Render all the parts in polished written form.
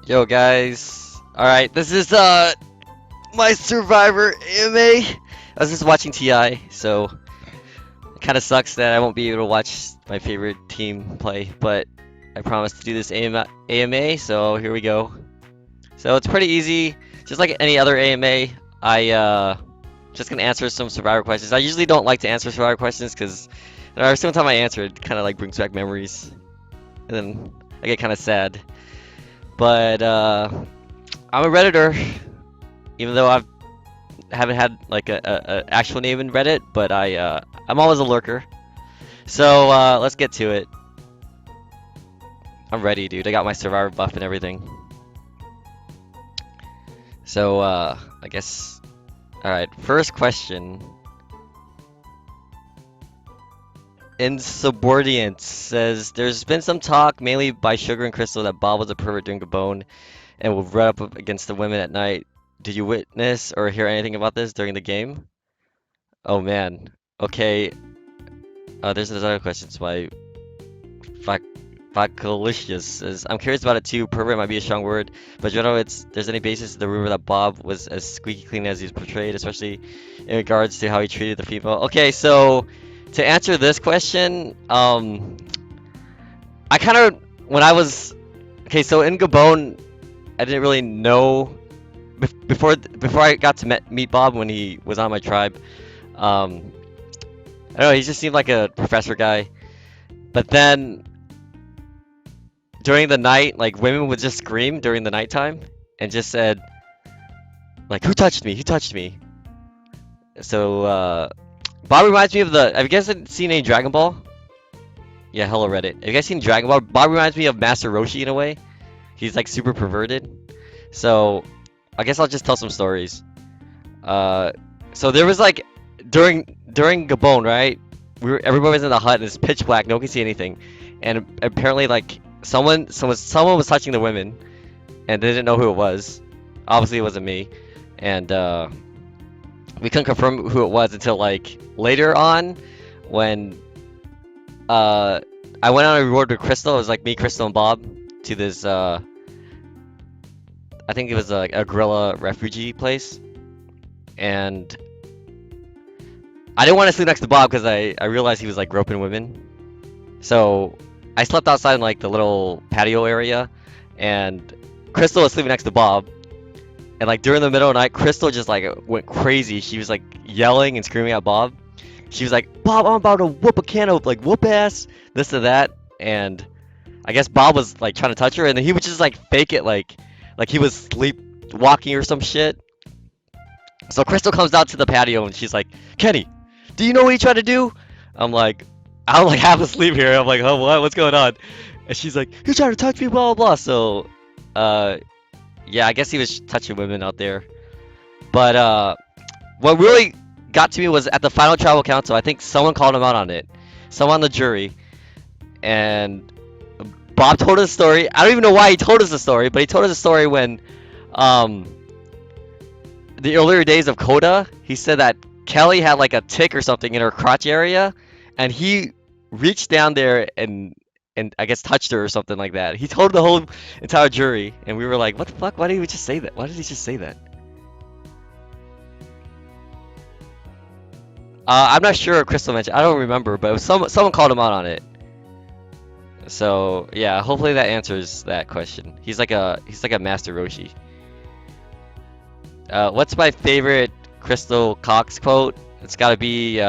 Yo guys. Alright, this is my Survivor AMA. I was just watching TI, so it kinda sucks that I won't be able to watch my favorite team play, but I promised to do this AMA, so here we go. So it's pretty easy, just like any other AMA. Just gonna answer some Survivor questions. I usually don't like to answer Survivor questions because every single time I answer it kinda like brings back memories. And then I get kinda sad. But I'm a Redditor, even though haven't had like a actual name in Reddit, but I'm always a lurker. So let's get to it. I'm ready, dude. I got my Survivor buff and everything. So I guess, all right. First question. Insubordinate says there's been some talk, mainly by Sugar and Crystal, that Bob was a pervert during Gabon and would run up against the women at night. Did you witness or hear anything about this during the game? Oh man. Okay. There's another question by Facalicious says, I'm curious about it too. Pervert might be a strong word, but do you know if there's any basis to the rumor that Bob was as squeaky clean as he's portrayed, especially in regards to how he treated the female? Okay, so to answer this question, I kind of when I was okay, so in Gabon, I didn't really know before I got to meet Bob when he was on my tribe. I don't know, he just seemed like a professor guy. But then during the night, like women would just scream during the nighttime and just said, like, "Who touched me? Who touched me?" So Bob reminds me of the. Have you guys seen any Dragon Ball? Yeah, hello Reddit. Have you guys seen Dragon Ball? Bob reminds me of Master Roshi in a way. He's like super perverted. So I guess I'll just tell some stories. So there was like during Gabon, right? Everybody was in the hut and it's pitch black, no one can see anything. And apparently like someone was touching the women and they didn't know who it was. Obviously it wasn't me. And we couldn't confirm who it was until like later on when I went on a reward with Crystal. It was like me, Crystal, and Bob to this I think it was a guerrilla refugee place. And I didn't want to sleep next to Bob because I realized he was like groping women. So I slept outside in like the little patio area, and Crystal was sleeping next to Bob. And like during the middle of the night, Crystal just like went crazy. She was like yelling and screaming at Bob. She was like, "Bob, I'm about to whoop a can of like whoop ass, this and that." And I guess Bob was like trying to touch her, and then he would just like fake it like he was sleepwalking or some shit. So Crystal comes out to the patio and she's like, "Kenny, do you know what he tried to do?" I'm like, I'm like half asleep here. I'm like, "Oh, what? What's going on?" And she's like, "He tried to touch me, blah blah blah." So, yeah, I guess he was touching women out there. But what really got to me was at the final tribal council. I think someone called him out on it. Someone on the jury, and Bob told us a story. I don't even know why he told us the story, but he told us a story when, the earlier days of Coda, he said that Kelly had like a tick or something in her crotch area, and he reached down there and I guess touched her or something like that. He told the whole entire jury, and we were like, "What the fuck? Why did he just say that? Why did he just say that?" I'm not sure if Crystal mentioned. I don't remember, but it was someone called him out on it. So yeah, hopefully that answers that question. He's like a Master Roshi. What's my favorite Crystal Cox quote? It's gotta be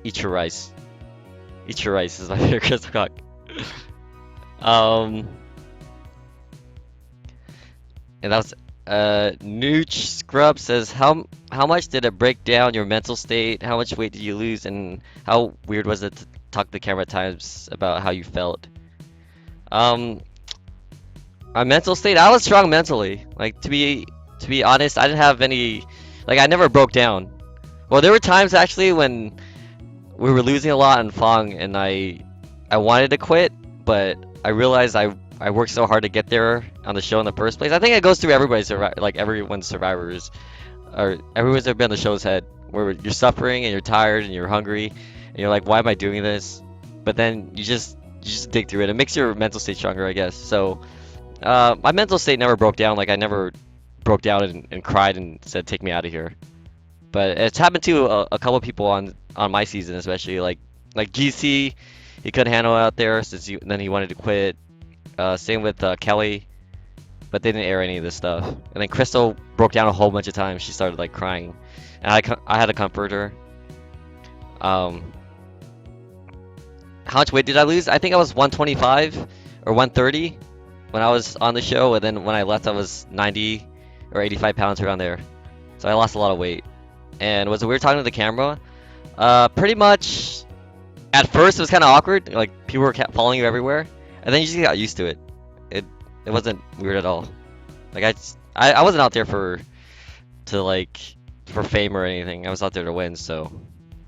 "Eat your rice." Eat your rice is my favorite Crystal Cox. Um, and that was Nooch Scrub says, how much did it break down your mental state? How much weight did you lose, and how weird was it to talk to the camera at times about how you felt? Um, my mental state, I was strong mentally. Like to be honest, I didn't have any, like I never broke down. Well, there were times actually when we were losing a lot in Fong, and I wanted to quit, but I realized I worked so hard to get there on the show in the first place. I think it goes through everybody's like everyone's survivors, or everyone's ever been on the show's head, where you're suffering and you're tired and you're hungry, and you're like, why am I doing this? But then you just dig through it. It makes your mental state stronger, I guess. So My mental state never broke down. Like I never broke down and cried and said, "Take me out of here." But it's happened to a couple people on my season, especially like GC. He couldn't handle it out there then he wanted to quit. Same with Kelly, but they didn't air any of this stuff. And then Crystal broke down a whole bunch of times. She started like crying, and I had to comfort her. Um, how much weight did I lose? I think I was 125 or 130 when I was on the show, and then when I left, I was 90 or 85 pounds around there. So I lost a lot of weight. And was it weird talking to the camera? Pretty much. At first, it was kind of awkward. Like people were following you everywhere, and then you just got used to it. It wasn't weird at all. Like I wasn't out there for fame or anything. I was out there to win, so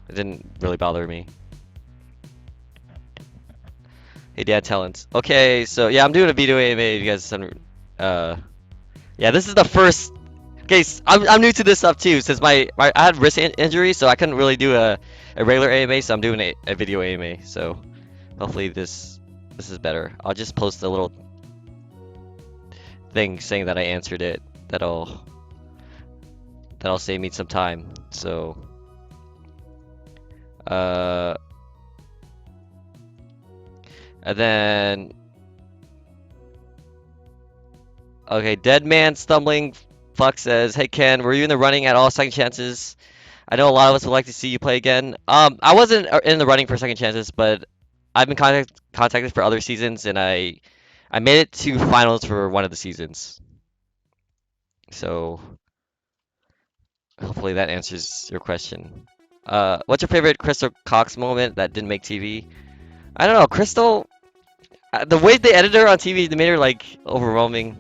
it didn't really bother me. Hey, Dad Talents. Okay, so yeah, I'm doing a video AMA. You guys, yeah, this is the first. Okay, I'm new to this stuff too, since I had wrist injury, so I couldn't really do a regular AMA, so I'm doing a video AMA. So hopefully this is better. I'll just post a little thing saying that I answered it. That'll save me some time. So and then okay, Dead Man Stumbling Fuck says, "Hey Ken, were you in the running at all second chances? I know a lot of us would like to see you play again." I wasn't in the running for second chances, but I've been contacted for other seasons, and I made it to finals for one of the seasons. So hopefully that answers your question. What's your favorite Crystal Cox moment that didn't make TV? I don't know, Crystal. The way they edited her on TV, they made her like overwhelming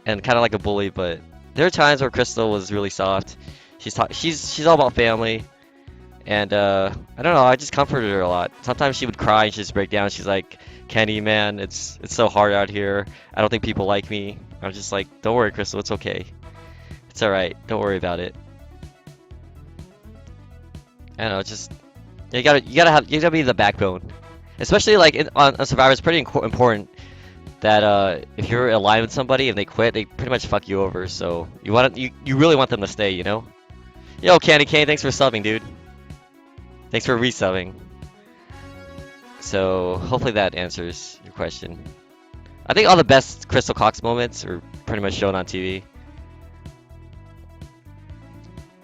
and kind of like a bully. But there are times where Crystal was really soft. She's all about family, and I don't know. I just comforted her a lot. Sometimes she would cry and she'd just break down. She's like, "Kenny, man, it's so hard out here. I don't think people like me." I was just like, "Don't worry, Crystal. It's okay. It's all right. Don't worry about it." I don't know. Just you gotta be the backbone, especially like on Survivor. It's pretty important that if you're aligned with somebody and they quit, they pretty much fuck you over. So you really want them to stay, you know? Yo, Candy Cane, thanks for subbing, dude. Thanks for resubbing. So hopefully that answers your question. I think all the best Crystal Cox moments are pretty much shown on TV.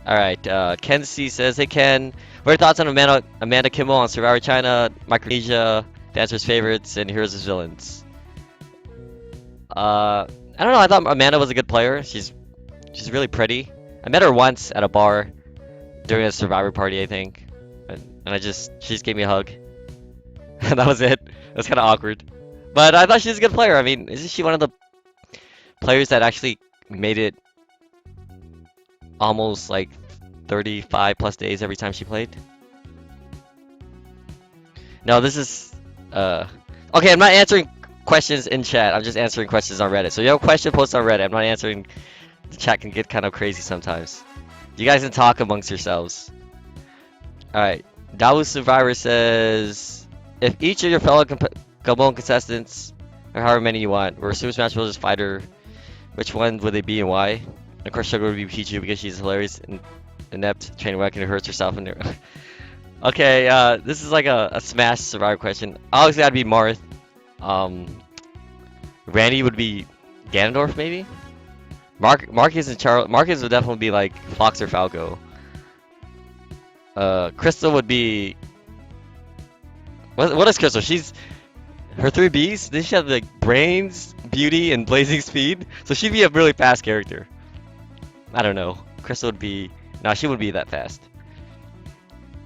All right, Ken C says, "Hey Ken, what are your thoughts on Amanda Kimmel on Survivor China, Micronesia, dancers' favorites, and heroes as villains?" I don't know. I thought Amanda was a good player. She's really pretty. I met her once at a bar during a Survivor party, I think, and she just gave me a hug, and that was it. It was kind of awkward, but I thought she was a good player. I mean, isn't she one of the players that actually made it almost like 35 plus days every time she played? No, this is okay. I'm not answering questions in chat. I'm just answering questions on Reddit. So you have a question, post on Reddit. I'm not answering. The chat can get kind of crazy sometimes. You guys can talk amongst yourselves. Alright. Dawu Survivor says, "If each of your fellow Gabon contestants, or however many you want, were Super Smash Bros. Fighter, which one would they be and why?" And of course, Sugar would be Pichu because she's hilarious and inept, train wreck, and hurts herself. Okay, this is like a Smash Survivor question. Obviously, I'd be Marth. Randy would be Ganondorf, maybe? Marcus and Charles. Marcus would definitely be like Fox or Falco. Crystal would be. What is Crystal? She's her 3 Bs. Did she have like brains, beauty, and blazing speed? So she'd be a really fast character. I don't know. Crystal would be. No, she wouldn't be that fast.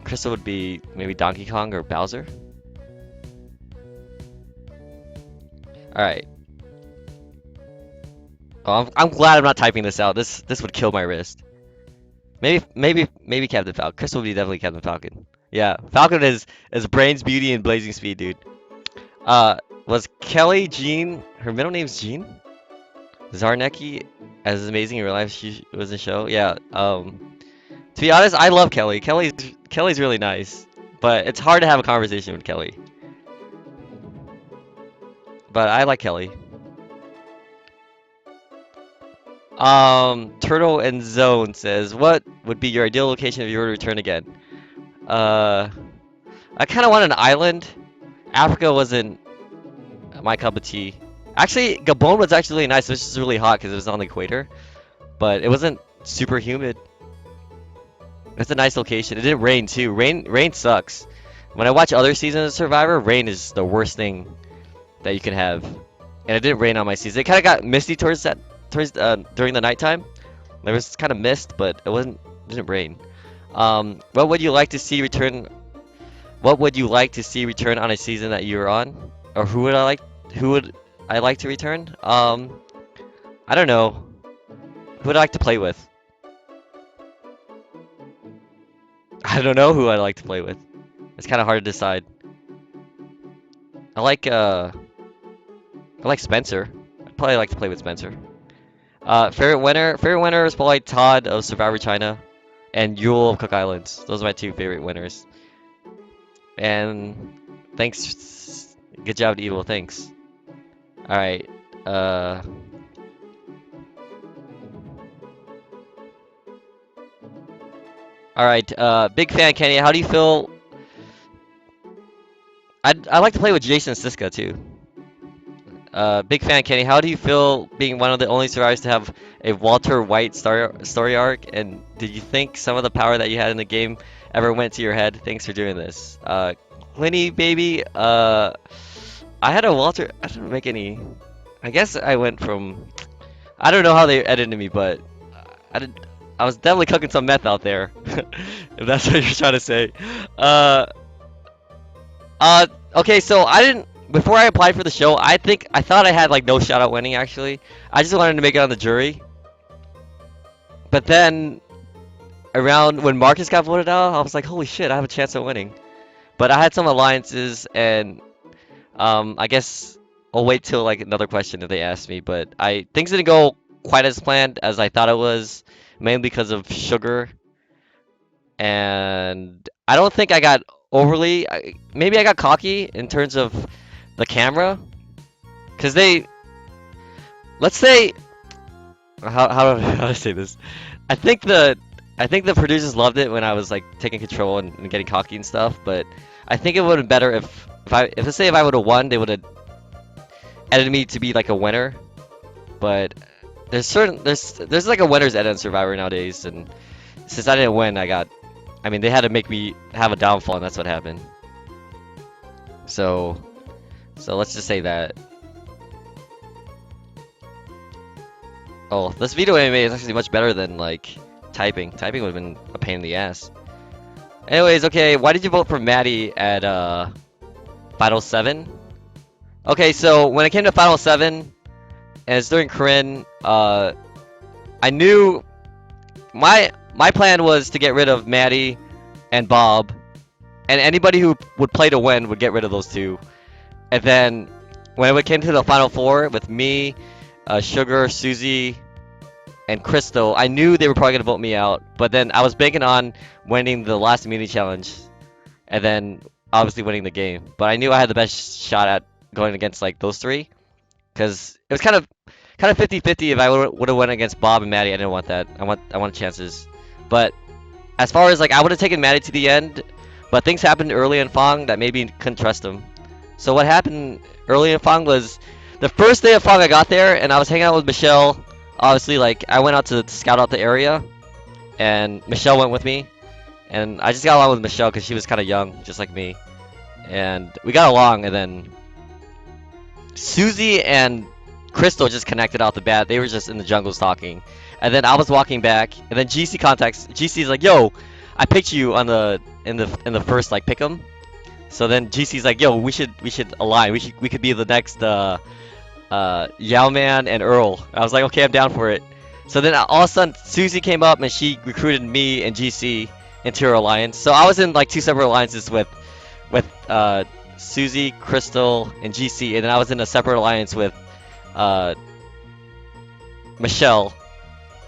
Crystal would be maybe Donkey Kong or Bowser. All right. Oh, I'm glad I'm not typing this out. This would kill my wrist. Maybe Captain Falcon. Crystal would be definitely Captain Falcon. Yeah, Falcon is brains, beauty, and blazing speed, dude. Was Kelly Jean? Her middle name's Jean. Zarnecki, as amazing in real life she was in the show. Yeah. To be honest, I love Kelly. Kelly's really nice, but it's hard to have a conversation with Kelly. But I like Kelly. Turtle and Zone says, what would be your ideal location if you were to return again? Uh, I kind of want an island. Africa wasn't my cup of tea. Actually, Gabon was actually really nice. It was just really hot because it was on the equator, but it wasn't super humid. It's a nice location. It didn't rain too. Rain sucks. When I watch other seasons of Survivor, rain is the worst thing that you can have. And it didn't rain on my season. It kind of got misty towards during the nighttime. There was kind of mist, but didn't rain. What would you like to see return? What would you like to see return on a season that you were on? Or who would I like to return? I don't know. Who would I like to play with? I don't know who I'd like to play with. It's kind of hard to decide. I like uh I like Spencer. I'd probably like to play with Spencer. Favorite winner is probably Todd of Survivor China and Yule of Cook Islands. Those are my two favorite winners. And thanks. Good job, Evil. Thanks. All right. All right. Big fan, Kenny. How do you feel? I like to play with Jason Siska too. Big fan, Kenny. How do you feel being one of the only survivors to have a Walter White story arc? And did you think some of the power that you had in the game ever went to your head? Thanks for doing this. Clinny, baby. I had a Walter. I didn't make any. I guess I went from. I don't know how they edited me, but I did. I was definitely cooking some meth out there. If that's what you're trying to say. Uh. Okay, so I didn't. Before I applied for the show, I thought I had like no shot at winning actually. I just wanted to make it on the jury. But then around when Marcus got voted out, I was like, holy shit, I have a chance at winning. But I had some alliances and I guess I'll wait till like another question if they ask me, but things didn't go quite as planned as I thought it was, mainly because of sugar. And I don't think I got maybe I got cocky in terms of the camera, because let's say, how do I say this? I think the producers loved it when I was like taking control and getting cocky and stuff, but I think it would have been better if let's say if I would have won, they would have edited me to be like a winner. But there's like a winner's edit on Survivor nowadays, and since I didn't win, I mean they had to make me have a downfall, and that's what happened. So let's just say that. Oh, this video anime is actually much better than like typing. Typing would have been a pain in the ass. Anyways, okay, why did you vote for Maddie at Final 7? Okay, so when it came to Final 7, and it's during Corinne, I knew my plan was to get rid of Maddie and Bob, and anybody who would play to win would get rid of those two. And then when it came to the Final 4 with me, Sugar, Susie, and Crystal, I knew they were probably gonna vote me out. But then I was banking on winning the last immunity challenge, and then obviously winning the game. But I knew I had the best shot at going against like those three, because it was kind of 50-50 if I would have went against Bob and Maddie. I didn't want that. I wanted chances. But as far as like I would have taken Maddie to the end, but things happened early in Fong that maybe couldn't trust him. So what happened early in Fong was the first day of Fong I got there and I was hanging out with Michelle. Obviously, like I went out to scout out the area, and Michelle went with me, and I just got along with Michelle because she was kind of young, just like me, and we got along. And then Susie and Crystal just connected out the bat. They were just in the jungles talking, and then I was walking back, and then GC contacts. GC's like, "Yo, I picked you on in the first like pick'em." So then GC's like, "Yo, we should align. We could be the next Yao Man and Earl." I was like, "Okay, I'm down for it." So then all of a sudden Susie came up and she recruited me and GC into her alliance. So I was in like two separate alliances with Susie, Crystal, and GC, and then I was in a separate alliance with Michelle.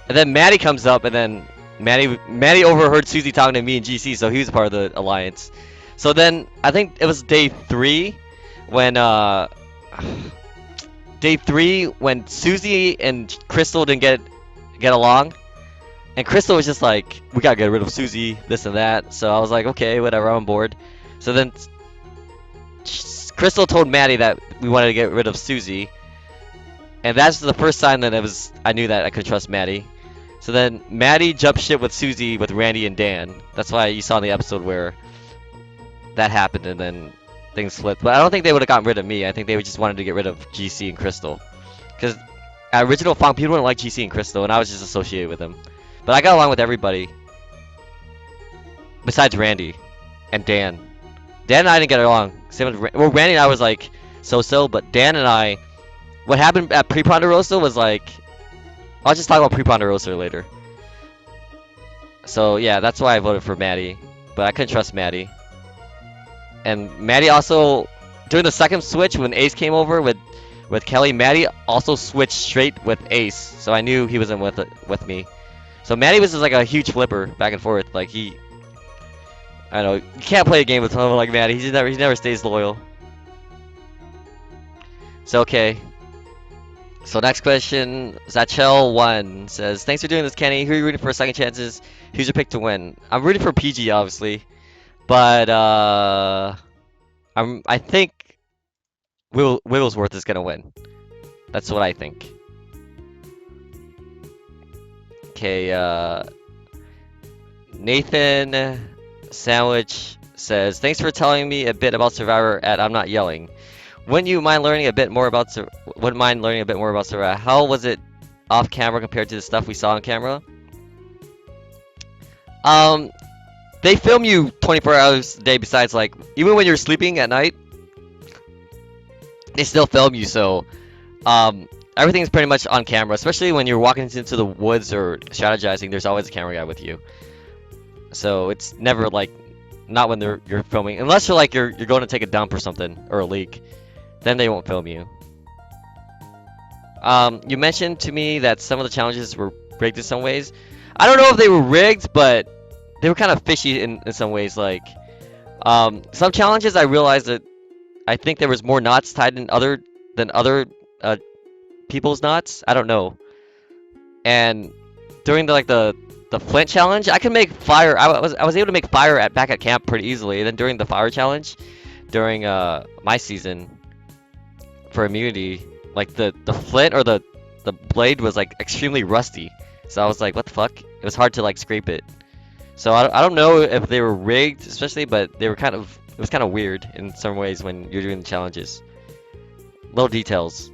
And then Maddie comes up, and then Maddie overheard Susie talking to me and GC, so he was part of the alliance. So then I think it was day 3 when Susie and Crystal didn't get get along. And Crystal was just like, we gotta get rid of Susie, this and that. So I was like, okay, whatever, I'm on board. So then Crystal told Maddie that we wanted to get rid of Susie, and that's the first sign that I knew that I could trust Maddie. So then Maddie jumped ship with Susie with Randy and Dan. That's why you saw in the episode where that happened and then things flipped. But I don't think they would have gotten rid of me. I think they just wanted to get rid of GC and Crystal. Because at original Funk, people didn't like GC and Crystal, and I was just associated with them. But I got along with everybody. Besides Randy and Dan. Dan and I didn't get along. Same with well, Randy and I was like so-so, but Dan and I, what happened at Pre-Ponderosa was like, I'll just talk about Pre-Ponderosa later. So yeah, that's why I voted for Maddie, but I couldn't trust Maddie. And Maddie also, during the second switch when Ace came over with Kelly, Maddie also switched straight with Ace, so I knew he wasn't with me. So Maddie was just like a huge flipper back and forth. Like I don't know, you can't play a game with someone like Maddie. He never stays loyal. So okay. So next question, Zachel1 says, thanks for doing this, Kenny. Who are you rooting for second chances? Who's your pick to win? I'm rooting for PG, obviously, but I think Wigglesworth is gonna win. That's what I think. Okay, Nathan Sandwich says, thanks for telling me a bit about Survivor at I'm Not Yelling. Wouldn't mind learning a bit more about Survivor? How was it off camera compared to the stuff we saw on camera? They film you 24 hours a day. Besides, like, even when you're sleeping at night, they still film you. So, everything's pretty much on camera. Especially when you're walking into the woods or strategizing, there's always a camera guy with you. So it's never like, not when you're filming, unless you're going to take a dump or something or a leak. Then they won't film you. You mentioned to me that some of the challenges were rigged in some ways. I don't know if they were rigged, but they were kind of fishy in some ways. Like, some challenges I realized that I think there was more knots tied in other people's knots. I don't know. And during the flint challenge, I could make fire. I was able to make fire back at camp pretty easily. And then during the fire challenge, during my season for immunity, like the flint or the blade was like extremely rusty. So I was like, what the fuck? It was hard to like scrape it. So I don't know if they were rigged, especially, but they were it was kind of weird in some ways when you're doing the challenges. Little details.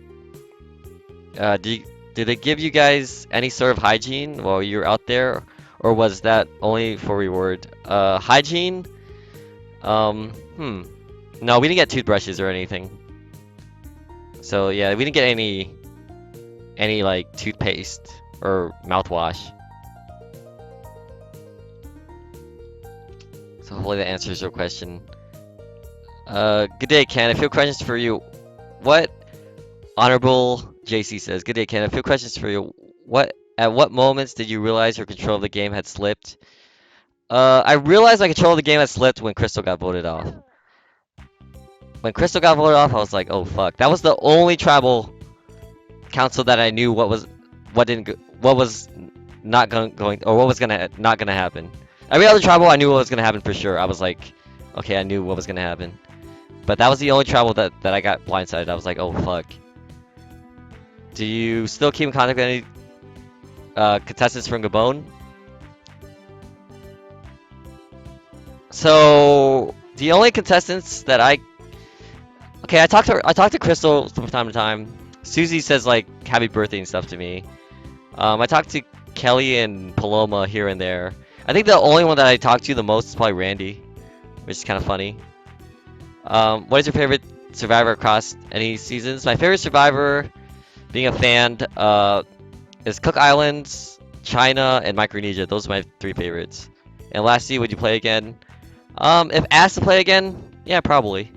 Did they give you guys any sort of hygiene while you were out there, or was that only for reward? Hygiene? No, we didn't get toothbrushes or anything. So yeah, we didn't get any like toothpaste or mouthwash. So hopefully that answers your question. Good day, Ken. A few questions for you. What Honorable JC says, good day, Ken. A few questions for you. At what moments did you realize your control of the game had slipped? I realized my control of the game had slipped when Crystal got voted off. When Crystal got voted off, I was like, oh fuck. That was the only tribal council that I knew what was not gonna happen. Every other tribal I knew what was gonna happen for sure. I was like, okay, I knew what was gonna happen. But that was the only tribal that I got blindsided. I was like, oh fuck. Do you still keep in contact with any contestants from Gabon? So the only contestants that I talked to Crystal from time to time. Susie says like happy birthday and stuff to me. I talked to Kelly and Paloma here and there. I think the only one that I talked to the most is probably Randy, which is kind of funny. What is your favorite Survivor across any seasons? My favorite Survivor, being a fan, is Cook Islands, China, and Micronesia. Those are my 3 favorites. And lastly, would you play again? If asked to play again, yeah, probably.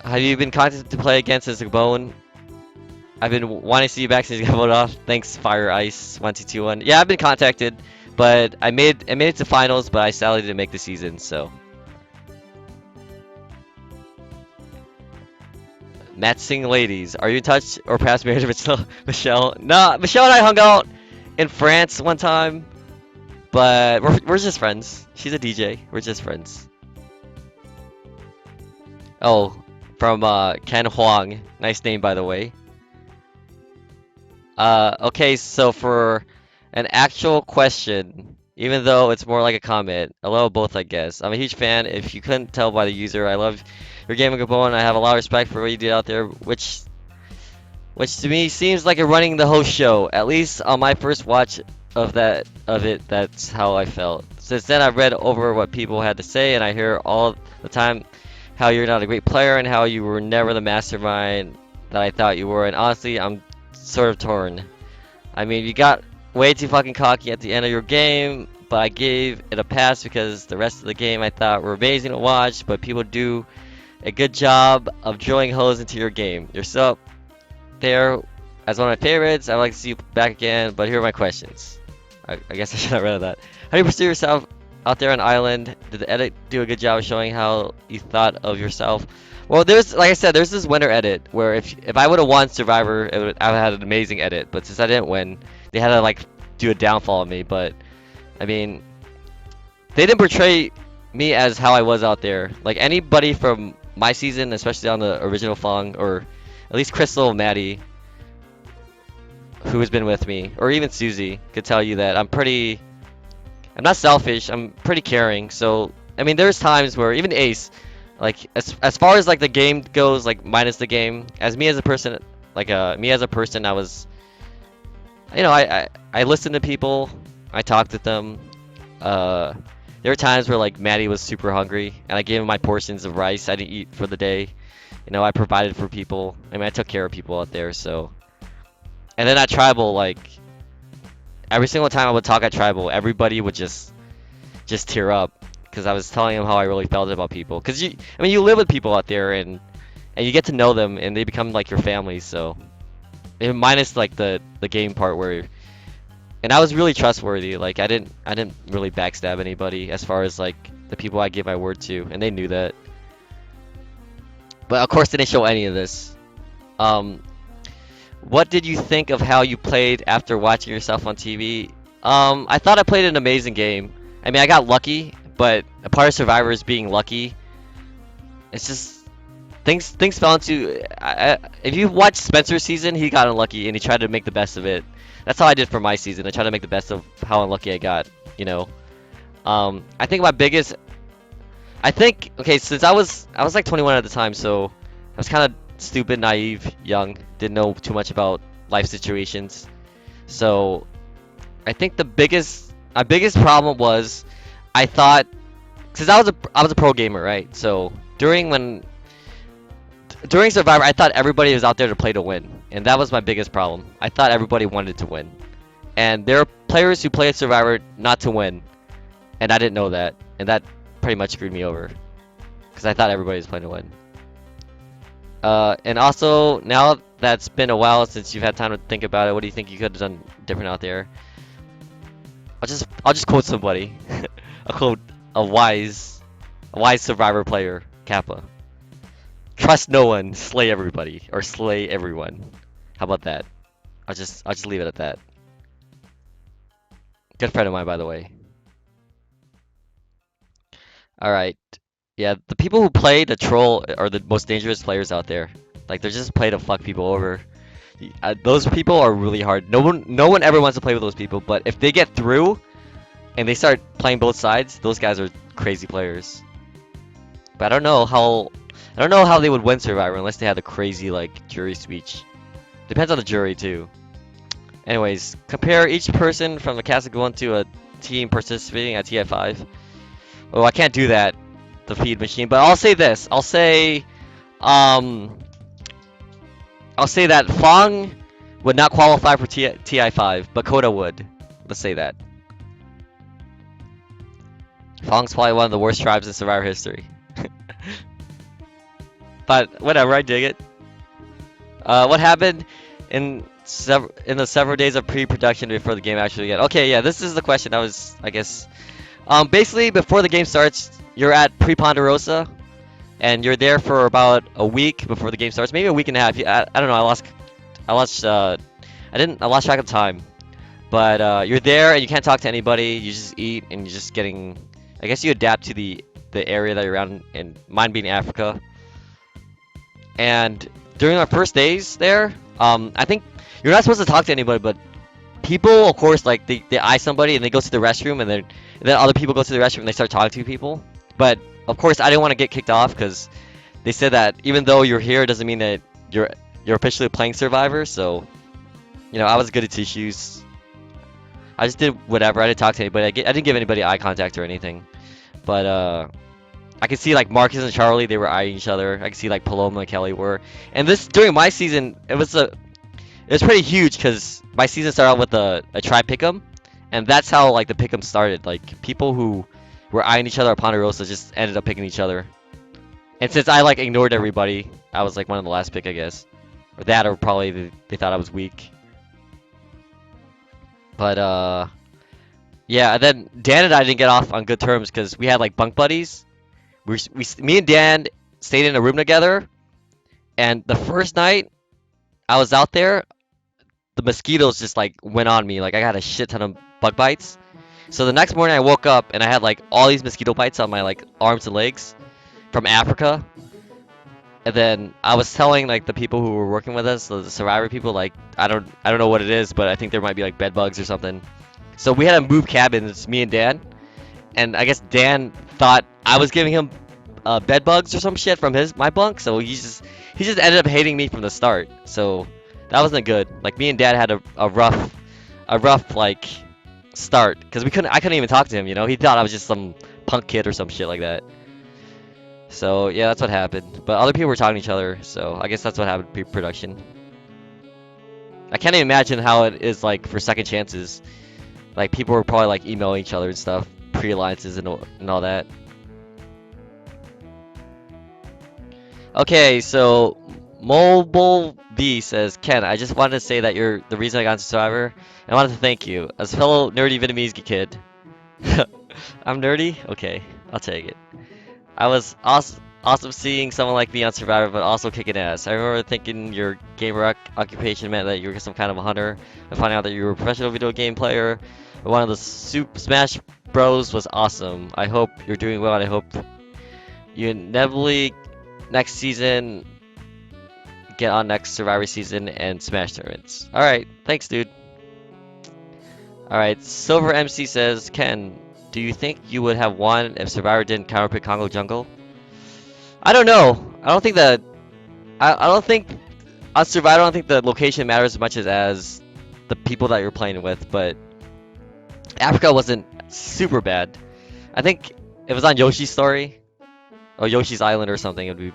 Have you been contacted to play again since Gabon? I've been wanting to see you back since you got voted off. Thanks, Fire Ice 1221. Yeah, I've been contacted, but I made it to finals, but I sadly didn't make the season. So Matching ladies. Are you in touch or past marriage with Michelle? No, Michelle and I hung out in France one time, but we're just friends. She's a DJ. We're just friends. Oh, from Ken Huang. Nice name, by the way. Okay, so for an actual question, even though it's more like a comment, I love both, I guess. I'm a huge fan. If you couldn't tell by the user, I love your game of GABON. I have a lot of respect for what you did out there, which to me seems like you're running the whole show. At least on my first watch of it, that's how I felt. Since then, I've read over what people had to say, and I hear all the time how you're not a great player and how you were never the mastermind that I thought you were. And honestly, I'm sort of torn. I mean, you got way too fucking cocky at the end of your game, but I gave it a pass because the rest of the game I thought were amazing to watch, but people do a good job of drilling holes into your game. You're still up there as one of my favorites. I'd like to see you back again, but here are my questions. I guess I should have read that. How do you pursue yourself out there on island? Did the edit do a good job of showing how you thought of yourself? Well, there's, like I said, there's this winner edit where if I would have won Survivor, I would have had an amazing edit. But since I didn't win, they had to like do a downfall on me. But I mean, they didn't portray me as how I was out there. Like anybody from my season, especially on the original Fong, or at least Crystal and Maddie, who has been with me, or even Susie, could tell you that I'm not selfish, I'm pretty caring. So, I mean, there's times where even Ace, like, as far as, like, the game goes, like, minus the game, as me as a person, like, me as a person, I was, you know, I listened to people, I talked with them. There were times where, like, Maddie was super hungry, and I gave him my portions of rice I didn't eat for the day. You know, I provided for people. I mean, I took care of people out there, so. And then at Tribal, like, every single time I would talk at Tribal, everybody would just tear up because I was telling them how I really felt about people. Because I mean, you live with people out there, and you get to know them, and they become like your family. So, and minus like the game part where, and I was really trustworthy. Like I didn't really backstab anybody as far as like the people I gave my word to, and they knew that. But of course, they didn't show any of this. What did you think of how you played after watching yourself on TV? I thought I played an amazing game. I mean, I got lucky, but a part of Survivor is being lucky. It's just things fell into. If you watch Spencer's season, he got unlucky and he tried to make the best of it. That's how I did for my season. I tried to make the best of how unlucky I got. You know, I think my biggest. Okay, since I was like 21 at the time, so I was kind of stupid, naive, young, didn't know too much about life situations. So I think my biggest problem was I thought, because I was a pro gamer, right? So during Survivor, I thought everybody was out there to play to win, and that was my biggest problem. I thought everybody wanted to win, and there are players who play at Survivor not to win, and I didn't know that, and that pretty much screwed me over because I thought everybody was playing to win. And also, now that's been a while since you've had time to think about it, what do you think you could have done different out there? I'll just quote somebody. I'll quote a wise Survivor player, Kappa. Trust no one, slay everybody, or slay everyone. How about that? I'll just leave it at that. Good friend of mine, by the way. All right. Yeah, the people who play the troll are the most dangerous players out there. Like they're just play to fuck people over. Those people are really hard. No one ever wants to play with those people. But if they get through, and they start playing both sides, those guys are crazy players. But I don't know how they would win Survivor unless they had a crazy like jury speech. Depends on the jury too. Anyways, compare each person from the cast of GABON to a team participating at TI5. Oh, I can't do that. The feed machine, but I'll say this. I'll say that Fong would not qualify for TI5, but Koda would. Let's say that. Fong's probably one of the worst tribes in Survivor history. But whatever, I dig it. What happened in the several days of pre-production before the game actually began? Okay, yeah, this is the question. I guess. Basically, before the game starts, you're at Pre-Ponderosa, and you're there for about a week before the game starts, maybe a week and a half. I don't know. I lost track of time. But you're there and you can't talk to anybody. You just eat and you're just getting. I guess you adapt to the area that you're around, and mine being Africa. And during our first days there, I think you're not supposed to talk to anybody, but people, of course, like they eye somebody and they go to the restroom, and then other people go to the restroom and they start talking to people. But of course, I didn't want to get kicked off because they said that even though you're here, it doesn't mean that you're officially playing Survivor. So I was good at tissues. I just did whatever. I didn't talk to anybody. I didn't give anybody eye contact or anything. But I could see like Marcus and Charlie, they were eyeing each other. I could see like Paloma and Kelly were. And this during my season, it was pretty huge because my season started out with a try pick'em, and that's how like the pick'em started. Like people who were eyeing each other at Ponderosa just ended up picking each other. And since I like ignored everybody, I was like one of the last pick, I guess. Or that, or probably they thought I was weak. But yeah, and then Dan and I didn't get off on good terms because we had like bunk buddies. Me and Dan stayed in a room together, and the first night I was out there, the mosquitoes just like went on me. Like I got a shit ton of bug bites. So the next morning I woke up and I had like all these mosquito bites on my like arms and legs from Africa. And then I was telling like the people who were working with us, the survivor people, like I don't know what it is, but I think there might be like bed bugs or something. So we had to move cabins, me and Dan, and I guess Dan thought I was giving him bed bugs or some shit from my bunk. So he just ended up hating me from the start. So that wasn't good. Like me and Dad had a rough like start because I couldn't even talk to him. He thought I was just some punk kid or some shit like that. So yeah, that's what happened. But other people were talking to each other, so I guess that's what happened pre-production. I can't even imagine how it is like for second chances. Like people were probably like emailing each other and stuff, pre-alliances and all that. Okay, so Mobile V says, Ken, I just wanted to say that you're the reason I got into Survivor, and I wanted to thank you. As a fellow nerdy Vietnamese kid. I'm nerdy? Okay, I'll take it. I was awesome seeing someone like me on Survivor, but also kicking ass. I remember thinking your gamer occupation meant that you were some kind of a hunter, and finding out that you were a professional video game player, or one of the Smash Bros was awesome. I hope you're doing well, and I hope you inevitably next season get on next Survivor season and Smash tournaments. Alright, thanks dude. Alright, Silver MC says, Ken, do you think you would have won if Survivor didn't counterpick Congo Jungle? I don't know. I don't think that. I don't think on Survivor. I don't think the location matters as much as the people that you're playing with. But Africa wasn't super bad. I think if it was on Yoshi's story or Yoshi's Island or something, it would be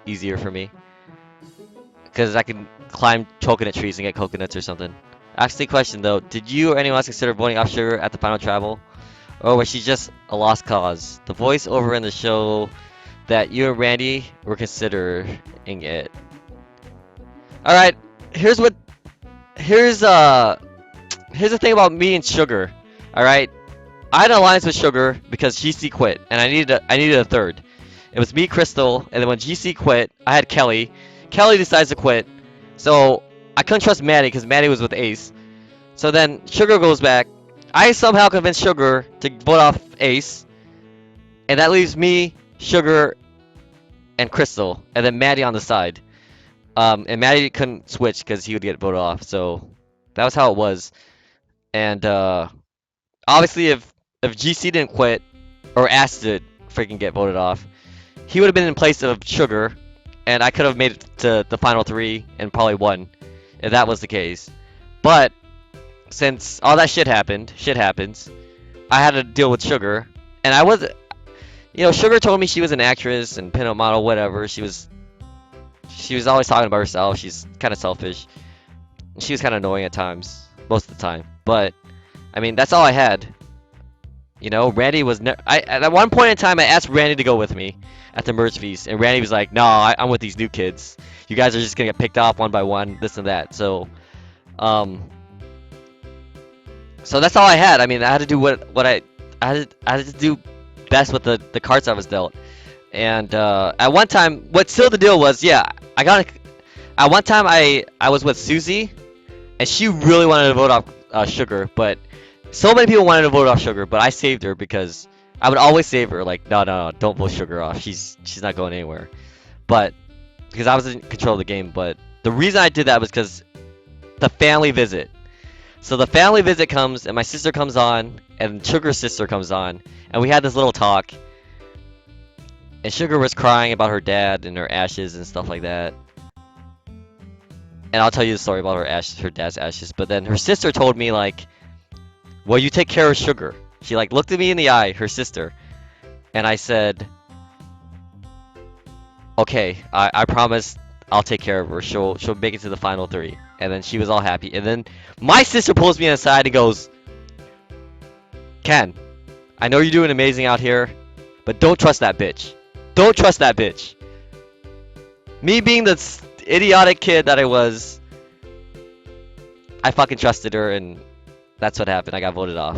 easier for me because I can climb coconut trees and get coconuts or something. Actually, question though: did you or anyone else consider voting off Sugar at the final travel? Or was she just a lost cause? The voiceover in the show that you and Randy were considering it. Alright, here's the thing about me and Sugar. Alright? I had an alliance with Sugar because GC quit and I needed a third. It was me, Crystal, and then when GC quit, I had Kelly. Kelly decides to quit. So I couldn't trust Maddie because Maddie was with Ace. So then Sugar goes back. I somehow convinced Sugar to vote off Ace, and that leaves me, Sugar, and Crystal, and then Maddie on the side. And Maddie couldn't switch because he would get voted off, so that was how it was. And obviously, if GC didn't quit or asked to freaking get voted off, he would have been in place of Sugar, and I could have made it to the final three and probably won if that was the case. But since all that shit happens, I had to deal with Sugar, and I was, Sugar told me she was an actress and pinup model, whatever. She was always talking about herself. She's kind of selfish. She was kind of annoying at times, most of the time. But I mean, that's all I had. Randy was. At one point in time, I asked Randy to go with me at the merch feast, and Randy was like, "No, I'm with these new kids. You guys are just gonna get picked off one by one, this and that." So, So that's all I had. I mean, I had to do what I had to do best with the cards I was dealt. And at one time, what still the deal was, yeah, I got at one time I was with Susie, and she really wanted to vote off Sugar, but so many people wanted to vote off Sugar, but I saved her because I would always save her. Like, no, no, no, don't vote Sugar off. She's not going anywhere. But because I was in control of the game. But the reason I did that was because the family visit. So the family visit comes, and my sister comes on, and Sugar's sister comes on, and we had this little talk. And Sugar was crying about her dad and her ashes and stuff like that. And I'll tell you the story about her ashes, her dad's ashes. But then her sister told me like, "Well, you take care of Sugar." She like looked at me in the eye, her sister, and I said, "Okay, I promise I'll take care of her. She'll make it to the final three." And then she was all happy. And then my sister pulls me aside and goes, "Ken, I know you're doing amazing out here, but don't trust that bitch. Don't trust that bitch." Me being the idiotic kid that I was, I fucking trusted her, and that's what happened. I got voted off.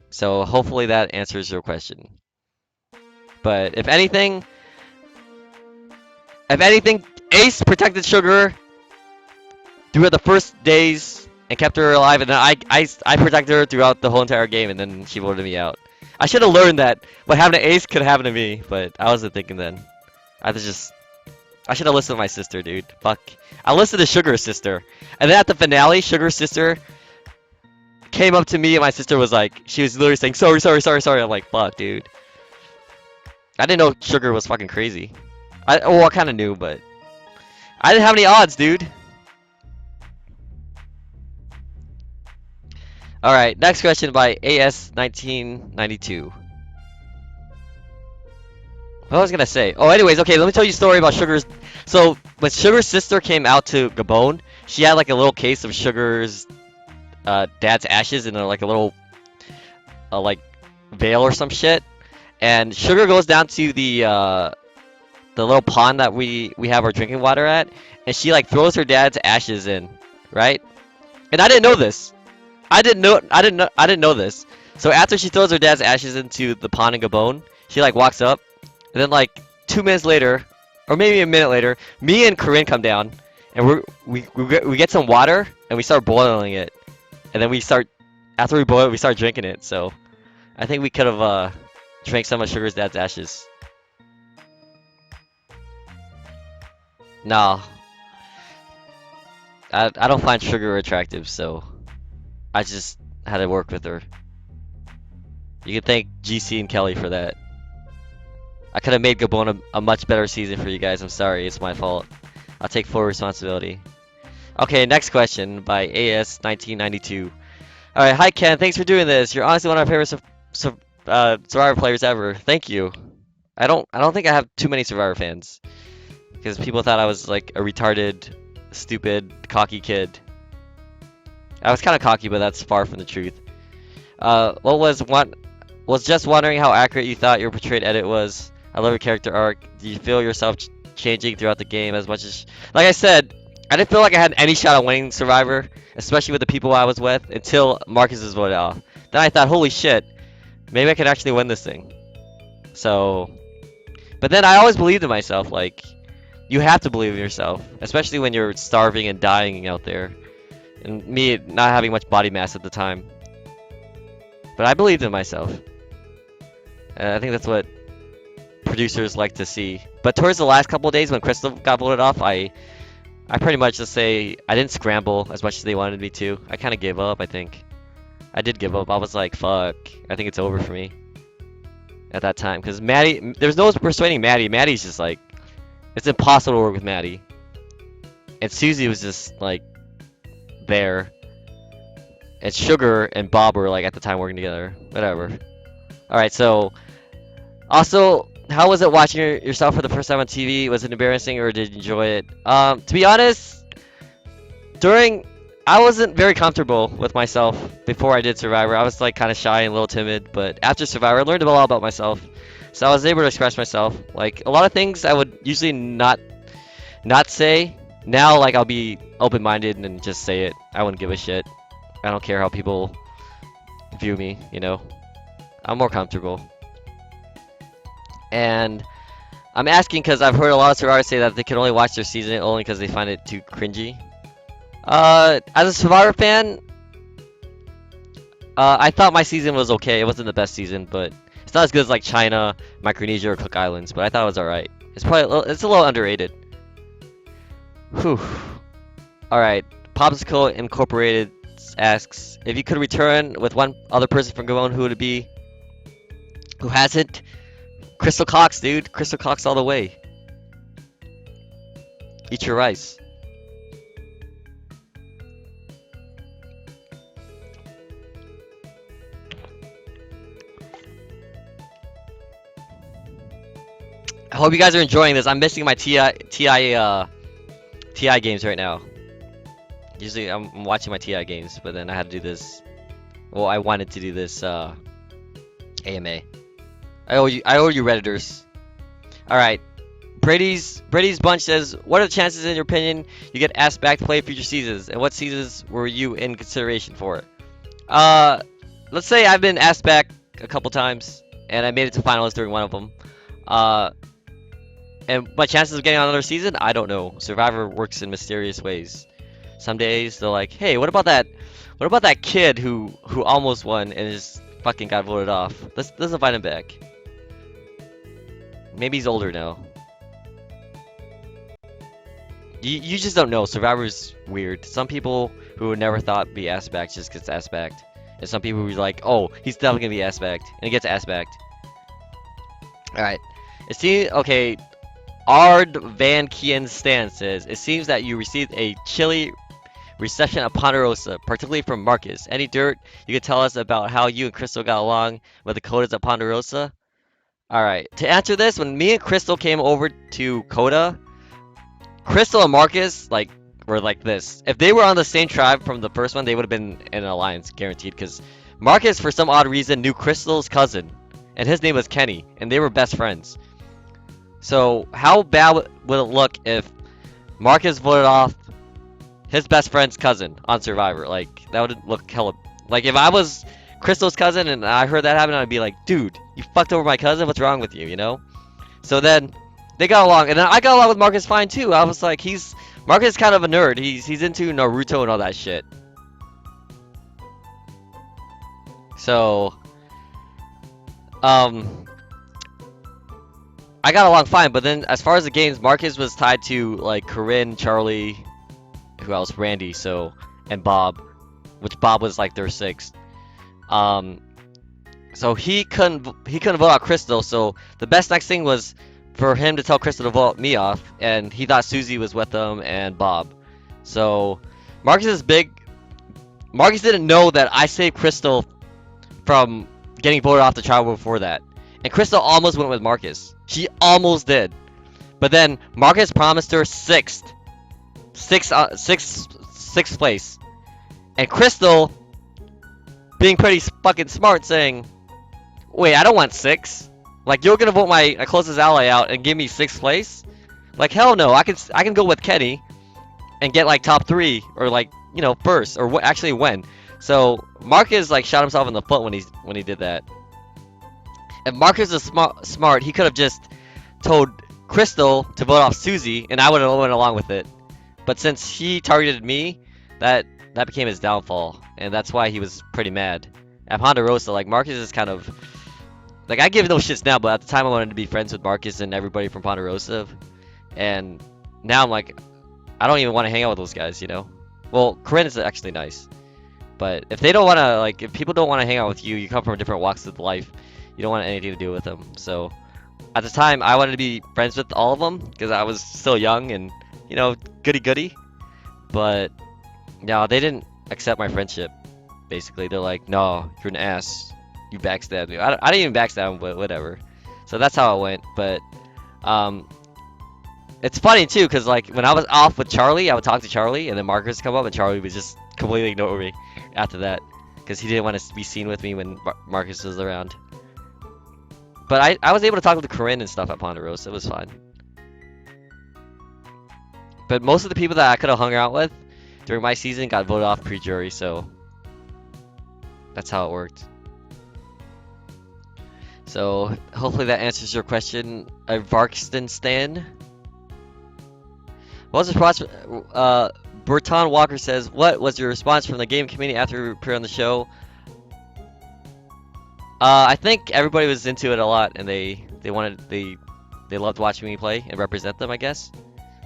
So hopefully that answers your question. But if anything, Ace protected Sugar throughout the first days and kept her alive, and then I protected her throughout the whole entire game, and then she voted me out. I should have learned that what happened to Ace could happen to me, but I wasn't thinking then. I should have listened to my sister, dude. Fuck. I listened to Sugar's sister. And then at the finale, Sugar's sister came up to me and my sister was like, she was literally saying, sorry, sorry, sorry, sorry. I'm like, fuck, dude. I didn't know Sugar was fucking crazy. I kind of knew, but I didn't have any odds, dude. Alright, next question by AS1992. What was I gonna say? Oh, anyways, okay, let me tell you a story about Sugar's. So, when Sugar's sister came out to Gabon, she had like a little case of Sugar's dad's ashes in like a little like veil or some shit. And Sugar goes down to the little pond that we have our drinking water at, and she like throws her dad's ashes in, right? And I didn't know this. I didn't know this. So after she throws her dad's ashes into the pond in Gabon, she like walks up. And then like 2 minutes later, or maybe a minute later, me and Corinne come down, and we get some water, and we start boiling it, and then after we boil it, we start drinking it. So I think we could have drank some of Sugar's dad's ashes. No, I don't find Sugar attractive, so I just had to work with her. You can thank GC and Kelly for that. I could have made Gabon a much better season for you guys. I'm sorry, it's my fault. I'll take full responsibility. Okay, next question by AS1992. Alright, hi Ken, thanks for doing this. You're honestly one of my favorite Survivor players ever. Thank you. I don't think I have too many Survivor fans. Because people thought I was like a retarded, stupid, cocky kid. I was kind of cocky, but that's far from the truth. Was just wondering how accurate you thought your portrayed edit was. I love your character arc. Do you feel yourself changing throughout the game as much as... Like I said, I didn't feel like I had any shot at winning Survivor, especially with the people I was with, until Marcus was voted off. Then I thought, holy shit, maybe I could actually win this thing. So... But then I always believed in myself, like... You have to believe in yourself, especially when you're starving and dying out there. And me not having much body mass at the time. But I believed in myself. And I think that's what producers like to see. But towards the last couple of days when Crystal got voted off, I pretty much just say I didn't scramble as much as they wanted me to. I kind of gave up, I think. I did give up. I was like, fuck, I think it's over for me at that time. Because Maddie, there's no persuading Maddie. Maddie's just like, it's impossible to work with Maddie. And Susie was just like, there. And Sugar and Bob were like at the time working together. Whatever. Alright, so also, how was it watching yourself for the first time on TV? Was it embarrassing or did you enjoy it? To be honest, I wasn't very comfortable with myself before I did Survivor. I was like kind of shy and a little timid, but after Survivor, I learned a lot about myself. So I was able to express myself. Like a lot of things I would usually not say. Now, like I'll be open-minded and just say it. I wouldn't give a shit. I don't care how people view me, you know. I'm more comfortable. And I'm asking because I've heard a lot of survivors say that they can only watch their season only because they find it too cringy. As a Survivor fan, I thought my season was okay. It wasn't the best season, but it's not as good as like China, Micronesia, or Cook Islands. But I thought it was alright. It's probably it's a little underrated. Whew. All right. Popsicle Incorporated asks if you could return with one other person from Gabon, who would it be? Who hasn't? Crystal Cox, dude. Crystal Cox all the way. Eat your rice. I hope you guys are enjoying this. I'm missing my TI games right now. Usually I'm watching my TI games, but then I had to do this. Well, I wanted to do this AMA. I owe you Redditors. All right. Brady's bunch says, "What are the chances, in your opinion, you get asked back to play future seasons, and what seasons were you in consideration for?" Uh, let's say I've been asked back a couple times, and I made it to finals during one of them. Uh, and my chances of getting on another season, I don't know. Survivor works in mysterious ways. Some days they're like, "Hey, what about that? What about that kid who almost won and just fucking got voted off? Let's invite him back. Maybe he's older now." You just don't know. Survivor's weird. Some people who would never thought be asked back just gets asked back. And some people who's like, oh, he's definitely gonna be asked back. And he gets asked back. Alright. It seems okay, Ard Van Kien Stan says, it seems that you received a chilly reception at Ponderosa, particularly from Marcus. Any dirt you could tell us about how you and Crystal got along with the Codas at Ponderosa? Alright. To answer this, when me and Crystal came over to Coda, Crystal and Marcus were like this. If they were on the same tribe from the first one, they would have been in an alliance, guaranteed. Because Marcus, for some odd reason, knew Crystal's cousin, and his name was Kenny, and they were best friends. So how bad would it look if Marcus voted off his best friend's cousin on Survivor? Like, that would look hella. Like, if I was Crystal's cousin and I heard that happen, I'd be like, dude, you fucked over my cousin. What's wrong with you? You know? So then they got along, and then I got along with Marcus fine too. I was like, Marcus is kind of a nerd. He's into Naruto and all that shit. So, I got along fine. But then, as far as the games, Marcus was tied to like Corinne, Charlie, who else? Randy. So, and Bob, which Bob was like their sixth. So he couldn't vote out Crystal. So the best next thing was for him to tell Crystal to vote me off, and he thought Susie was with him and Bob. So Marcus is big. Marcus didn't know that I saved Crystal from getting voted off the trial before that, and Crystal almost went with Marcus. She almost did, but then Marcus promised her sixth place, and Crystal, being pretty fucking smart, saying, "Wait, I don't want six. Like, you're gonna vote my closest ally out and give me sixth place? Like, hell no. I can go with Kenny and get like top 3 or like, you know, first or actually win." So Marcus like shot himself in the foot when he did that. If Marcus is smart, he could have just told Crystal to vote off Susie, and I would have went along with it. But since he targeted me, that became his downfall, and that's why he was pretty mad. At Ponderosa, like, Marcus is kind of like, I give no shits now, but at the time I wanted to be friends with Marcus and everybody from Ponderosa, and now I'm like, I don't even want to hang out with those guys, you know? Well, Corinne is actually nice, but if they don't want to, like, if people don't want to hang out with you, you come from different walks of life, you don't want anything to do with them. So at the time, I wanted to be friends with all of them because I was still young and, you know, goody, but no, they didn't accept my friendship. Basically, they're like, "No, you're an ass. You backstabbed me." I didn't even backstab him, but whatever. So that's how it went. But it's funny too, cause like when I was off with Charlie, I would talk to Charlie, and then Marcus would come up, and Charlie would just completely ignore me after that, cause he didn't want to be seen with me when Marcus was around. But I was able to talk with Corinne and stuff at Ponderosa. It was fine. But most of the people that I could have hung out with during my season got voted off pre-jury, so that's how it worked. So hopefully that answers your question, Varkston Stan. What was the response? Burton Walker says, "What was your response from the game community after you appeared on the show?" I think everybody was into it a lot, and they loved watching me play and represent them, I guess.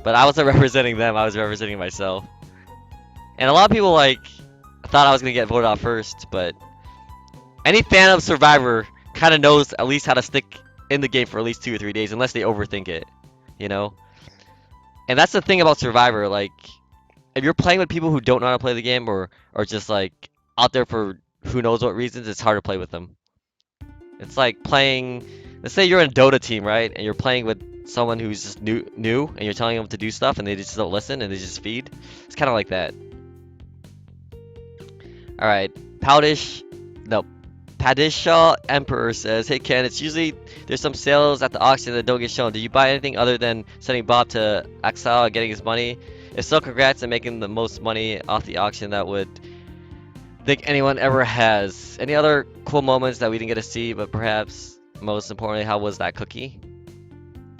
But I wasn't representing them; I was representing myself. And a lot of people like thought I was gonna get voted off first, but any fan of Survivor kind of knows at least how to stick in the game for at least 2 or 3 days, unless they overthink it, you know. And that's the thing about Survivor, like if you're playing with people who don't know how to play the game or just like out there for who knows what reasons, it's hard to play with them. It's like playing, let's say you're in a Dota team, right? And you're playing with someone who's just new, and you're telling them to do stuff, and they just don't listen, and they just feed. It's kind of like that. All right, Powdish, no, Padishaw Emperor says, "Hey Ken, it's usually there's some sales at the auction that don't get shown. Did you buy anything other than sending Bob to Exile and getting his money? If so, congrats on making the most money off the auction that would think anyone ever has. Any other cool moments that we didn't get to see, but perhaps most importantly, how was that cookie?"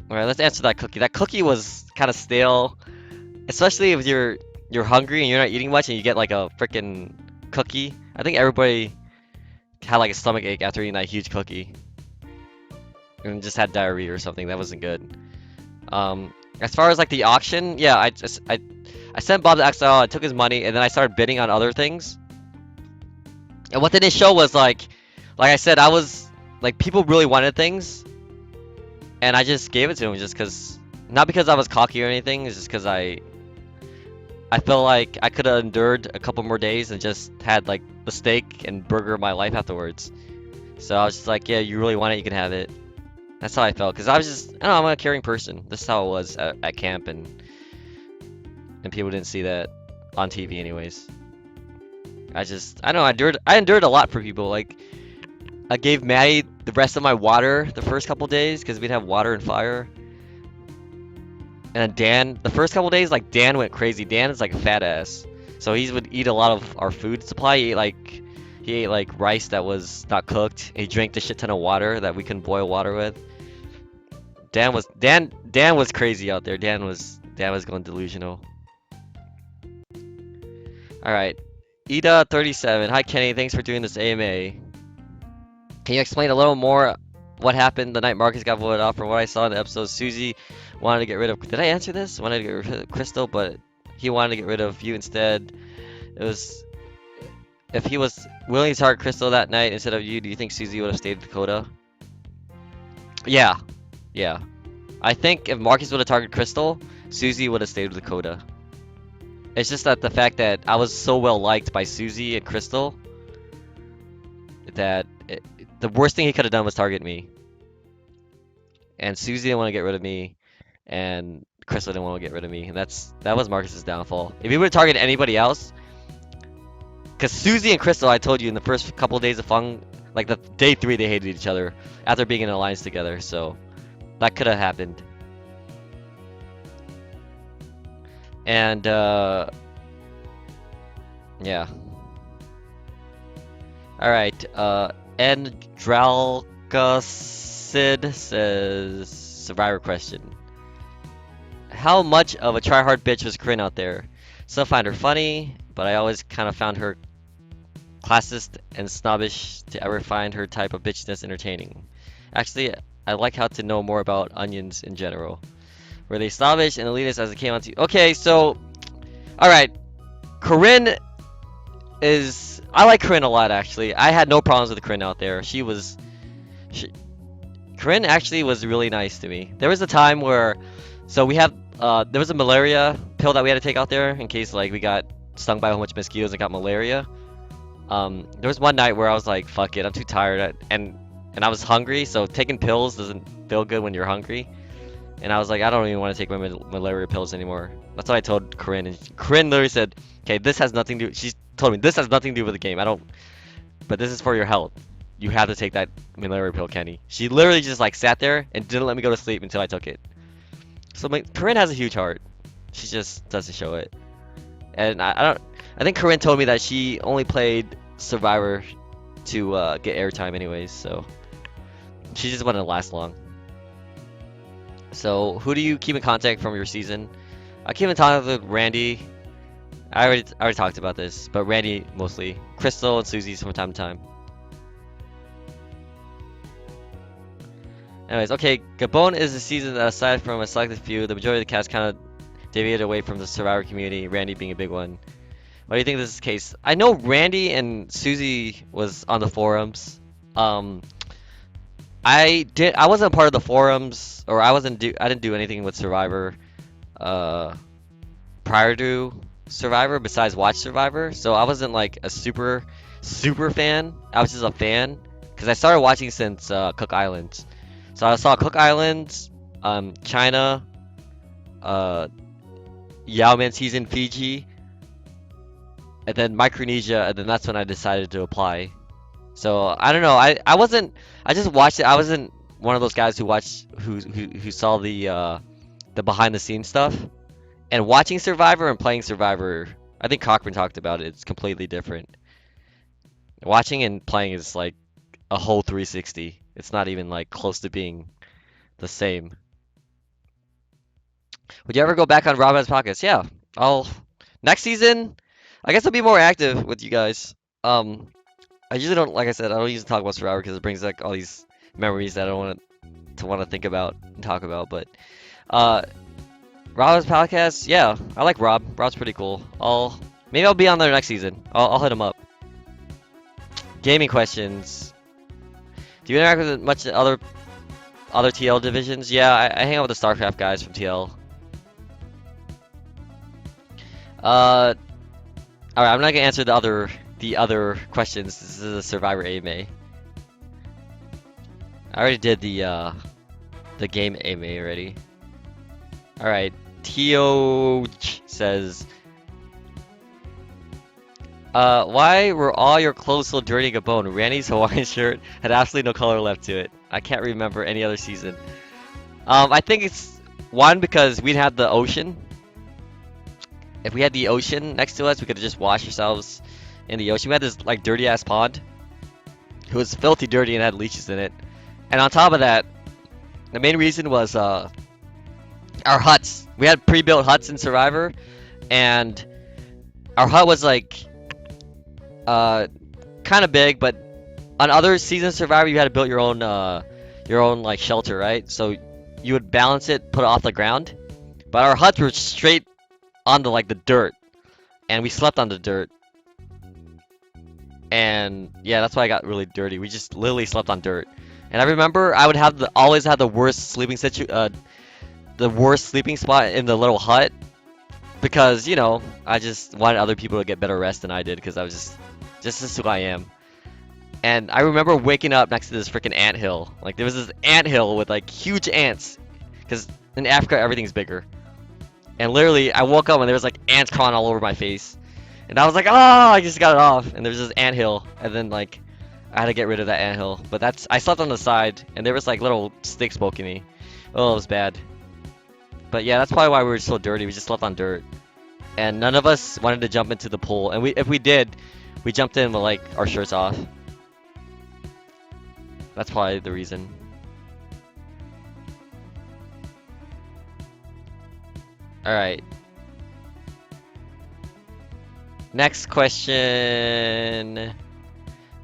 All right, let's answer that cookie. That cookie was kind of stale, especially if you're hungry and you're not eating much and you get like a freaking cookie. I think everybody had like a stomach ache after eating that huge cookie and just had diarrhea or something. That wasn't good. As far as like the auction, yeah, I sent Bob to Exile. I took his money and then I started bidding on other things. And what they didn't show was like I said, I was like people really wanted things, and I just gave it to them just because, not because I was cocky or anything. It's just because I felt like I could have endured a couple more days and just had like the steak and burger of my life afterwards. So I was just like, yeah, you really want it, you can have it. That's how I felt, because I was just, I don't know, I'm a caring person. This is how it was at camp, and people didn't see that on TV anyways. I don't know, I endured a lot for people. Like, I gave Maddie the rest of my water the first couple days, because we'd have water and fire. And then Dan, the first couple days, like Dan went crazy. Dan is like a fat ass, so he would eat a lot of our food supply. He ate like rice that was not cooked. He drank a shit ton of water that we couldn't boil water with. Dan was crazy out there. Dan was going delusional. All right, Ida37. Hi Kenny, thanks for doing this AMA. Can you explain a little more what happened the night Marcus got voted off? From what I saw in the episode, Susie wanted to get rid of. Did I answer this? Wanted to get rid of Crystal, but he wanted to get rid of you instead. It was, if he was willing to target Crystal that night instead of you, do you think Susie would have stayed with Dakota? Yeah, yeah. I think if Marcus would have targeted Crystal, Susie would have stayed with Dakota. It's just that the fact that I was so well liked by Susie and Crystal that the worst thing he could have done was target me. And Susie didn't want to get rid of me, and Crystal didn't want to get rid of me, and that was Marcus's downfall. If he would have targeted anybody else, because Susie and Crystal, I told you in the first couple of days of Fung, like the day 3, they hated each other after being in an alliance together, so that could have happened. And yeah. All right. Andralkasid says, Survivor question. How much of a tryhard bitch was Corinne out there? Some find her funny, but I always kind of found her classist and snobbish to ever find her type of bitchness entertaining. Actually, I like how to know more about onions in general. Were they snobbish and elitist as it came on to? Okay, so, all right, Corinne is. I like Corinne a lot actually. I had no problems with Corinne out there. Corinne actually was really nice to me. There was a time where, so we have there was a malaria pill that we had to take out there in case like we got stung by a whole bunch of mosquitoes and got malaria. There was one night where I was like, fuck it, I'm too tired, and I was hungry, so taking pills doesn't feel good when you're hungry. And I was like, I don't even want to take my malaria pills anymore. That's what I told Corinne, and Corinne literally said, okay, this has nothing to do, she told me, this has nothing to do with the game, but this is for your health. You have to take that malaria pill, Kenny. She literally just like sat there and didn't let me go to sleep until I took it. So Corinne has a huge heart. She just doesn't show it. And I think Corinne told me that she only played Survivor to get airtime anyways, so She just wouldn't last long. So, who do you keep in contact from your season? I keep in contact with Randy. I already talked about this, but Randy mostly. Crystal and Susie from time to time. Anyways, okay, Gabon is a season that, aside from a selected few, the majority of the cast kind of deviated away from the Survivor community, Randy being a big one. Why do you think this is the case? I know Randy and Susie was on the forums. Um, I wasn't part of the forums, or I didn't do anything with Survivor, uh, prior to Survivor besides watch Survivor, so I wasn't like a super fan. I was just a fan because I started watching since Cook Islands. So I saw Cook Islands, China, uh, Yao season Fiji, and then Micronesia, and then that's when I decided to apply. So I don't know. I just watched it. I wasn't one of those guys who saw the behind the scenes stuff. And watching Survivor and playing Survivor, I think Cochran talked about it. It's completely different. Watching and playing is like a whole 360. It's not even like close to being the same. Would you ever go back on Robin's podcast? Yeah, I'll next season. I guess I'll be more active with you guys. I usually don't, like I said, I don't usually talk about Survivor because it brings like all these memories that I don't want to think about and talk about. But uh, Rob's podcast, yeah, I like Rob. Rob's pretty cool. Maybe I'll be on there next season. I'll hit him up. Gaming questions. Do you interact with much other TL divisions? Yeah, I hang out with the StarCraft guys from TL. All right, I'm not gonna answer the other questions. This is a Survivor AMA. I already did the game AMA already. All right, Tio says, why were all your clothes so dirty, Gabon? Randy's Hawaiian shirt had absolutely no color left to it. I can't remember any other season. I think it's one because we'd had the ocean. If we had the ocean next to us, we could just wash ourselves in the ocean. We had this like dirty ass pond. It was filthy dirty and had leeches in it. And on top of that, the main reason was our huts. We had pre-built huts in Survivor, and our hut was like kind of big, but on other seasons of Survivor, you had to build your own like shelter, right? So you would balance it, put it off the ground. But our huts were straight onto like the dirt, and we slept on the dirt. And yeah, that's why I got really dirty. We just literally slept on dirt. And I remember I would always have the worst the worst sleeping spot in the little hut, because, you know, I just wanted other people to get better rest than I did, because I was just as who I am. And I remember waking up next to this freaking anthill. Like, there was this anthill with like huge ants, because in Africa everything's bigger. And literally, I woke up and there was like ants crawling all over my face. And I was like, oh, I just got it off. And there was this anthill, and then like I had to get rid of that anthill. But I slept on the side, and there was like little sticks poking me. Oh, it was bad. But yeah, that's probably why we were so dirty. We just slept on dirt, and none of us wanted to jump into the pool. And if we did, we jumped in with like our shirts off. That's probably the reason. All right. Next question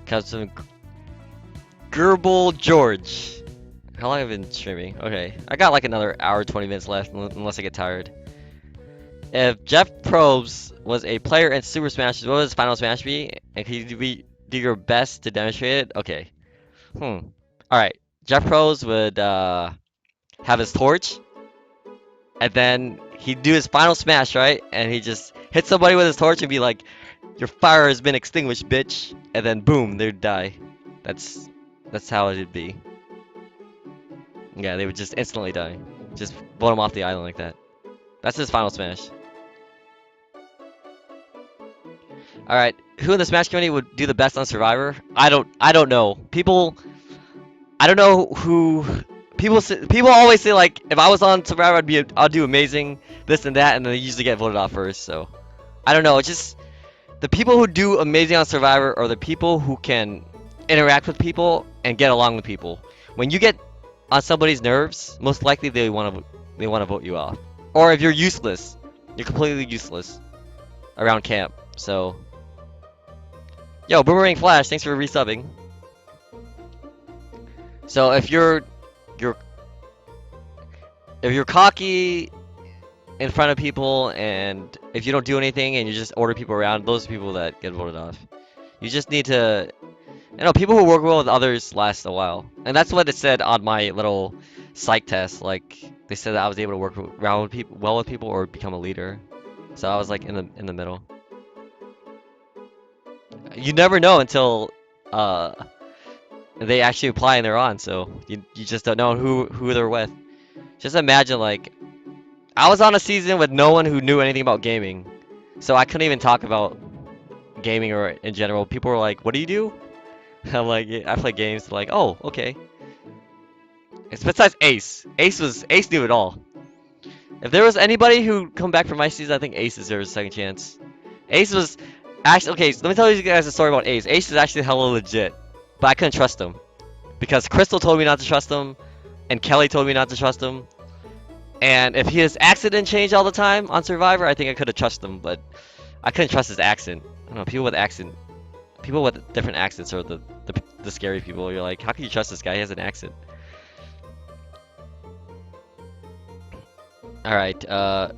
comes from Gerbil George. How long have I been streaming? Okay, I got like another hour, 20 minutes left, unless I get tired. If Jeff Probst was a player in Super Smash, what would his final Smash be? And can you do your best to demonstrate it? Okay. Alright. Jeff Probst would have his torch, and then he'd do his final Smash, right? And he just hit somebody with his torch and be like, your fire has been extinguished, bitch. And then boom, they'd die. That's how it'd be. Yeah, they would just instantly die. Just blow them off the island like that. That's his final Smash. Alright, who in the Smash community would do the best on Survivor? I don't know. I don't know who. People always say like, if I was on Survivor, I'd do amazing, this and that, and then they usually get voted off first. So I don't know. It's just the people who do amazing on Survivor are the people who can interact with people and get along with people. When you get on somebody's nerves, most likely they want to vote you off. Or if you're useless, you're completely useless around camp. So, yo, Boomerang Flash, thanks for resubbing. So you're if you're cocky in front of people, and if you don't do anything and you just order people around, those are people that get voted off. You just need to, people who work well with others last a while, and that's what it said on my little psych test. Like they said that I was able to work around with people, well with people, or become a leader. So I was like in the middle. You never know until uh they actually apply and they're on. So you just don't know who they're with. Just imagine, like, I was on a season with no one who knew anything about gaming, so I couldn't even talk about gaming or in general. People were like, "What do you do?" I'm like, "Yeah, I play games." They're like, "Oh, okay." It's besides Ace. Ace knew it all. If there was anybody who come back from my season, I think Ace deserves a second chance. Ace was actually okay. So let me tell you guys a story about Ace. Ace is actually hella legit, but I couldn't trust him because Crystal told me not to trust him, and Kelly told me not to trust him. And if his accent didn't change all the time on Survivor, I think I could have trusted him, but I couldn't trust his accent. I don't know, people with different accents are the scary people. You're like, how can you trust this guy? He has an accent. All right, all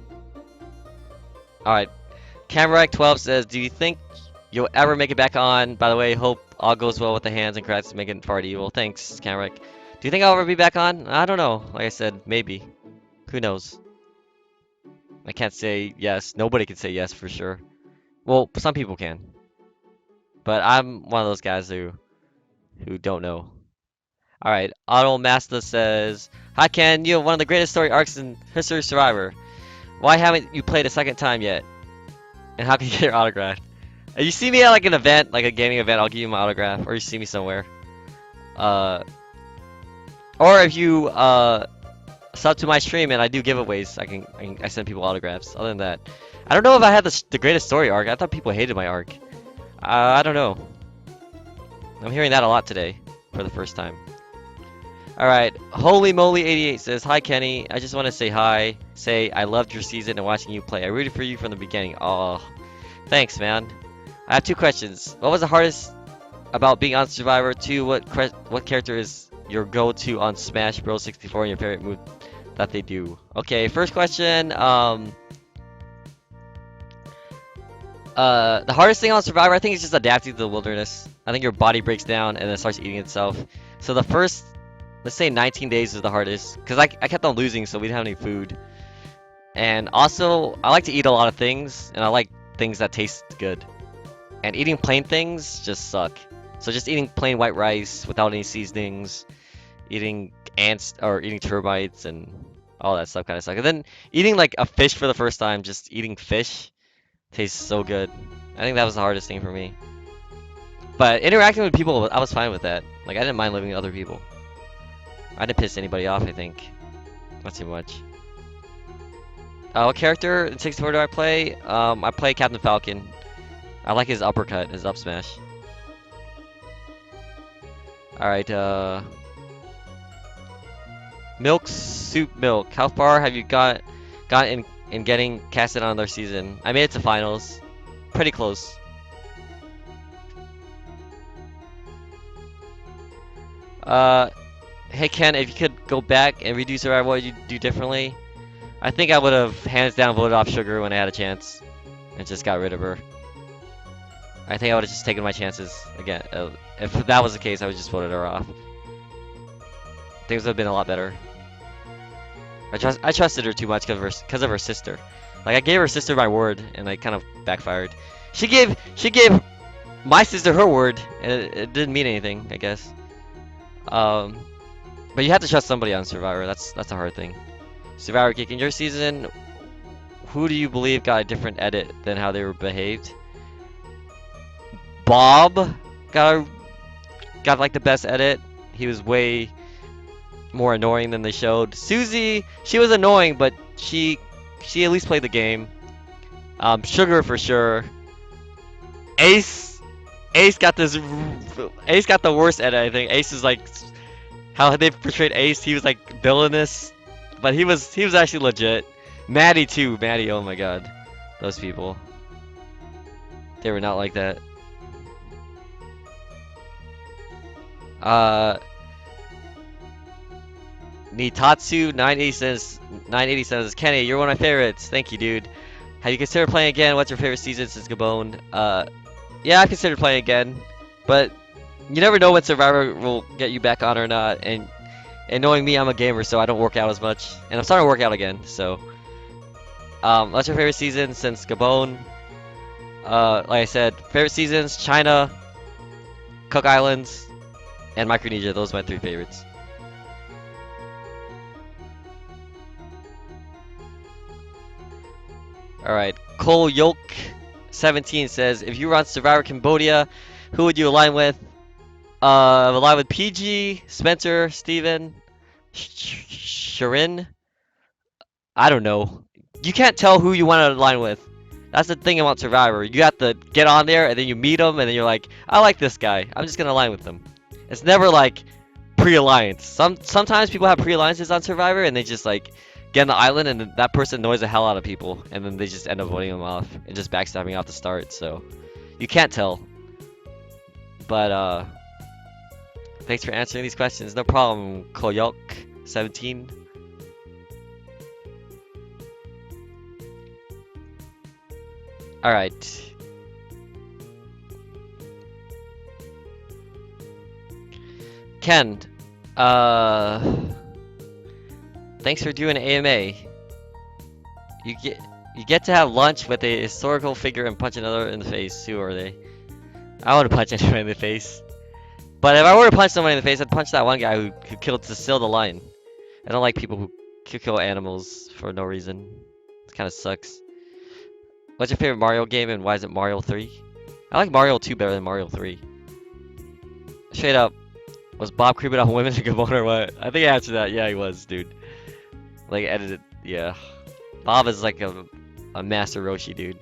right. Camarek12 says, do you think you'll ever make it back on? By the way, hope all goes well with the hands and congrats to making fart evil. Thanks, Camarek. Do you think I'll ever be back on? I don't know. Like I said, maybe. Who knows? I can't say yes. Nobody can say yes for sure. Well, some people can, but I'm one of those guys who don't know. All right, Auto Master says, "Hi Ken, you have one of the greatest story arcs in history of Survivor. Why haven't you played a second time yet? And how can you get your autograph? You see me at like an event, like a gaming event, I'll give you my autograph, or you see me somewhere. Uh, or if you sub to my stream and I do giveaways, I send people autographs. Other than that, I don't know if I had the greatest story arc. I thought people hated my arc. I don't know. I'm hearing that a lot today for the first time. Alright, Holy Moly 88 says, "Hi Kenny, I just want to say hi. Say I loved your season and watching you play. I rooted for you from the beginning." Oh, thanks, man. I have two questions. What was the hardest about being on Survivor? Two, what character is your go-to on Smash Bros 64 and your favorite move that they do? Okay, first question. The hardest thing on Survivor, I think, is just adapting to the wilderness. I think your body breaks down and then starts eating itself. So the first, let's say 19 days is the hardest, because I kept on losing, so we didn't have any food. And also, I like to eat a lot of things, and I like things that taste good. And eating plain things just suck. So just eating plain white rice without any seasonings, eating ants or eating termites and all that stuff kind of suck. And then eating like a fish for the first time, just eating fish tastes so good. I think that was the hardest thing for me. But interacting with people, I was fine with that. Like I didn't mind living with other people. I didn't piss anybody off, I think. Not too much. What character in 64 do I play? I play Captain Falcon. I like his uppercut, his up smash. Alright, Milk Soup Milk. How far have you got in getting casted on their season? I made it to finals. Pretty close. Hey Ken, if you could go back and redo Survivor, what would you do differently? I think I would have hands down voted off Sugar when I had a chance and just got rid of her. I think I would have just taken my chances again. If that was the case, I would just voted her off. Things would have been a lot better. I trusted her too much because of her sister. Like I gave her sister my word, and I kind of backfired. She gave my sister her word, and it didn't mean anything, I guess. But you have to trust somebody on Survivor. That's a hard thing. Survivor Geek, in your season, who do you believe got a different edit than how they were behaved? Bob got like the best edit. He was way more annoying than they showed. Susie, she was annoying, but she at least played the game. Sugar for sure. Ace got the worst edit, I think. Ace is like How they portrayed Ace, he was like villainous, but he was actually legit. Maddie too, Maddie. Oh my god, those people, they were not like that. Uh, Nitatsu 980 says Kenny, you're one of my favorites. Thank you, dude. Have you considered playing again? What's your favorite season since Gabon? Yeah, I considered playing again, but you never know when Survivor will get you back on or not. And knowing me, I'm a gamer, so I don't work out as much, and I'm starting to work out again. So, what's your favorite season since Gabon? Like I said, favorite seasons: China, Cook Islands, and Micronesia. Those are my three favorites. All right, Cole Yoke 17 says, if you were on Survivor Cambodia, who would you align with? Align with PG, Spencer, Steven, Sharin. I don't know. You can't tell who you want to align with. That's the thing about Survivor. You have to get on there and then you meet them and then you're like, I like this guy. I'm just gonna align with them. It's never like pre-alliance. Sometimes people have pre-alliances on Survivor and they just like get on the island and that person annoys the hell out of people and then they just end up voting them off and just backstabbing off the start. So you can't tell. But thanks for answering these questions. No problem, Koyok 17. All right. Ken, thanks for doing AMA. You get to have lunch with a historical figure and punch another in the face. Who are they? I want to punch anyone in the face. But if I were to punch someone in the face, I'd punch that one guy who killed Cecile the lion. I don't like people who kill animals for no reason. It kind of sucks. What's your favorite Mario game and why is it Mario 3? I like Mario 2 better than Mario 3. Straight up, was Bob creeping on women in Gabon or what? I think I answered that. Yeah, he was, dude. Like, edited. Yeah. Bob is like a master Roshi, dude.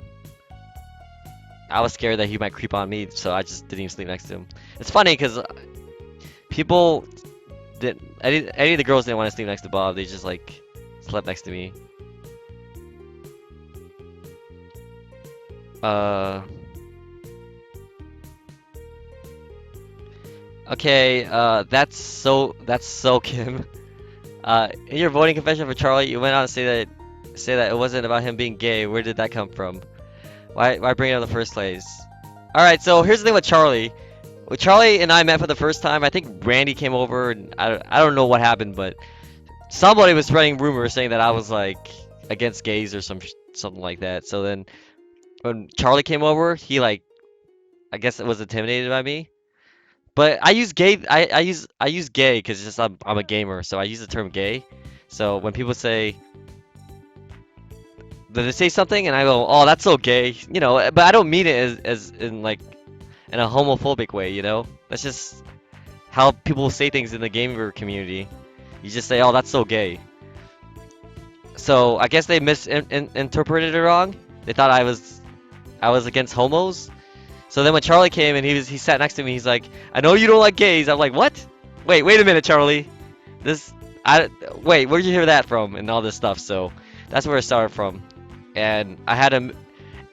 I was scared that he might creep on me, so I just didn't even sleep next to him. It's funny because people didn't. Any of the girls didn't want to sleep next to Bob. They just like slept next to me. Okay. That's so Kim. In your voting confession for Charlie, you went on to say that it wasn't about him being gay. Where did that come from? Why bring it up in the first place? All right. So here's the thing with Charlie. When Charlie and I met for the first time, I think Randy came over, and I don't know what happened, but somebody was spreading rumors saying that I was like against gays or something like that. So then when Charlie came over, he like I guess it was intimidated by me. But I use gay. I use gay because just I'm a gamer, so I use the term gay. So when people say they say something and I go, oh, that's so gay, you know, but I don't mean it as in like in a homophobic way, you know. That's just how people say things in the gamer community. You just say, oh, that's so gay. So I guess they misinterpreted it wrong. They thought I was against homos. So then when Charlie came and he sat next to me, he's like, I know you don't like gays. I'm like, what? Wait a minute, Charlie. Wait, where'd you hear that from? And all this stuff. So that's where it started from. And I had him,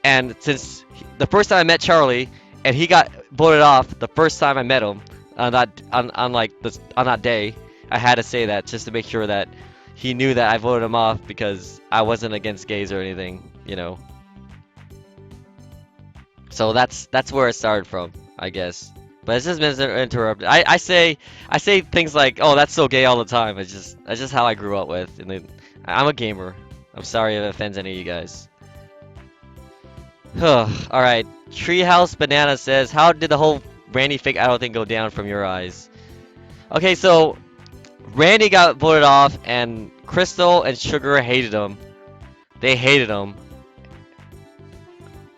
and since the first time I met Charlie, and he got voted off the first time I met him on that day, I had to say that just to make sure that he knew that I voted him off because I wasn't against gays or anything, you know. So that's where it started from, I guess. But it's just been interrupted. I say things like, "Oh, that's so gay" all the time. That's just how I grew up with. And I'm a gamer. I'm sorry if it offends any of you guys. All right. Treehouse Banana says, "How did the whole Randy fake idol thing go down from your eyes?" Okay, so Randy got voted off, and Crystal and Sugar hated him. They hated him.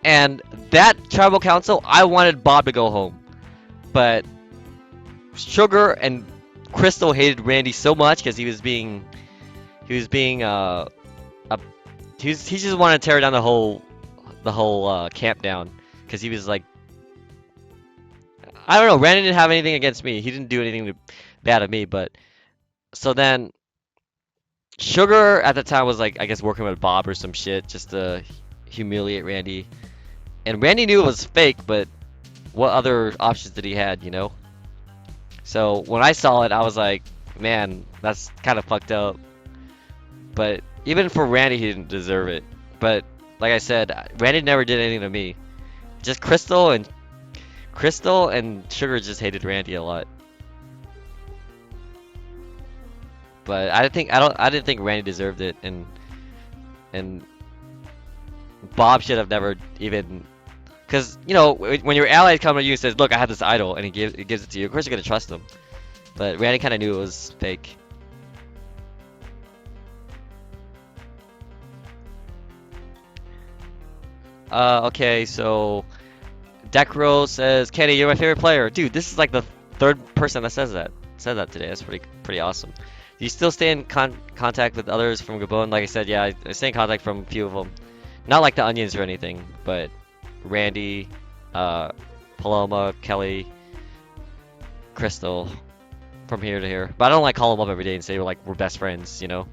And that tribal council, I wanted Bob to go home. But Sugar and Crystal hated Randy so much because he just wanted to tear down the whole camp down because he was like, I don't know, Randy didn't have anything against me. He didn't do anything bad to me, but So then Sugar at the time was like, I guess, working with Bob or some shit just to humiliate Randy. And Randy knew it was fake, but what other options did he had, you know? So when I saw it, I was like, man, that's kind of fucked up. But even for Randy, he didn't deserve it. But like I said, Randy never did anything to me. Just Crystal and Sugar just hated Randy a lot. But I didn't think Randy deserved it, and Bob should have never even, because you know when your ally comes to you and says, "Look, I have this idol," and he gives it to you, of course you're gonna trust him. But Randy kind of knew it was fake. Okay, so Decro says, "Kenny, you're my favorite player, dude." This is like the third person that said that today. That's pretty awesome. Do you still stay in contact with others from Gabon? Like I said, yeah, I stay in contact from a few of them. Not like the onions or anything, but Randy, uh, Paloma, Kelly, Crystal, from here to here. But I don't like call them up every day and say we're best friends, you know?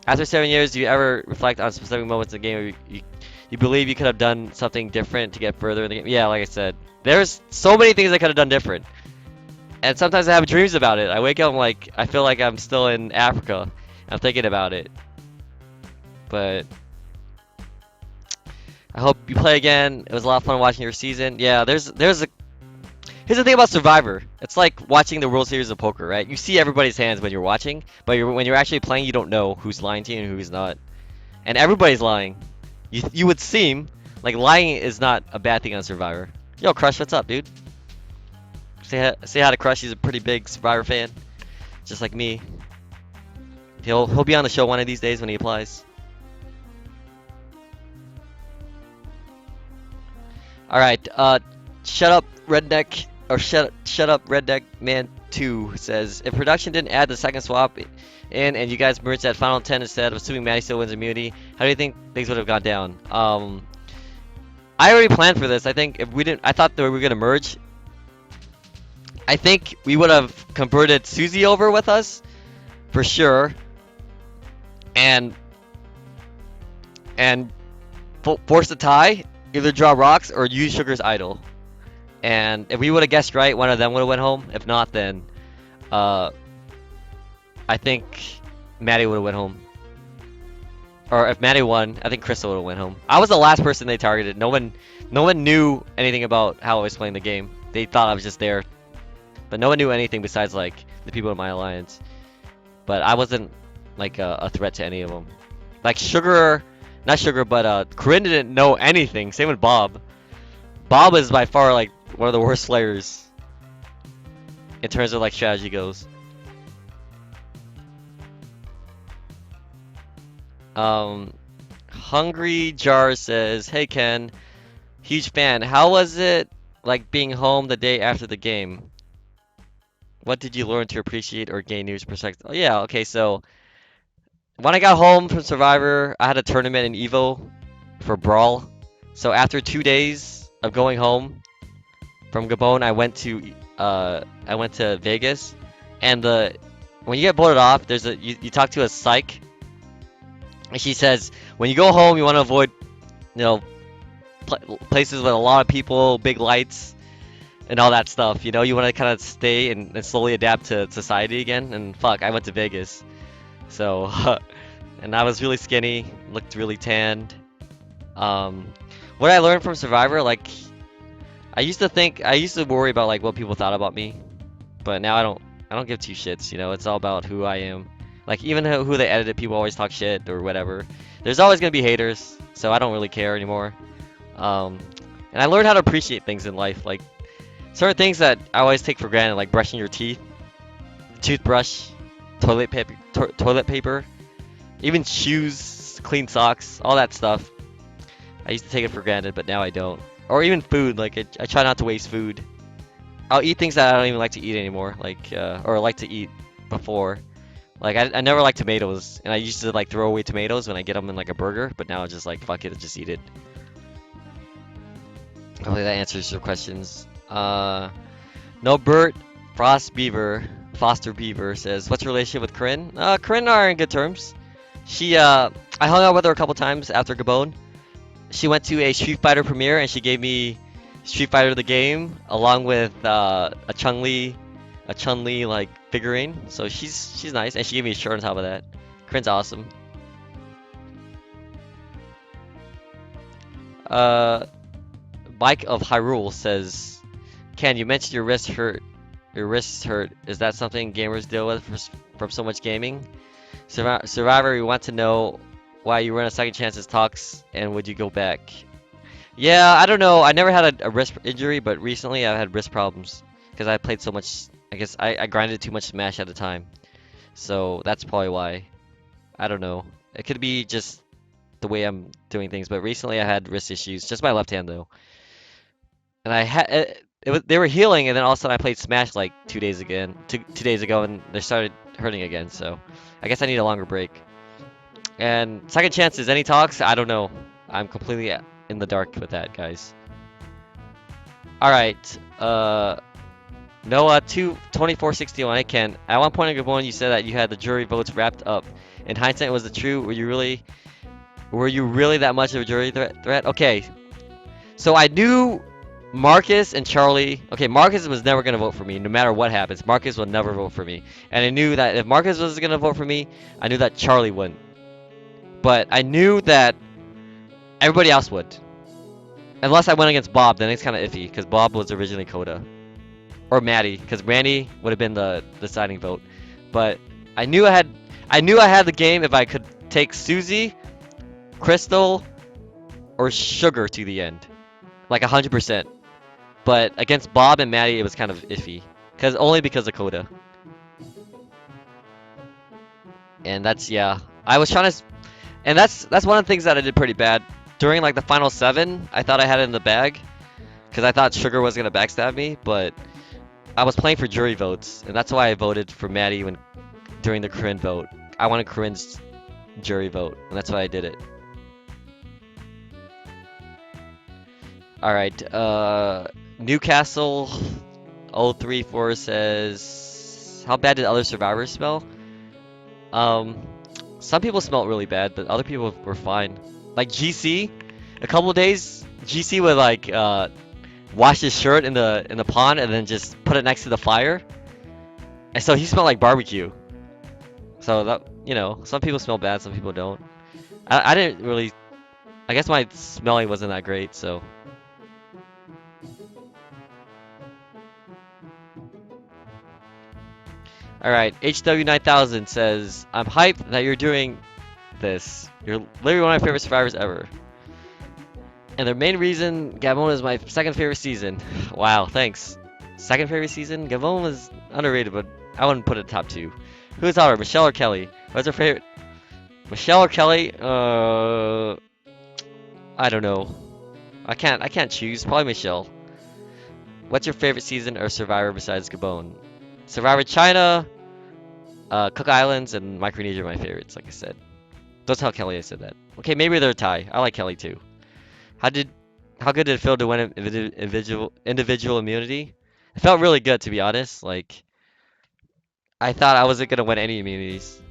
After 7 years, do you ever reflect on specific moments in the game where you believe you could have done something different to get further in the game? Yeah, like I said, there's so many things I could have done different. And sometimes I have dreams about it. I wake up, I feel like I'm still in Africa. I'm thinking about it. But I hope you play again. It was a lot of fun watching your season. Yeah, here's the thing about Survivor. It's like watching the World Series of Poker, right? You see everybody's hands when you're watching, but when you're actually playing, you don't know who's lying to you and who's not. And everybody's lying. You would seem like lying is not a bad thing on Survivor. Yo, Crush, what's up, dude? Say hi to Crush. He's a pretty big Survivor fan, just like me. He'll be on the show one of these days when he applies. All right. Shut up, redneck, or shut up, redneck man 2 says, if production didn't add the second swap in and you guys merged that final 10 instead of assuming Maddie still wins immunity, how do you think things would have gone down? I already planned for this. I think if we didn't, I thought that we were gonna merge. I think we would have converted Susie over with us for sure, and and force a tie, either draw rocks or use Sugar's idol. And if we would have guessed right, one of them would have went home. If not, then uh, I think Maddie would have went home. Or if Maddie won, I think Crystal would have went home. I was the last person they targeted. No one knew anything about how I was playing the game. They thought I was just there, but no one knew anything besides like the people in my alliance. But I wasn't like a threat to any of them. Like Sugar, not Sugar, but Corinne didn't know anything. Same with Bob. Bob is by far like one of the worst players in terms of like strategy goes. Hungry Jar says, "Hey Ken, huge fan. How was it like being home the day after the game? What did you learn to appreciate or gain new perspective?" Oh yeah, okay, so when I got home from Survivor, I had a tournament in Evo for Brawl. So after 2 days of going home from Gabon, I went to Vegas, and when you get voted off, you talk to a psych, and she says when you go home, you want to avoid you know places with a lot of people, big lights, and all that stuff. You know, you want to kind of stay and slowly adapt to society again. And fuck, I went to Vegas, so and I was really skinny, looked really tanned. What I learned from Survivor, like I used to worry about like what people thought about me, but now I don't give two shits, you know, it's all about who I am. Like even who they edited, people always talk shit or whatever. There's always gonna be haters, so I don't really care anymore. Um, and I learned how to appreciate things in life, like certain things that I always take for granted, like brushing your teeth, toothbrush, toilet paper, even shoes, clean socks, all that stuff. I used to take it for granted, but now I don't. Or even food, like I try not to waste food. I'll eat things that I don't even like to eat anymore, like or like to eat before. Like I never liked tomatoes, and I used to like throw away tomatoes when I get them in like a burger, but now I just like fuck it, I just eat it. Hopefully that answers your questions. No Bert, Frost Beaver Foster Beaver says, "What's your relationship with Corinne?" Corinne and I are in good terms. I hung out with her a couple times after Gabon. She went to a Street Fighter premiere and she gave me Street Fighter the game along with a Chun Li like figurine. So she's nice and she gave me a shirt on top of that. Corinne's awesome. Uh, Mike of Hyrule says, "Ken, you mentioned your wrist hurt. Your wrists hurt. Is that something gamers deal with from so much gaming? Survivor, we want to know why you run a second chances talks and would you go back?" Yeah, I don't know. I never had a wrist injury, but recently I've had wrist problems because I played so much. I guess I grinded too much Smash at a time. So that's probably why. I don't know. It could be just the way I'm doing things, but recently I had wrist issues, just my left hand though. And I had they were healing, and then all of a sudden I played Smash like 2 days again, 2 days ago, and they started hurting again. So I guess I need a longer break. And second chances, any talks? I don't know. I'm completely in the dark with that, guys. All right. Noah 2461. Hey Ken, at one point in Gabon you said that you had the jury votes wrapped up. In hindsight, was it true? Were you really that much of a jury threat? Okay, so I knew Marcus and Charlie. Okay, Marcus was never gonna vote for me, no matter what happens. Marcus will never vote for me, and I knew that if Marcus was gonna vote for me, I knew that Charlie wouldn't. But I knew that everybody else would, unless I went against Bob. Then it's kind of iffy, because Bob was originally Coda, or Maddie, because Randy would have been the deciding vote. But I knew I had the game if I could take Susie, Crystal, or Sugar to the end, like 100%. But against Bob and Maddie, it was kind of iffy, only because of Coda. And that's yeah. I was trying to, and that's one of the things that I did pretty bad during like the final 7. I thought I had it in the bag, because I thought Sugar was gonna backstab me, but I was playing for jury votes, and that's why I voted for Maddie during the Corinne vote. I wanted Corinne's jury vote, and that's why I did it. All right, Newcastle 034 says, "How bad did other survivors smell?" Some people smelled really bad, but other people were fine. Like GC, a couple of days, GC would like wash his shirt in the pond and then just put it next to the fire, and so he smelled like barbecue. So that, some people smell bad, some people don't. I didn't really. I guess my smelling wasn't that great, so. Alright, HW9000 says, "I'm hyped that you're doing this. You're literally one of my favorite survivors ever. And the main reason Gabon is my second favorite season." Wow, thanks. Second favorite season? Gabon was underrated, but I wouldn't put it top 2. Who's hotter, Michelle or Kelly? What's her favorite? Michelle or Kelly? I don't know. I can't choose. Probably Michelle. What's your favorite season or survivor besides Gabon? Survivor China, Cook Islands, and Micronesia are my favorites, like I said. Don't tell Kelly I said that. Okay, maybe they're a tie. I like Kelly too. How good did it feel to win individual immunity? It felt really good, to be honest. Like, I thought I wasn't gonna win any immunities,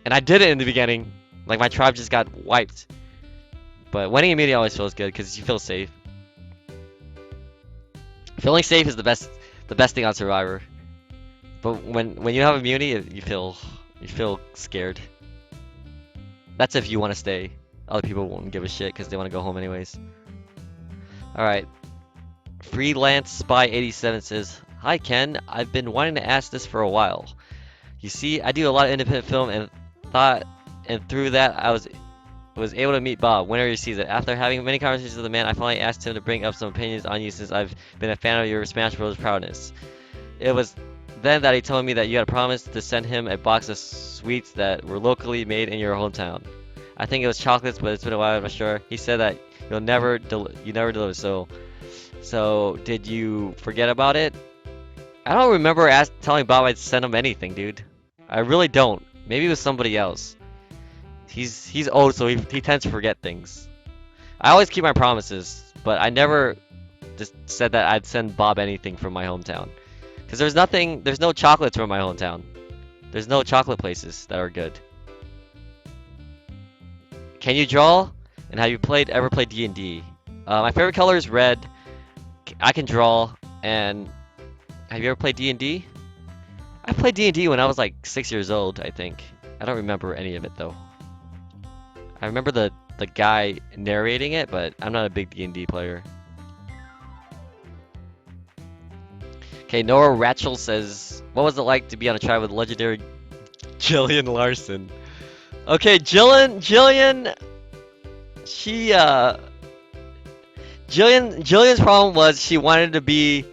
and I did it in the beginning. Like, my tribe just got wiped. But winning immunity always feels good because you feel safe. Feeling safe is the best thing on Survivor. But when you have immunity, you feel scared. That's if you want to stay. Other people won't give a shit because they want to go home anyways. All right. Freelance Spy 87 says, "Hi Ken, I've been wanting to ask this for a while. You see, I do a lot of independent film and through that I was able to meet Bob, winner of your season. After having many conversations with the man, I finally asked him to bring up some opinions on you since I've been a fan of your Smash Bros. Proudness. It was then that he told me that you had promised to send him a box of sweets that were locally made in your hometown. I think it was chocolates, but it's been a while, I'm not sure. He said that you never deliver. So did you forget about it?" I don't remember telling Bob I'd send him anything, dude. I really don't. Maybe it was somebody else. He's old, so he tends to forget things. I always keep my promises, but I never just said that I'd send Bob anything from my hometown. Because there's no chocolates from my hometown. There's no chocolate places that are good. Can you draw? And have you ever played D&D? My favorite color is red. I can draw. And have you ever played D&D? I played D&D when I was like 6 years old, I think. I don't remember any of it though. I remember the guy narrating it, but I'm not a big D&D player. Okay, Nora Ratchel says, what was it like to be on a tribe with legendary Jillian Larson? Okay, Jillian, she, Jillian's problem was she wanted to be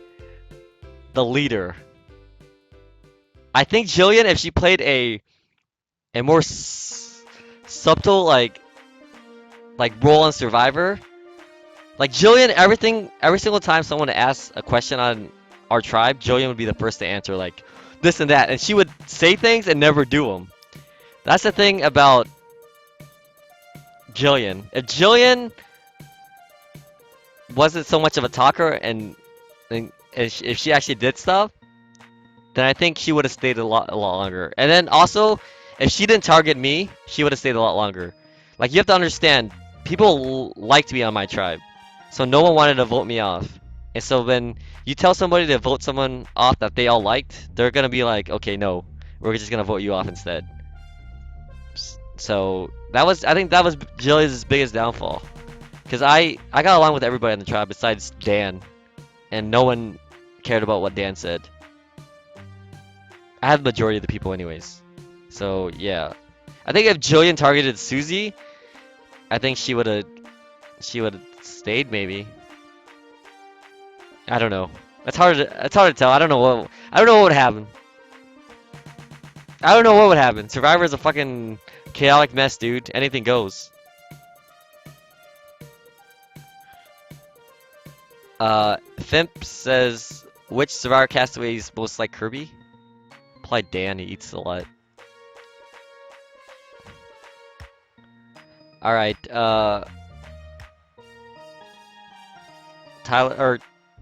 the leader. I think Jillian, if she played a more subtle, like role on Survivor, like Jillian, every single time someone asks a question on our tribe, Jillian would be the first to answer, like this and that, and she would say things and never do them. That's the thing about Jillian. If Jillian wasn't so much of a talker and if she actually did stuff, then I think she would have stayed a lot longer. And then also, if she didn't target me, she would have stayed a lot longer. Like you have to understand, people like to be on my tribe, so no one wanted to vote me off. And so when you tell somebody to vote someone off that they all liked, they're gonna be like, okay, no, we're just gonna vote you off instead. So I think that was Jillian's biggest downfall, because I got along with everybody on the tribe besides Dan, and no one cared about what Dan said. I had the majority of the people anyways. So yeah, I think if Jillian targeted Susie, I think she would have stayed maybe. I don't know. It's hard to tell. I don't know what would happen. I don't know what would happen. Survivor is a fucking chaotic mess, dude. Anything goes. Fimp says, which Survivor castaway is most like Kirby? Probably Dan, he eats a lot. Alright,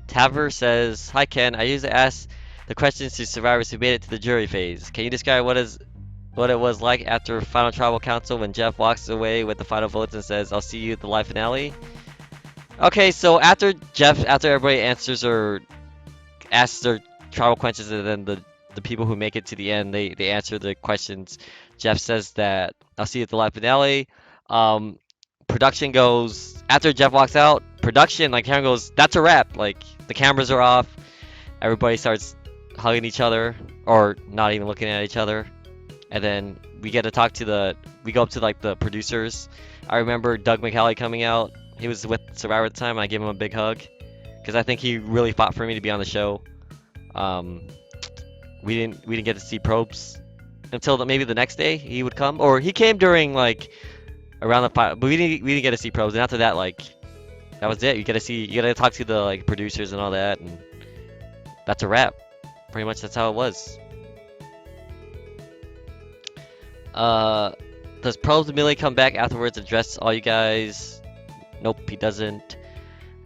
Taver says, hi Ken, I usually ask the questions to survivors who made it to the jury phase. Can you describe what it was like after final tribal council when Jeff walks away with the final votes and says, I'll see you at the live finale? Okay, so after everybody answers or asks their tribal questions, and then the people who make it to the end, they answer the questions. Jeff says that I'll see you at the live finale. Production goes, after Jeff walks out, production, like Karen goes, that's a wrap. Like the cameras are off. Everybody starts hugging each other or not even looking at each other. And then we go up to like the producers. I remember Doug McCallie coming out. He was with Survivor at the time. I gave him a big hug because I think he really fought for me to be on the show. We didn't get to see Probes until maybe the next day he would come, or he came during like around the final, but we didn't get to see Probes. And after that, like that was it. You get to talk to the like producers and all that, and that's a wrap. Pretty much that's how it was. Does Probes immediately come back afterwards and address all you guys? Nope, he doesn't.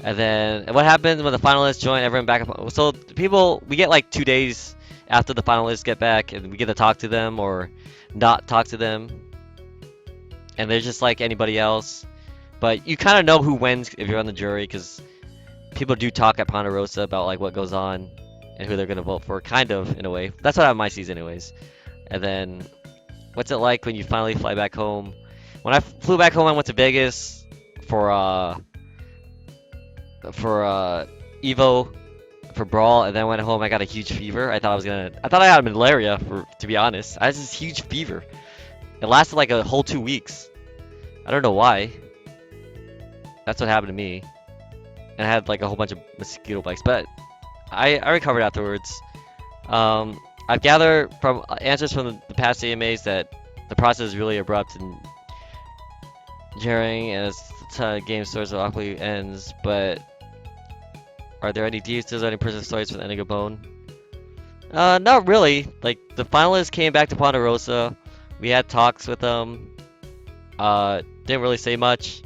And then what happens when the finalists join everyone back up? So we get like 2 days after the finalists get back, and we get to talk to them or not talk to them. And they're just like anybody else. But you kind of know who wins if you're on the jury, because people do talk at Ponderosa about like what goes on and who they're gonna vote for, kind of in a way. That's what my sees anyways. And then, what's it like when you finally fly back home? When I flew back home, I went to Vegas for Evo, for Brawl, and then went home. I got a huge fever. I thought I had malaria, to be honest. I had this huge fever. It lasted like a whole 2 weeks. I don't know why. That's what happened to me. And I had like a whole bunch of mosquito bites, but I recovered afterwards. I've gathered from answers from the past AMAs that the process is really abrupt and jarring as the game starts so awkwardly ends, but are there any details or any personal stories from the ending of GABON? Not really. Like, the finalists came back to Ponderosa. We had talks with them. Didn't really say much.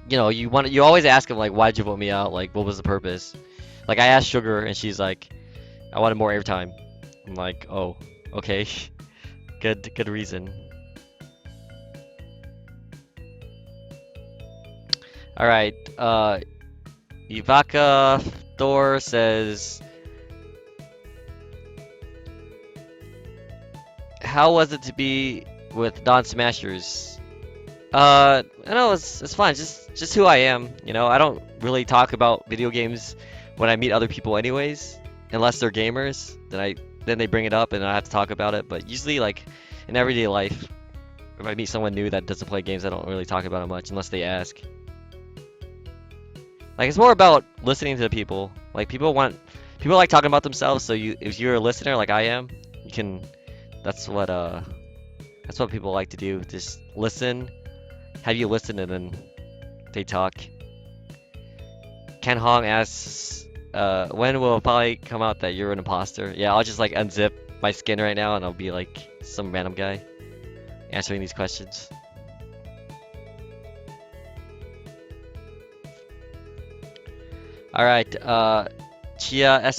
You know, you always ask them, like, why'd you vote me out? Like, what was the purpose? Like I asked Sugar and she's like, I wanted more airtime. I'm like, oh, okay, good reason. All right, Ivaka Thor says, how was it to be with non-smashers? I know it's fine. Just who I am. You know, I don't really talk about video games when I meet other people, anyways, unless they're gamers. Then they bring it up and I have to talk about it. But usually, like in everyday life, if I meet someone new that doesn't play games, I don't really talk about it much unless they ask. Like it's more about listening to people. Like people like talking about themselves. So if you're a listener like I am, you can. That's what people like to do. Just listen. Have you listen and then they talk. Ken Hong asks, when will it probably come out that you're an imposter? Yeah, I'll just like unzip my skin right now and I'll be like some random guy answering these questions. Alright, Chia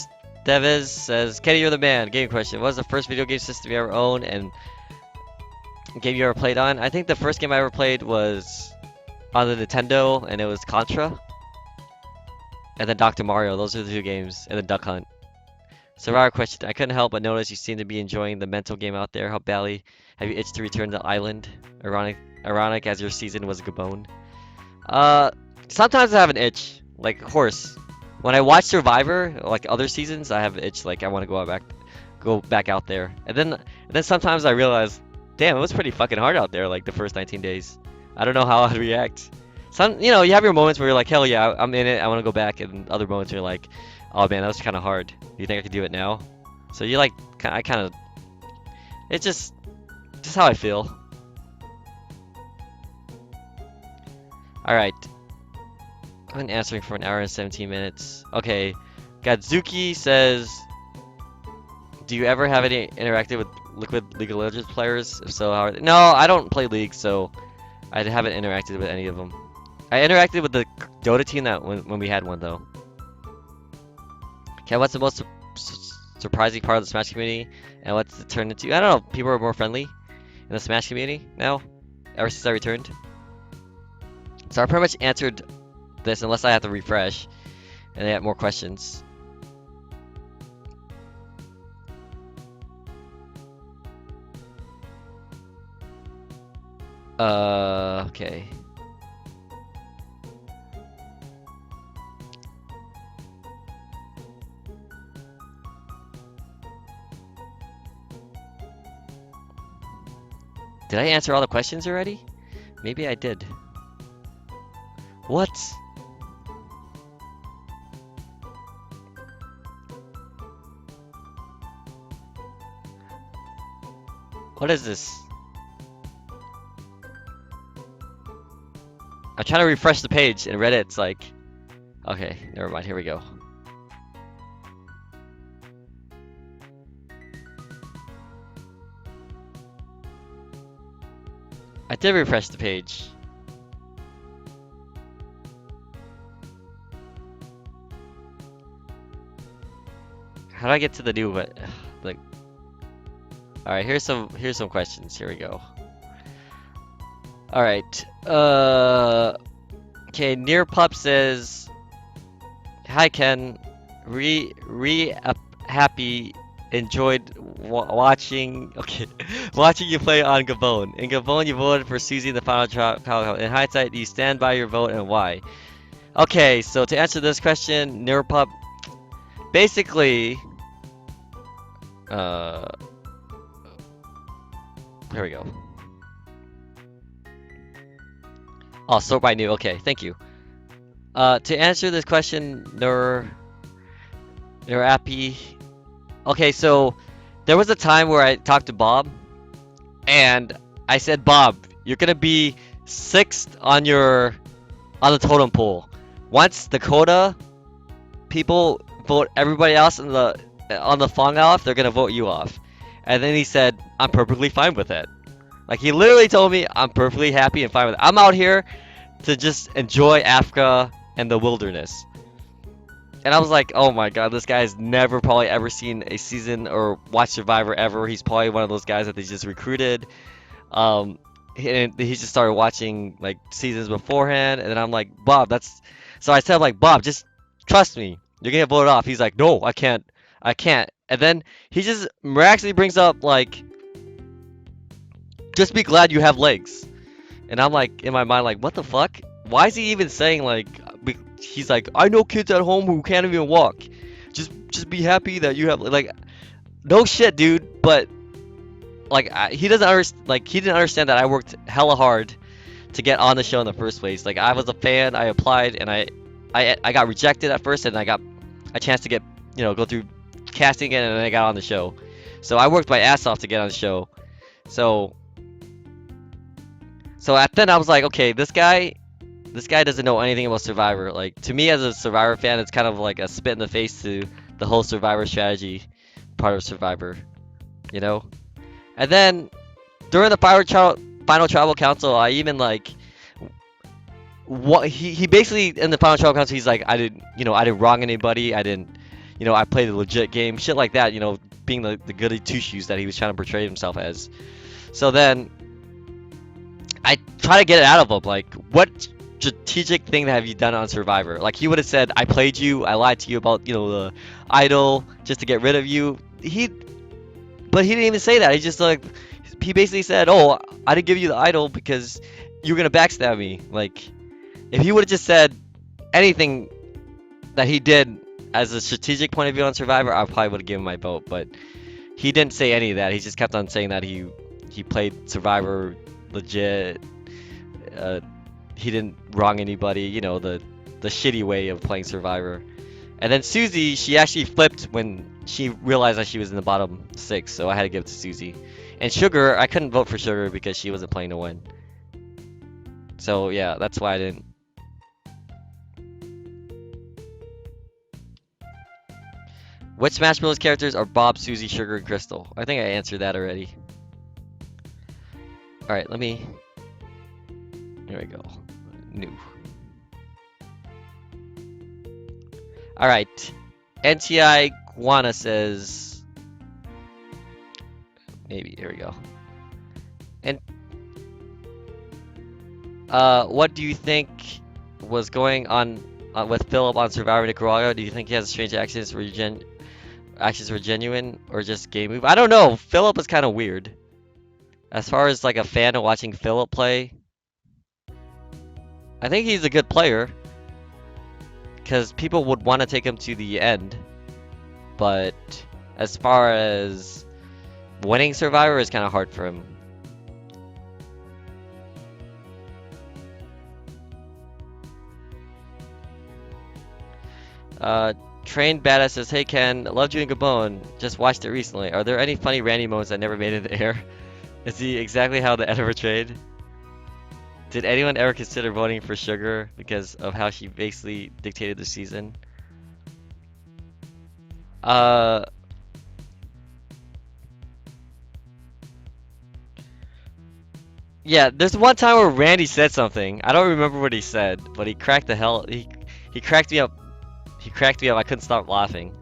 Esteves says, Kenny, you're the man. Game question. What was the first video game system you ever owned and game you ever played on? I think the first game I ever played was on the Nintendo, and it was Contra. And then Dr. Mario. Those are the two games. And then Duck Hunt. So, rare question. I couldn't help but notice you seem to be enjoying the mental game out there. How badly have you itched to return to the island? Ironic as your season was Gabon. Sometimes I have an itch. Like horse. When I watch Survivor, like other seasons, I have an itch. Like I want to go back out there. And then sometimes I realize, damn, it was pretty fucking hard out there. Like the first 19 days. I don't know how I'd react. You have your moments where you're like, hell yeah, I'm in it. I want to go back. And other moments where you're like, oh man, that was kind of hard. Do you think I could do it now? So you like, I kind of, it's just how I feel. All right. I've been answering for an hour and 17 minutes. Okay. Gadzuki says, do you ever have any interacted with Liquid League of Legends players? If so, how are they? No, I don't play League, so I haven't interacted with any of them. I interacted with the Dota team when we had one, though. Okay, what's the most surprising part of the Smash community? And what's it turned into? I don't know, people are more friendly in the Smash community now, ever since I returned. So I pretty much answered this unless I have to refresh and they have more questions. Okay. Did I answer all the questions already? Maybe I did. What? What is this? I'm trying to refresh the page and Reddit's like, okay, never mind, here we go. I did refresh the page. How do I get to the new like? All right, here's some questions. Here we go. All right. Okay. Near Pup says, "Hi Ken, happy enjoyed watching. Okay, watching you play on Gabon. In Gabon, you voted for Susie in the final trial. In hindsight, do you stand by your vote and why?" Okay, so to answer this question, Near Pup, basically, here we go. Oh, sort by new. Okay, thank you. To answer this question, Nur Appy. Okay, so there was a time where I talked to Bob, and I said, Bob, you're gonna be 6th on the totem pole. Once the quota people vote everybody else on the Fong off, they're gonna vote you off. And then he said, I'm perfectly fine with it. Like, he literally told me I'm perfectly happy and fine with it. I'm out here to just enjoy Africa and the wilderness. And I was like, oh my God, this guy has never probably ever seen a season or watched Survivor ever. He's probably one of those guys that they just recruited. Um, and he just started watching like seasons beforehand, and then I'm like, Bob, that's. So I said, like, Bob, just trust me. You're gonna get voted off. He's like, no, I can't. And then he just miraculously brings up like, just be glad you have legs. And I'm like, in my mind, like, what the fuck? Why is he even saying like? He's like, I know kids at home who can't even walk. Just be happy that you have like, no shit, dude. But like, he doesn't understand. Like, he didn't understand that I worked hella hard to get on the show in the first place. Like, I was a fan. I applied, and I got rejected at first, and I got a chance to get, go through casting again, and then I got on the show. So I worked my ass off to get on the show. So at then I was like, okay, this guy doesn't know anything about Survivor. Like, to me as a Survivor fan, it's kind of like a spit in the face to the whole Survivor strategy part of Survivor, you know? And then during the final tribal council, I even like what he basically in the final tribal council, he's like, I didn't wrong anybody. I didn't, I played a legit game, shit like that, being the goody two shoes that he was trying to portray himself as. So then I try to get it out of him, like, what strategic thing have you done on Survivor? Like, he would have said, I played you, I lied to you about, the idol just to get rid of you. But he didn't even say that. He just like, he basically said, oh, I didn't give you the idol because you were gonna backstab me. Like, if he would have just said anything that he did as a strategic point of view on Survivor, I probably would have given my vote. But he didn't say any of that. He just kept on saying that he played Survivor legit. He didn't wrong anybody. The shitty way of playing Survivor. And then Susie, she actually flipped when she realized that she was in the bottom 6, so I had to give it to Susie. And Sugar, I couldn't vote for Sugar because she wasn't playing to win. So yeah, that's why I didn't. Which Smash Bros. Characters are Bob, Susie, Sugar, and Crystal? I think I answered that already. Alright, let me... Here we go. New. Alright. NTI Guana says... Maybe, here we go. And... what do you think was going on with Philip on Survivor Nicaragua? Do you think he has strange actions were genuine or just game move? I don't know. Philip is kind of weird. As far as like a fan of watching Philip play, I think he's a good player because people would want to take him to the end. But as far as winning Survivor is kind of hard for him. Trained Badass says, hey Ken, loved you in Gabon. Just watched it recently. Are there any funny Randy moments that never made it in the air? Is he exactly how the editor portrayed? Did anyone ever consider voting for Sugar because of how she basically dictated the season? Yeah, there's one time where Randy said something. I don't remember what he said, but he cracked the hell. He cracked me up. He cracked me up. I couldn't stop laughing.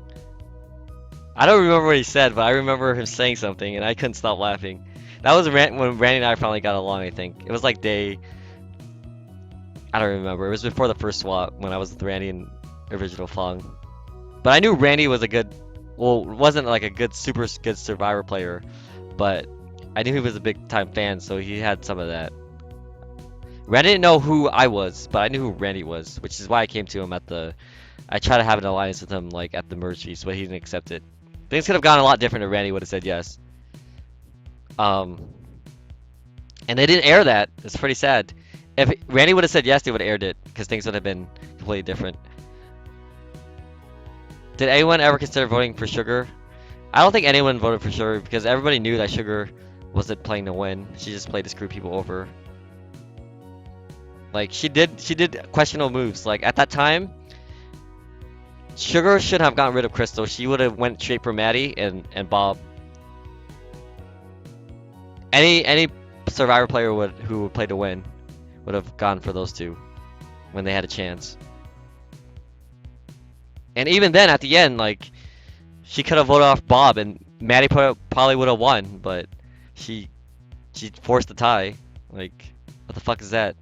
I don't remember what he said, but I remember him saying something, and I couldn't stop laughing. That was when Randy and I finally got along, I think. It was like day... I don't remember. It was before the first swap, when I was with Randy and Original Fong. But I knew Randy was a good... Well, wasn't like a good, super good Survivor player, but I knew he was a big-time fan, so he had some of that. Randy didn't know who I was, but I knew who Randy was, which is why I came to him at the... I tried to have an alliance with him, like, at the merge feast, but he didn't accept it. Things could have gone a lot different if Randy would have said yes. And they didn't air that. It's pretty sad. If Randy would have said yes, they would have aired it, because things would have been completely different. Did anyone ever consider voting for Sugar? I don't think anyone voted for Sugar, because everybody knew that Sugar wasn't playing to win. She just played to screw people over. Like, she did questionable moves. Like, at that time, Sugar shouldn't have gotten rid of Crystal. She would have went straight for Maddie and Bob. Any Survivor player who would play to win would have gone for those two when they had a chance. And even then, at the end, like she could have voted off Bob, and Maddie probably would have won, but she she forced the tie. Like, what the fuck is that?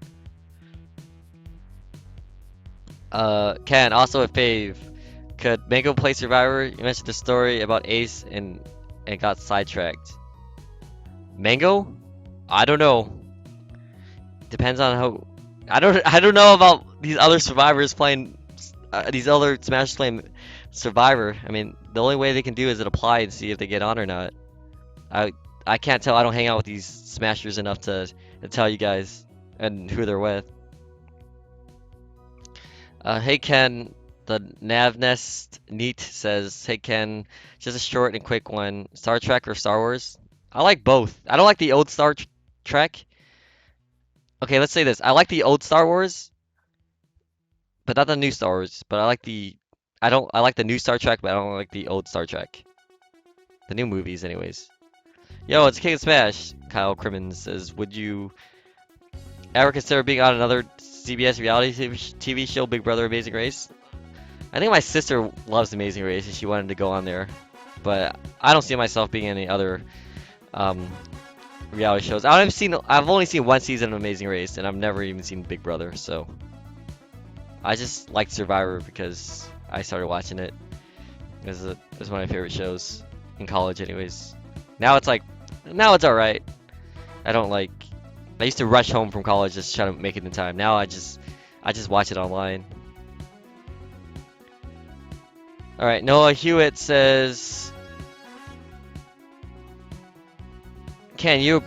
Ken, also a fave. Could Mango play Survivor? You mentioned the story about Ace and got sidetracked. Mango? I don't know. Depends on how. I don't know about these other survivors playing these other Smash playing Survivor. I mean, the only way they can do is apply and see if they get on or not. I I can't tell. I don't hang out with these Smashers enough to tell you guys and who they're with. Hey Ken, the Navnest Neat says, "Hey Ken, just a short and quick one. Star Trek or Star Wars? I like both. I don't like the old Trek. Okay, let's say this. I like the old Star Wars, but not the new Star Wars. But I like the new Star Trek, but I don't like the old Star Trek. The new movies, anyways. Yo, it's King of Smash. Kyle Crimmins says, would you ever consider being on another CBS reality TV show, Big Brother Amazing Race? I think my sister loves Amazing Race and she wanted to go on there, but I don't see myself being in any other um, reality shows. I've only seen one season of Amazing Race, and I've never even seen Big Brother, so I just liked Survivor because I started watching it. It was one of my favorite shows in college, anyways. Now it's all right. I don't like. I used to rush home from college just trying to make it in time. Now I just watch it online. All right, Noah Hewitt says, "Can you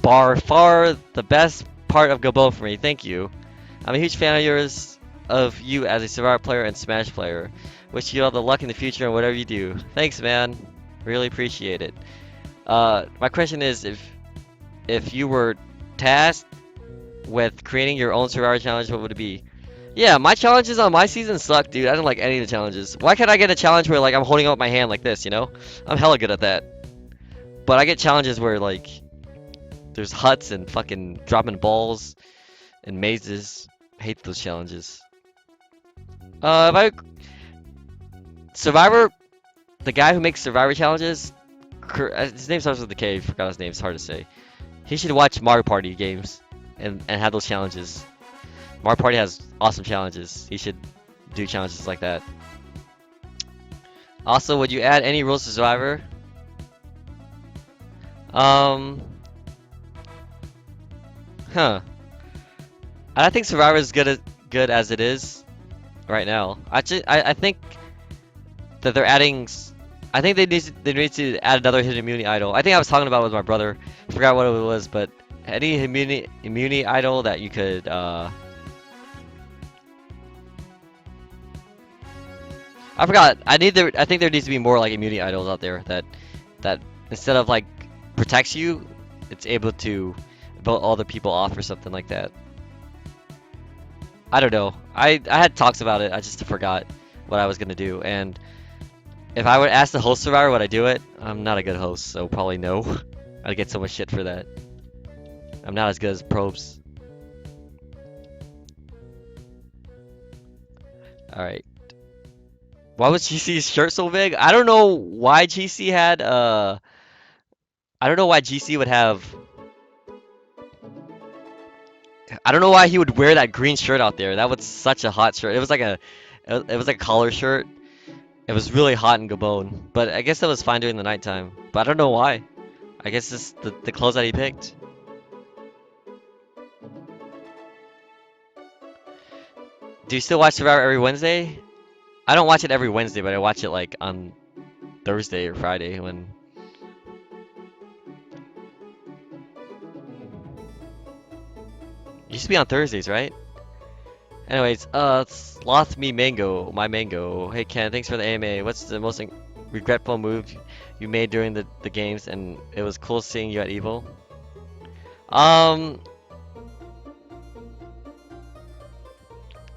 bar far the best part of Gabon for me? Thank you. I'm a huge fan of you as a Survivor player and Smash player. Wish you all the luck in the future and whatever you do. Thanks, man. Really appreciate it. My question is, if you were tasked with creating your own Survivor challenge, what would it be? Yeah, my challenges on my season suck, dude. I don't like any of the challenges. Why can't I get a challenge where like I'm holding up my hand like this, you know? I'm hella good at that. But I get challenges where like there's huts and fucking dropping balls and mazes. I hate those challenges. If I Survivor, the guy who makes Survivor challenges, his name starts with a K. I forgot his name. It's hard to say. He should watch Mario Party games and have those challenges. Mario Party has awesome challenges. He should do challenges like that. Also, would you add any rules to Survivor? Um, huh. I think Survivor is good as it is right now. I think that they're adding. I think they need to add another hidden immunity idol. I think I was talking about it with my brother. I forgot what it was, but any immunity idol that you could. I forgot. I think there needs to be more like immunity idols out there that instead of like protects you, it's able to vote all the people off or something like that. I don't know. I had talks about it. I just forgot what I was gonna do. And if I would ask the host Survivor, would I do it? I'm not a good host, so probably no. I'd get so much shit for that. I'm not as good as Probes. All right. Why was GC's shirt so big? I don't know why GC had I don't know why GC would have. I don't know why he would wear that green shirt out there. That was such a hot shirt. It was like a collar shirt. It was really hot in Gabon, but I guess that was fine during the nighttime. But I don't know why. I guess it's the clothes that he picked. Do you still watch Survivor every Wednesday? I don't watch it every Wednesday, but I watch it like on Thursday or Friday when. It used to be on Thursdays, right? Anyways, Sloth Me Mango, my mango. Hey Ken, thanks for the AMA. What's the most regretful move you made during the games? And it was cool seeing you at Evil. Um,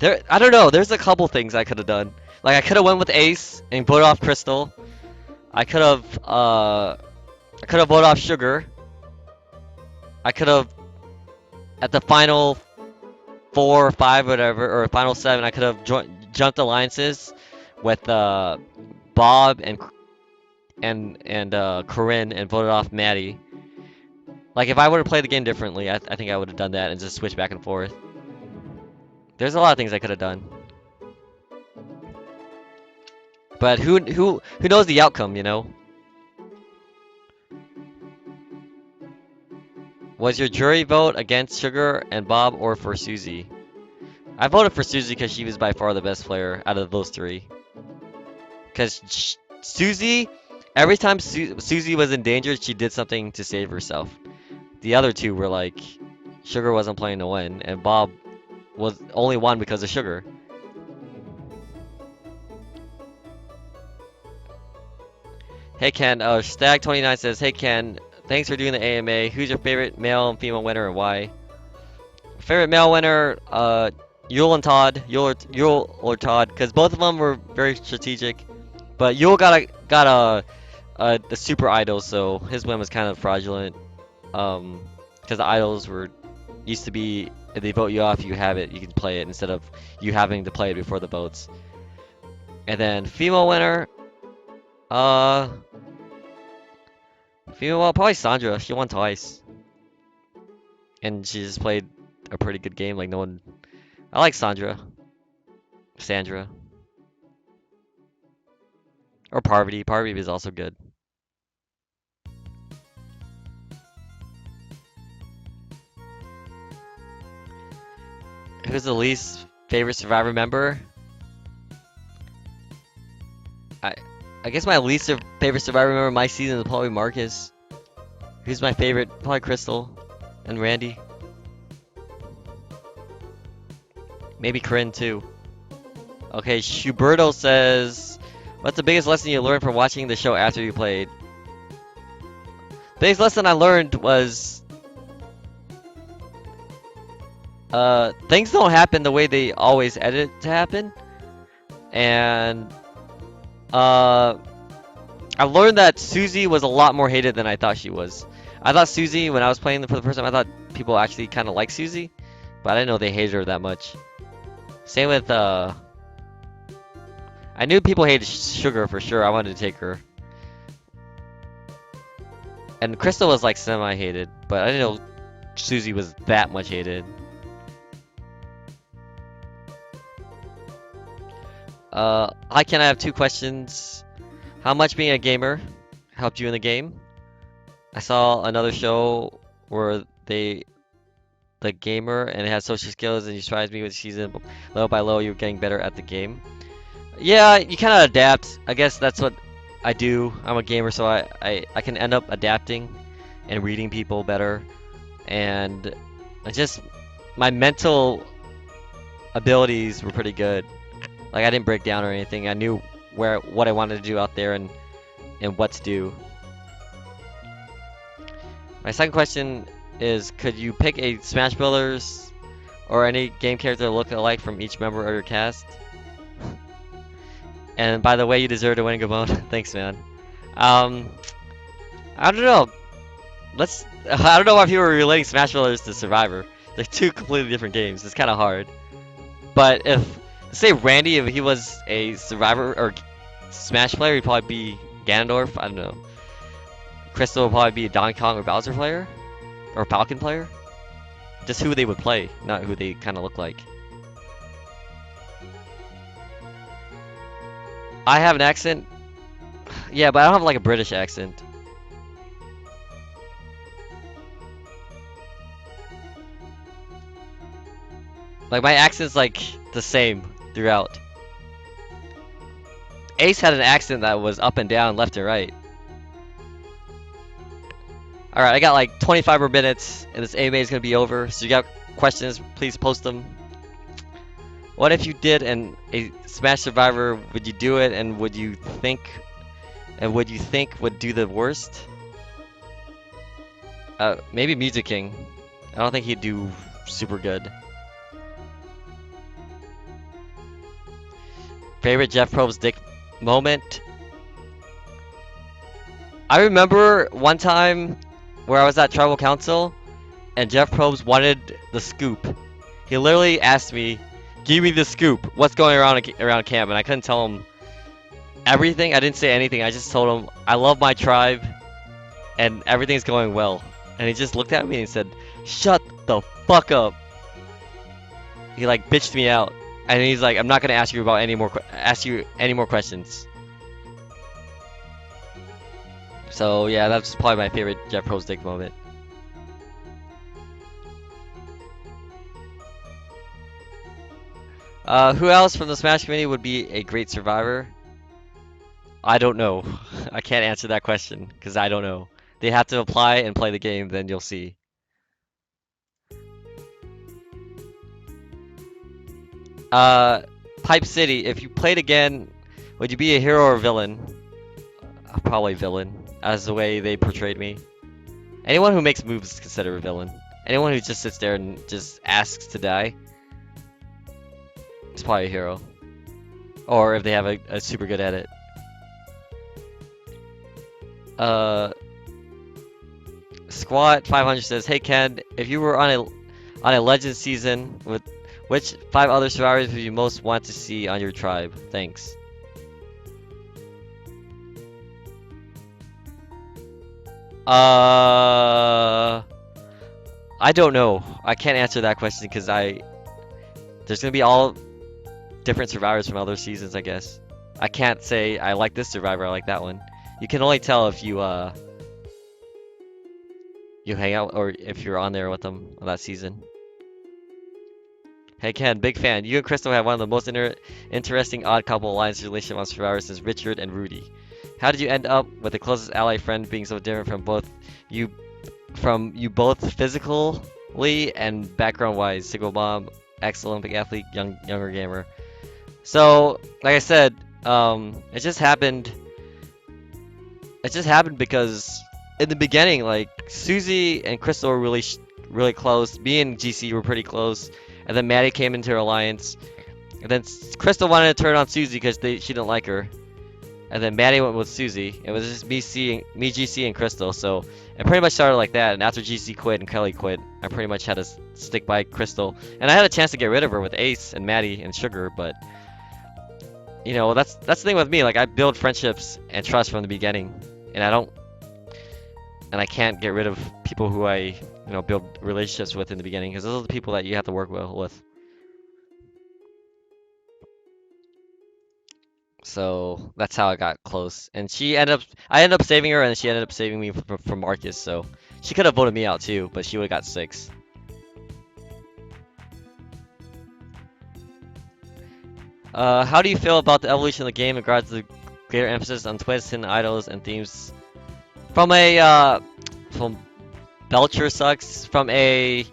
I don't know. There's a couple things I could have done. Like I could have went with Ace and voted off Crystal. I could have voted off Sugar. I could have at the final 4 or 5, whatever, or final 7. I could have jumped alliances with Bob and Corinne and voted off Maddie. Like if I would have played the game differently, I think I would have done that and just switched back and forth. There's a lot of things I could have done. But who knows the outcome, you know? Was your jury vote against Sugar and Bob or for Susie? I voted for Susie because she was by far the best player out of those three. Because Susie, every time Susie was in danger, she did something to save herself. The other two were like, Sugar wasn't playing to win, and Bob was only won because of Sugar. Hey Ken, Stag29 says, hey Ken, thanks for doing the AMA. Who's your favorite male and female winner and why? Favorite male winner, Yule and Todd. Yule or Todd, because both of them were very strategic. But Yule got the super idol, so his win was kind of fraudulent. Because the idols used to be, if they vote you off, you have it, you can play it instead of you having to play it before the votes. And then female winner, female, probably Sandra. She won twice, and she just played a pretty good game. Like no one, I like Sandra, or Parvati. Parvati is also good. Who's the least favorite Survivor member? I guess my least favorite Survivor member my season is probably Marcus. Who's my favorite? Probably Crystal and Randy. Maybe Corinne too. Okay, Schuberto says, what's the biggest lesson you learned from watching the show after you played? Biggest lesson I learned was things don't happen the way they always edit to happen. And I learned that Susie was a lot more hated than I thought she was. I thought Susie, when I was playing for the first time, I thought people actually kind of liked Susie, but I didn't know they hated her that much. Same with, I knew people hated Sugar for sure. I wanted to take her. And Crystal was like semi-hated, but I didn't know Susie was that much hated. Hi Ken, I have two questions. How much being a gamer helped you in the game? I saw another show where the gamer and it has social skills and you surprised me with season little by little you're getting better at the game. Yeah, you kind of adapt. I guess that's what I do. I'm a gamer, so I can end up adapting and reading people better, and my mental abilities were pretty good. Like I didn't break down or anything. I knew what I wanted to do out there and what to do. My second question is, could you pick a Smash Brothers or any game character to look alike from each member of your cast? And by the way, you deserve to win, Gabon. Thanks, man. I don't know. I don't know why people are relating Smash Brothers to Survivor. They're two completely different games. It's kind of hard. But say Randy, if he was a Survivor or Smash player, he'd probably be Ganondorf. I don't know. Crystal would probably be a Donkey Kong or Bowser player, or Falcon player. Just who they would play, not who they kind of look like. I have an accent. Yeah, but I don't have like a British accent. Like my accent's like the same throughout. Ace had an accent that was up and down, left and right. Alright, I got like 25 more minutes and this AMA is gonna be over. So you got questions, please post them. What if you did a Smash Survivor, would you do it and would you think would do the worst? Maybe Music King. I don't think he'd do super good. Favorite Jeff Probst dick moment? I remember one time where I was at Tribal Council and Jeff Probst wanted the scoop. He literally asked me Give me the scoop. What's going around camp? And I couldn't tell him everything. I didn't say anything. I just told him I love my tribe and everything's going well. And he just looked at me and said, "Shut the fuck up." He like bitched me out. And he's like, "I'm not gonna ask you about any more questions." So yeah, that's probably my favorite Jeff Posdick moment. Who else from the Smash community would be a great survivor? I don't know. I can't answer that question because I don't know. They have to apply and play the game, then you'll see. Uh, Pipe City, if you played again, would you be a hero or villain? Probably villain, as the way they portrayed me. Anyone who makes moves is considered a villain. Anyone who just sits there and just asks to die is probably a hero. Or if they have a super good edit. Squat 500 says, "Hey Ken, if you were on a Legend season, with which 5 other survivors would you most want to see on your tribe? Thanks." I don't know. I can't answer that question because there's gonna be all different survivors from other seasons, I guess. I can't say I like this survivor, I like that one. You can only tell if you hang out or if you're on there with them on that season. Hey Ken, big fan. You and Crystal have one of the most interesting odd couple alliance relationship on Survivor since Richard and Rudy. How did you end up with the closest ally friend being so different you you both physically and background wise? Single mom, ex-Olympic athlete, younger gamer. So, like I said, it just happened. It just happened because in the beginning, like Susie and Crystal were really close. Me and GC were pretty close, and then Maddie came into her alliance, and then Crystal wanted to turn on Susie because she didn't like her, and then Maddie went with Susie. It was just me, GC, and Crystal. So it pretty much started like that. And after GC quit and Kelly quit, I pretty much had to stick by Crystal, and I had a chance to get rid of her with Ace and Maddie and Sugar, but. You know, that's the thing with me. Like, I build friendships and trust from the beginning, and I can't get rid of people who I, build relationships with in the beginning, because those are the people that you have to work well with. So that's how I got close, and I ended up saving her, and she ended up saving me from Marcus. So she could have voted me out too, but she would have got 6. How do you feel about the evolution of the game in regards to the greater emphasis on twists, hidden idols, and themes? From Belcher sucks. From being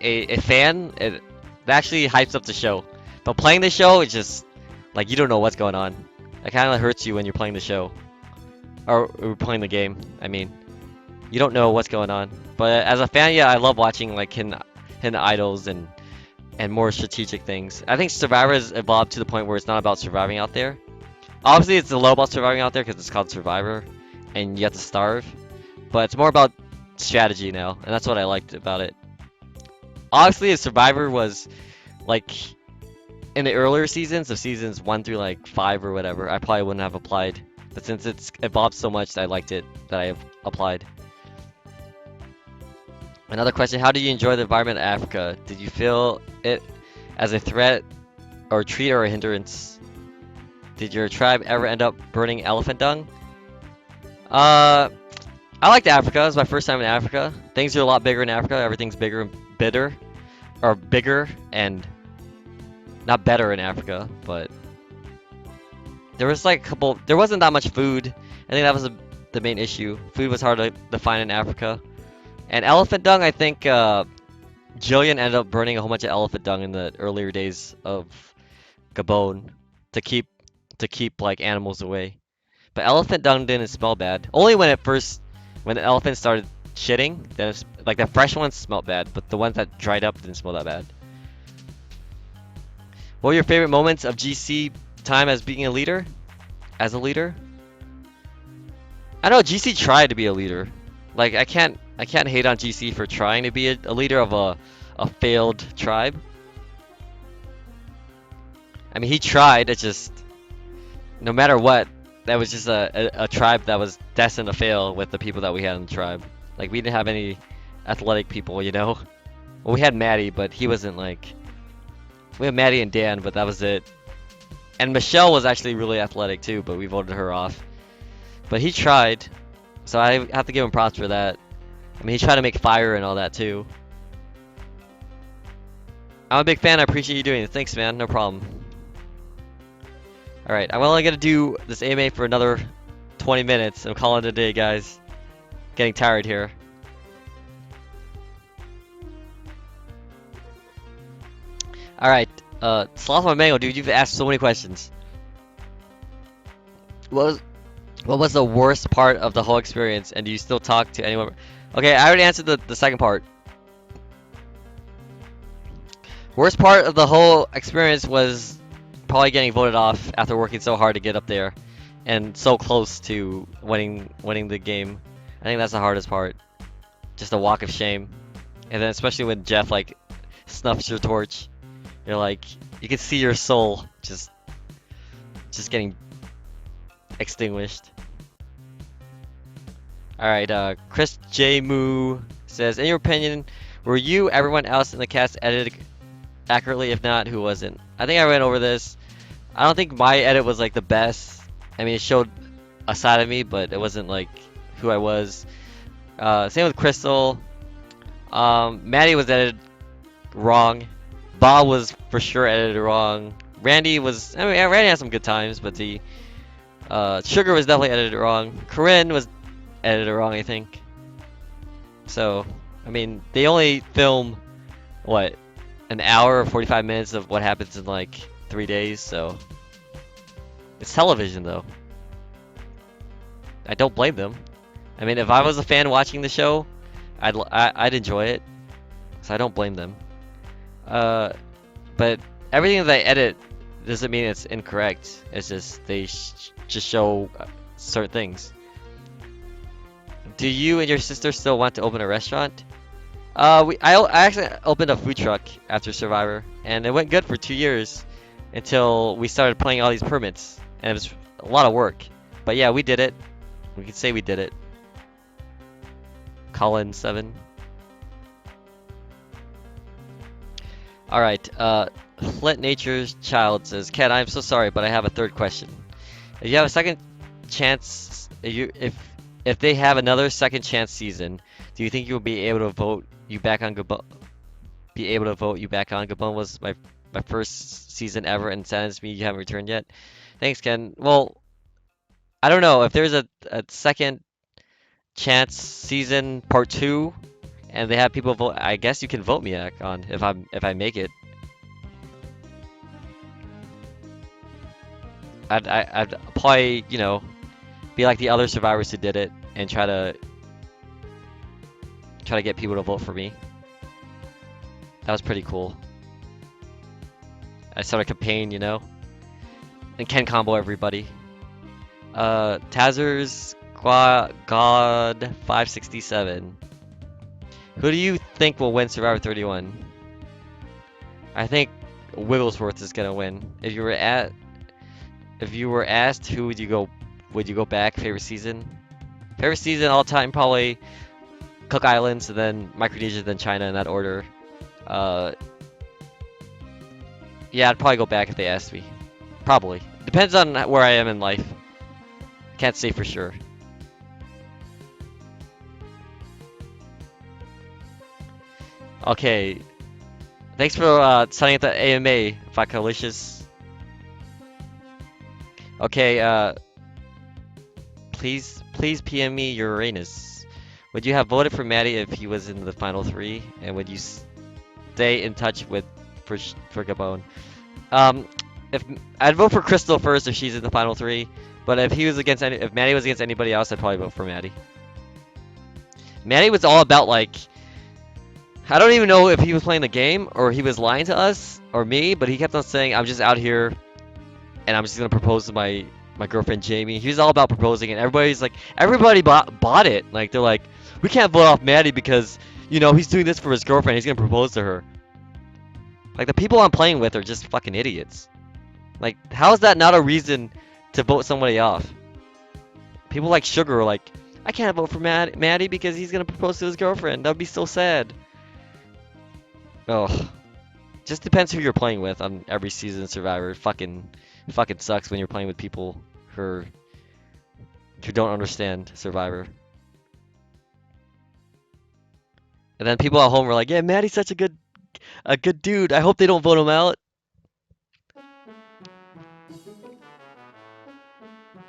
a fan, it actually hypes up the show. But playing the show, it's just like you don't know what's going on. It kind of hurts you when you're playing the show, or playing the game. I mean, you don't know what's going on. But as a fan, yeah, I love watching like hidden idols and more strategic things. I think Survivor has evolved to the point where it's not about surviving out there. Obviously, it's a little about surviving out there because it's called Survivor, and you have to starve. But it's more about strategy now, and that's what I liked about it. Obviously, if Survivor was like in the earlier seasons, of seasons 1 through like 5 or whatever, I probably wouldn't have applied. But since it's evolved so much, I liked it that I have applied. Another question, how do you enjoy the environment of Africa? Did you feel it as a threat or treat or a hindrance? Did your tribe ever end up burning elephant dung? I liked Africa. It was my first time in Africa. Things are a lot bigger in Africa. Everything's bigger and bitter. Or bigger and not better in Africa, but there was like there wasn't that much food. I think that was the main issue. Food was hard to find in Africa. And elephant dung, I think Jillian ended up burning a whole bunch of elephant dung in the earlier days of Gabon to keep like animals away. But elephant dung didn't smell bad. Only when the elephants started shitting, then like the fresh ones smelled bad, but the ones that dried up didn't smell that bad. What were your favorite moments of GC time as being a leader? As a leader? I know GC tried to be a leader. Like I can't I can't hate on GC for trying to be a leader of a failed tribe. I mean, he tried. It's just no matter what, that was just a tribe that was destined to fail with the people that we had in the tribe. Like we didn't have any athletic people, you know. Well, we had Maddie, but he wasn't like. We had Maddie and Dan, but that was it. And Michelle was actually really athletic too, but we voted her off. But he tried, so I have to give him props for that. I mean, he tried to make fire and all that too. I'm a big fan. I appreciate you doing it. Thanks, man. No problem. Alright, I'm only gonna do this AMA for another 20 minutes. I'm calling it a day, guys. Getting tired here. Alright, Sloth My Mango, dude, you've asked so many questions. What was the worst part of the whole experience, and do you still talk to anyone? Okay, I already answered the second part. Worst part of the whole experience was probably getting voted off after working so hard to get up there, and so close to winning the game. I think that's the hardest part. Just a walk of shame, and then especially when Jeff like snuffs your torch, you're like you can see your soul just getting extinguished. All right, Chris J Moo says, in your opinion, were you everyone else in the cast edited accurately? If not, who wasn't? I think I went over this. I don't think my edit was like the best. I mean, it showed a side of me, but it wasn't like who I was. Same with Crystal. Maddie was edited wrong. Bob was for sure edited wrong. Randy was, I mean, Randy had some good times, but the Sugar was definitely edited wrong. Corinne was edited wrong, I think. So, I mean, they only film, what, an hour or 45 minutes of what happens in like 3 days, so it's television though. I don't blame them. I mean, if I was a fan watching the show, I'd enjoy it, so I don't blame them. But everything that I edit doesn't mean it's incorrect. It's just they just show certain things. Do you and your sister still want to open a restaurant? I actually opened a food truck after Survivor, and it went good for 2 years until we started playing all these permits, and it was a lot of work. But yeah, we did it. We can say we did it. Colin 7. All right. Flint Nature's Child says, Ken, I'm so sorry, but I have a third question. If you have a second chance, if they have another second chance season, do you think you'll be able to vote you back on Gabon? Be able to vote you back on? Gabon was my first season ever, and saddens me you haven't returned yet. Thanks, Ken. Well, I don't know if there's a second chance season part 2, and they have people vote. I guess you can vote me back on if I make it. I'd probably, you know, be like the other survivors who did it and try to get people to vote for me. That was pretty cool. I started a campaign, you know, and Ken combo everybody. Tazer's God 567. Who do you think will win Survivor 31? I think Wigglesworth is gonna win. If you were asked who would you go back favorite season? Favorite season all time probably Cook Islands, and then Micronesia, then China in that order. Yeah, I'd probably go back if they asked me. Probably. Depends on where I am in life. Can't say for sure. Okay. Thanks for signing up the AMA, Facalicious. Okay, please PM me Uranus. Would you have voted for Maddie if he was in the final 3? And would you stay in touch with for Gabon? If I'd vote for Crystal first if she's in the final 3, but if Maddie was against anybody else, I'd probably vote for Maddie. Maddie was all about like, I don't even know if he was playing the game or he was lying to us or me, but he kept on saying, I'm just out here and I'm just gonna propose to my my girlfriend Jamie. He was all about proposing, and everybody's like, everybody bought it. Like they're like, we can't vote off Maddie because he's doing this for his girlfriend. He's gonna propose to her. Like the people I'm playing with are just fucking idiots. Like how is that not a reason to vote somebody off? People like Sugar are like, I can't vote for Maddie because he's gonna propose to his girlfriend. That'd be so sad. Oh, just depends who you're playing with on every season of Survivor. Fucking sucks when you're playing with people who don't understand Survivor. And then people at home were like, "Yeah, Maddie's such a good dude. I hope they don't vote him out."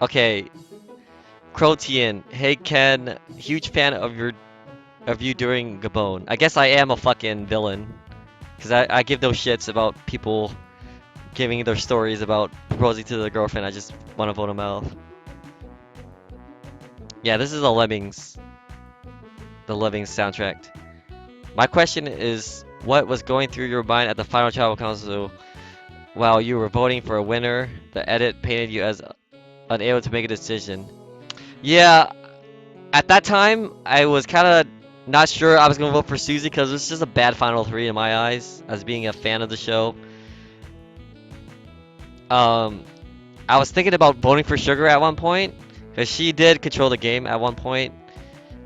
Okay, Crotian. Hey Ken, huge fan of you during Gabon. I guess I am a fucking villain because I give no shits about people giving their stories about proposing to their girlfriend. I just want to vote them out. Yeah, this is the Lemmings soundtrack. My question is, what was going through your mind at the final tribal council while you were voting for a winner? The edit painted you as unable to make a decision. Yeah, at that time, I was kind of not sure I was going to vote for Susie because it was just a bad final three in my eyes, as being a fan of the show. I was thinking about voting for Sugar at one point, because she did control the game at one point.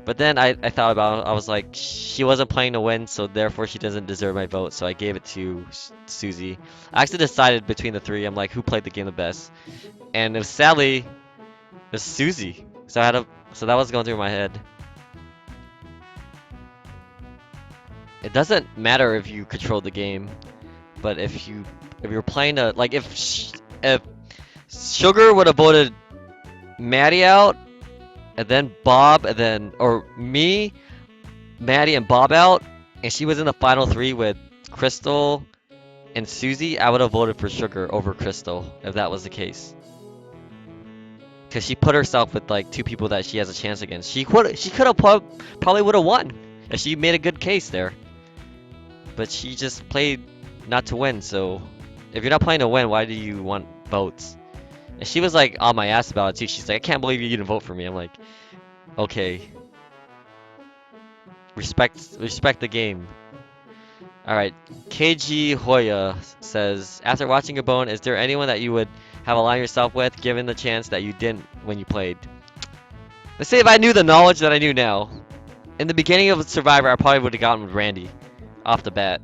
But then I thought about it. I was like, she wasn't playing to win, so therefore she doesn't deserve my vote. So I gave it to Susie. I actually decided between the three. I'm like, who played the game the best? And sadly, it was Susie. So that was going through my head. It doesn't matter if you control the game, but if you're playing if Sugar would have voted Maddie out, and then Bob, and then or me, Maddie, and Bob out, and she was in the final three with Crystal and Susie, I would have voted for Sugar over Crystal if that was the case. Cause she put herself with like two people that she has a chance against. She could have probably would have won if she made a good case there. But she just played not to win. So if you're not playing to win, why do you want votes? And she was like on my ass about it too. She's like, I can't believe you didn't vote for me. I'm like, okay. Respect the game. Alright, KG Hoya says, after watching Gabon, is there anyone that you would have aligned yourself with, given the chance that you didn't when you played? Let's say if I knew the knowledge that I knew now. In the beginning of Survivor, I probably would have gotten with Randy. Off the bat.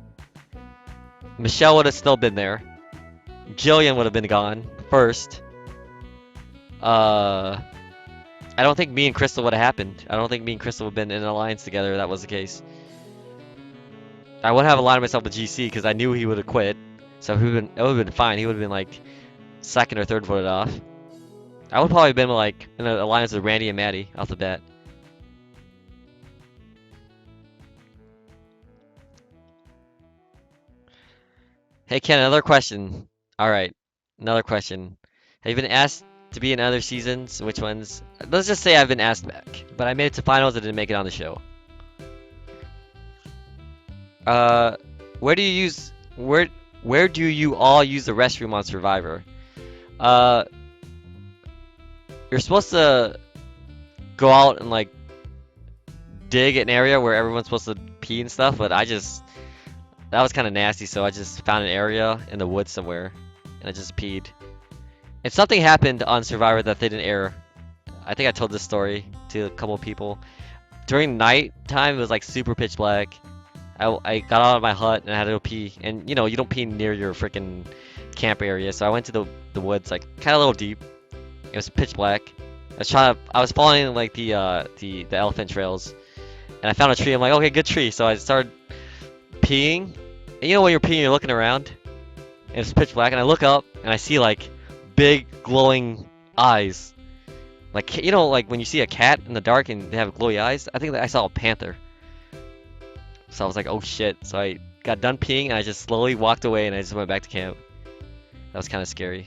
Michelle would have still been there. Jillian would have been gone first. I don't think me and Crystal would have happened. I don't think me and Crystal would have been in an alliance together if that was the case. I would have aligned myself with GC because I knew he would have quit. So it would have been fine. He would have been like second or third voted off. I would probably have been like in an alliance with Randy and Maddie off the bat. Hey Ken, another question. Alright, another question. Have you been asked to be in other seasons? Which ones? Let's just say I've been asked back, but I made it to finals and didn't make it on the show. Where do you use where do you all use the restroom on Survivor? Uh, you're supposed to go out and like dig an area where everyone's supposed to pee and stuff, but that was kind of nasty, so I just found an area in the woods somewhere and I just peed. And something happened on Survivor that they didn't air. I think I told this story to a couple of people. During night time, it was like super pitch black. I got out of my hut and I had to go pee. And you know, you don't pee near your freaking camp area. So I went to the woods, like kind of a little deep. It was pitch black. I was following like the elephant trails. And I found a tree. I'm like, okay, good tree. So I started peeing. And you know when you're peeing, you're looking around. And it's pitch black. And I look up and I see like big glowing eyes. Like, you know, like when you see a cat in the dark and they have glowy eyes? I think that I saw a panther. So I was like, oh shit. So I got done peeing and I just slowly walked away and I just went back to camp. That was kind of scary.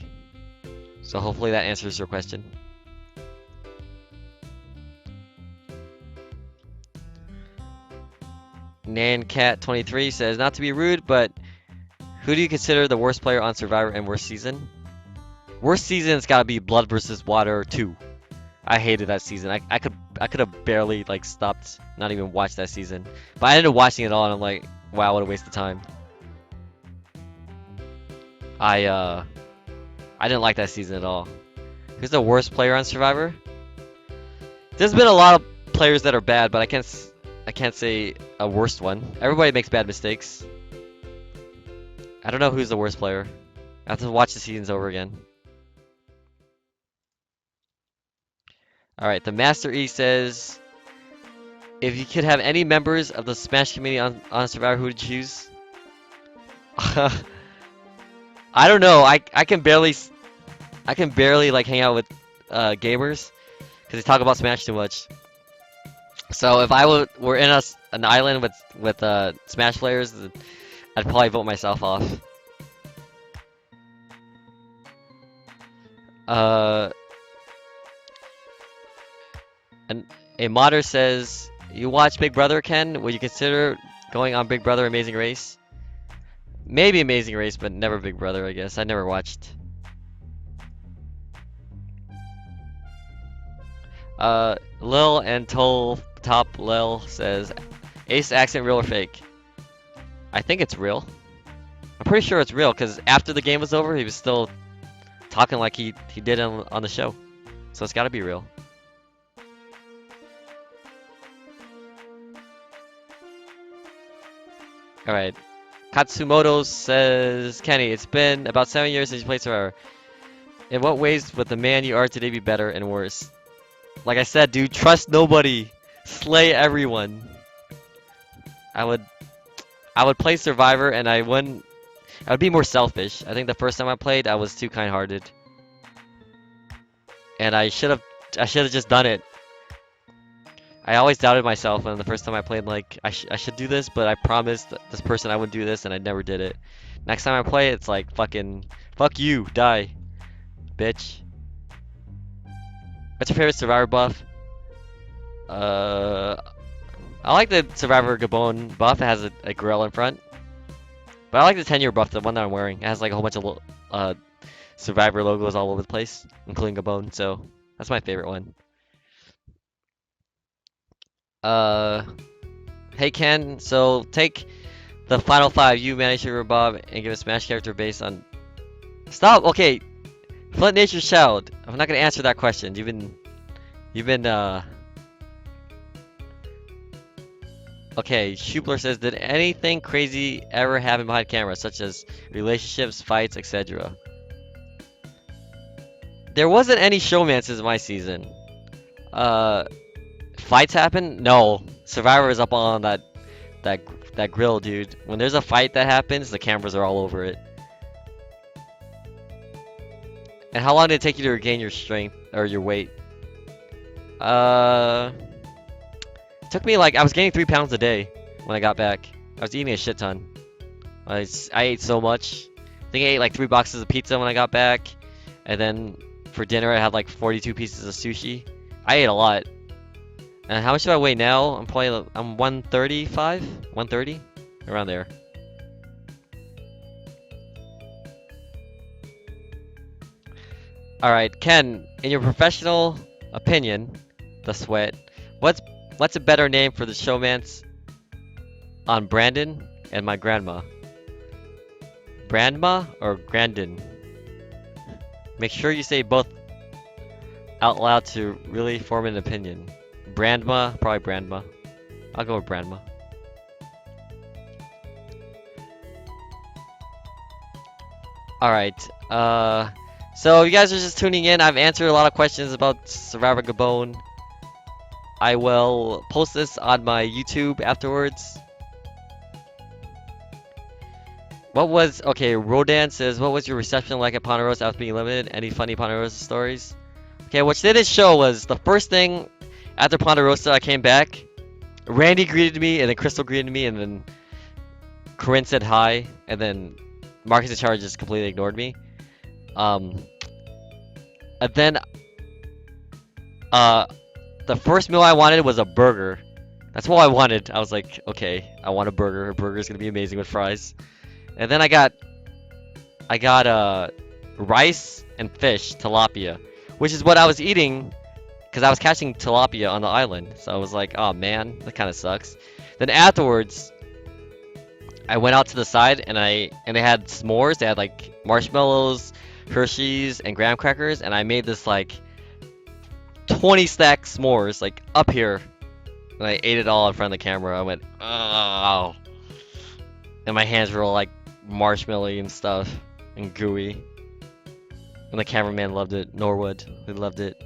So hopefully that answers your question. NanCat23 says, not to be rude, but who do you consider the worst player on Survivor and worst season? Worst season's gotta be Blood versus Water 2. I hated that season. I could have barely like stopped, not even watched that season. But I ended up watching it all and I'm like, wow, what a waste of time. I didn't like that season at all. Who's the worst player on Survivor? There's been a lot of players that are bad, but I can't say a worst one. Everybody makes bad mistakes. I don't know who's the worst player. I have to watch the seasons over again. Alright, the Master E says, if you could have any members of the Smash community on Survivor, who would you choose? I don't know. I can barely like hang out with gamers because they talk about Smash too much. So if I were in an island with Smash players, I'd probably vote myself off. And a modder says, you watch Big Brother, Ken? Would you consider going on Big Brother Amazing Race? Maybe Amazing Race, but never Big Brother, I guess. I never watched. Lil and Top Lil says, Ace accent real or fake? I think it's real. I'm pretty sure it's real, because after the game was over, he was still talking like he did on the show. So it's gotta be real. Alright. Katsumoto says, Kenny, it's been about 7 years since you played Survivor. In what ways would the man you are today be better and worse? Like I said, dude, trust nobody. Slay everyone. I would play Survivor and I would be more selfish. I think the first time I played, I was too kind-hearted. And I should have just done it. I always doubted myself, and the first time I played, like, I should do this, but I promised this person I wouldn't do this, and I never did it. Next time I play, it's like, fuck you, die, bitch. What's your favorite Survivor buff? I like the Survivor Gabon buff. It has a grill in front. But I like the 10-year buff, the one that I'm wearing. It has like a whole bunch of Survivor logos all over the place, including Gabon, so that's my favorite one. Hey Ken, so take the final 5 you managed to Bob and give a Smash character based on. Stop. Okay, Flint Nature's Child. I'm not gonna answer that question. You've been Okay, Schubler says, did anything crazy ever happen behind camera, such as relationships, fights, etc.? There wasn't any showmances in my season. Fights happen? No. Survivor is up on that grill, dude. When there's a fight that happens, the cameras are all over it. And how long did it take you to regain your strength or your weight? It took me like I was gaining 3 pounds a day when I got back. I was eating a shit ton. I ate so much. I think I ate like 3 boxes of pizza when I got back, and then for dinner I had like 42 pieces of sushi. I ate a lot. And how much do I weigh now? I'm 135, 130, around there. All right, Ken, in your professional opinion, the sweat, what's a better name for the showmance on Brandon and my grandma? Grandma or Grandin? Make sure you say both out loud to really form an opinion. Brandma, probably Brandma. I'll go with Brandma. Alright, so you guys are just tuning in. I've answered a lot of questions about Survivor Gabon. I will post this on my YouTube afterwards. Okay, Rodan says, what was your reception like at Ponderosa after being eliminated? Any funny Ponderosa stories? Okay, what they didn't show was the first thing after Ponderosa, I came back. Randy greeted me, and then Crystal greeted me, and then Corinne said hi, and then Marcus in Charge just completely ignored me. And then the first meal I wanted was a burger. That's what I wanted. I was like, okay, I want a burger. A burger is gonna be amazing with fries. And then I got rice and fish, tilapia, which is what I was eating because I was catching tilapia on the island. So I was like, oh man, that kind of sucks. Then afterwards, I went out to the side and they had s'mores. They had like marshmallows, Hershey's, and graham crackers, and I made this like 20 stack s'mores like up here, and I ate it all in front of the camera. I went, oh, and my hands were all like marshmallowy and stuff and gooey. And the cameraman loved it. Norwood, he loved it,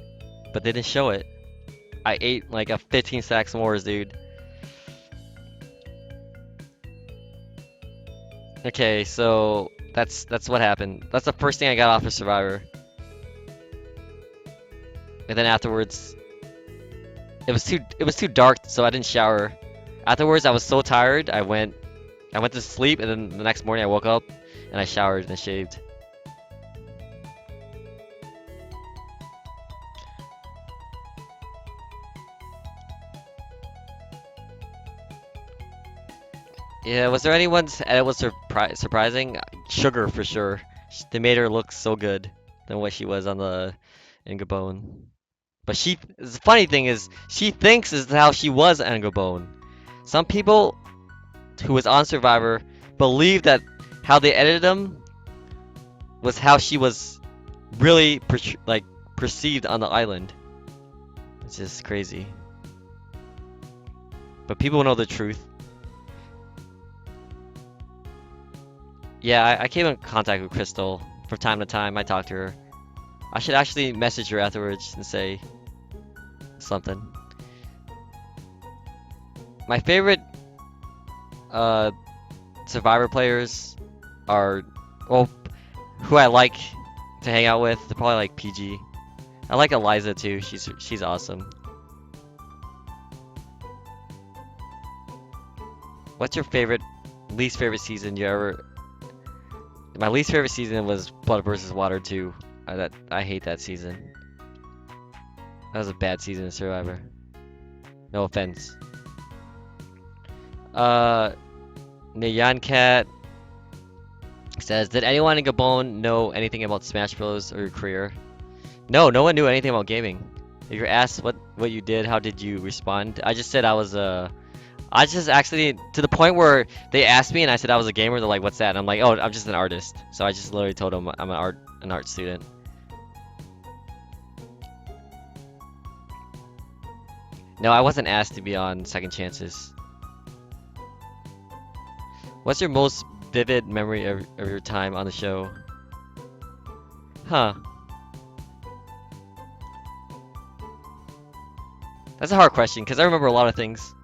but they didn't show it. I ate like a 15 stack s'mores, dude. Okay, so that's what happened. That's the first thing I got off of Survivor. And then afterwards, it was too dark, so I didn't shower. Afterwards, I was so tired, I went to sleep, and then the next morning I woke up and I showered and shaved. Yeah, was there anyone's that was surprising? Sugar for sure. They made her look so good than what she was on the in Gabon. But the funny thing is, she thinks is how she was on Gabon. Some people who was on Survivor believe that how they edited them was how she was really like perceived on the island. It's just crazy. But people know the truth. Yeah, I came in contact with Crystal from time to time. I talk to her. I should actually message her afterwards and say something. My favorite Survivor players are, well, who I like to hang out with. They're probably like PG. I like Eliza too. She's awesome. What's your least favorite season you ever? My least favorite season was Blood versus Water 2. I hate that season. That was a bad season of Survivor. No offense. Nyan Cat says, did anyone in Gabon know anything about Smash Bros. Or your career? No, no one knew anything about gaming. If you're asked what you did, how did you respond? I just said I just actually, to the point where they asked me and I said I was a gamer, they're like, what's that? And I'm like, oh, I'm just an artist. So I just literally told them I'm an art student. No, I wasn't asked to be on Second Chances. What's your most vivid memory of your time on the show? Huh. That's a hard question because I remember a lot of things.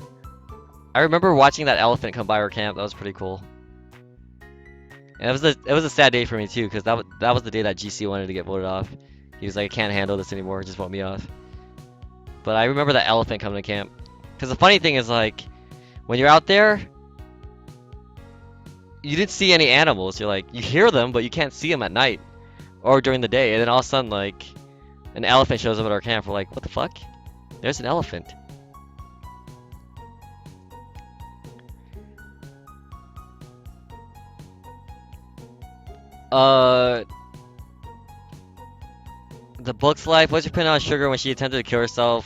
I remember watching that elephant come by our camp. That was pretty cool. And it was a sad day for me too because that was the day that GC wanted to get voted off. He was like, I can't handle this anymore. Just vote me off. But I remember that elephant coming to camp. Because the funny thing is, like, when you're out there, you didn't see any animals. You're like, you hear them, but you can't see them at night or during the day. And then all of a sudden, like, an elephant shows up at our camp. We're like, what the fuck? There's an elephant. The book's life. What's your opinion on Sugar when she attempted to kill herself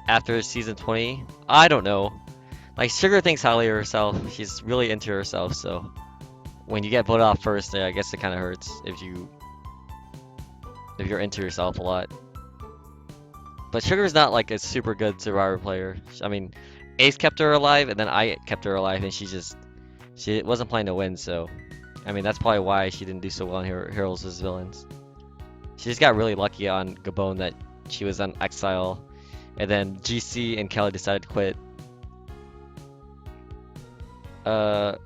after season 20? I don't know. Like, Sugar thinks highly of herself. She's really into herself, so when you get voted off first, I guess it kind of hurts if you're into yourself a lot. But Sugar's not like a super good Survivor player. I mean, Ace kept her alive, and then I kept her alive, and she wasn't playing to win, so I mean that's probably why she didn't do so well in Heroes as Villains. She just got really lucky on Gabon that she was on exile, and then GC and Kelly decided to quit. Ken,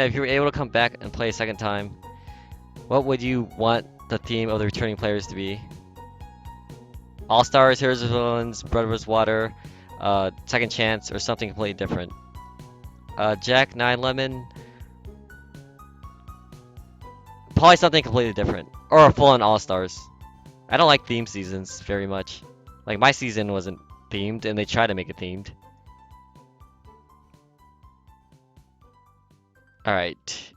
if you were able to come back and play a second time, what would you want the theme of the returning players to be? All Stars, Heroes of Villains, Blood vs. Water, Second Chance, or something completely different? Jack, 9 Lemon, probably something completely different, or a full-on All Stars. I don't like theme seasons very much. Like, my season wasn't themed, and they tried to make it themed. Alright.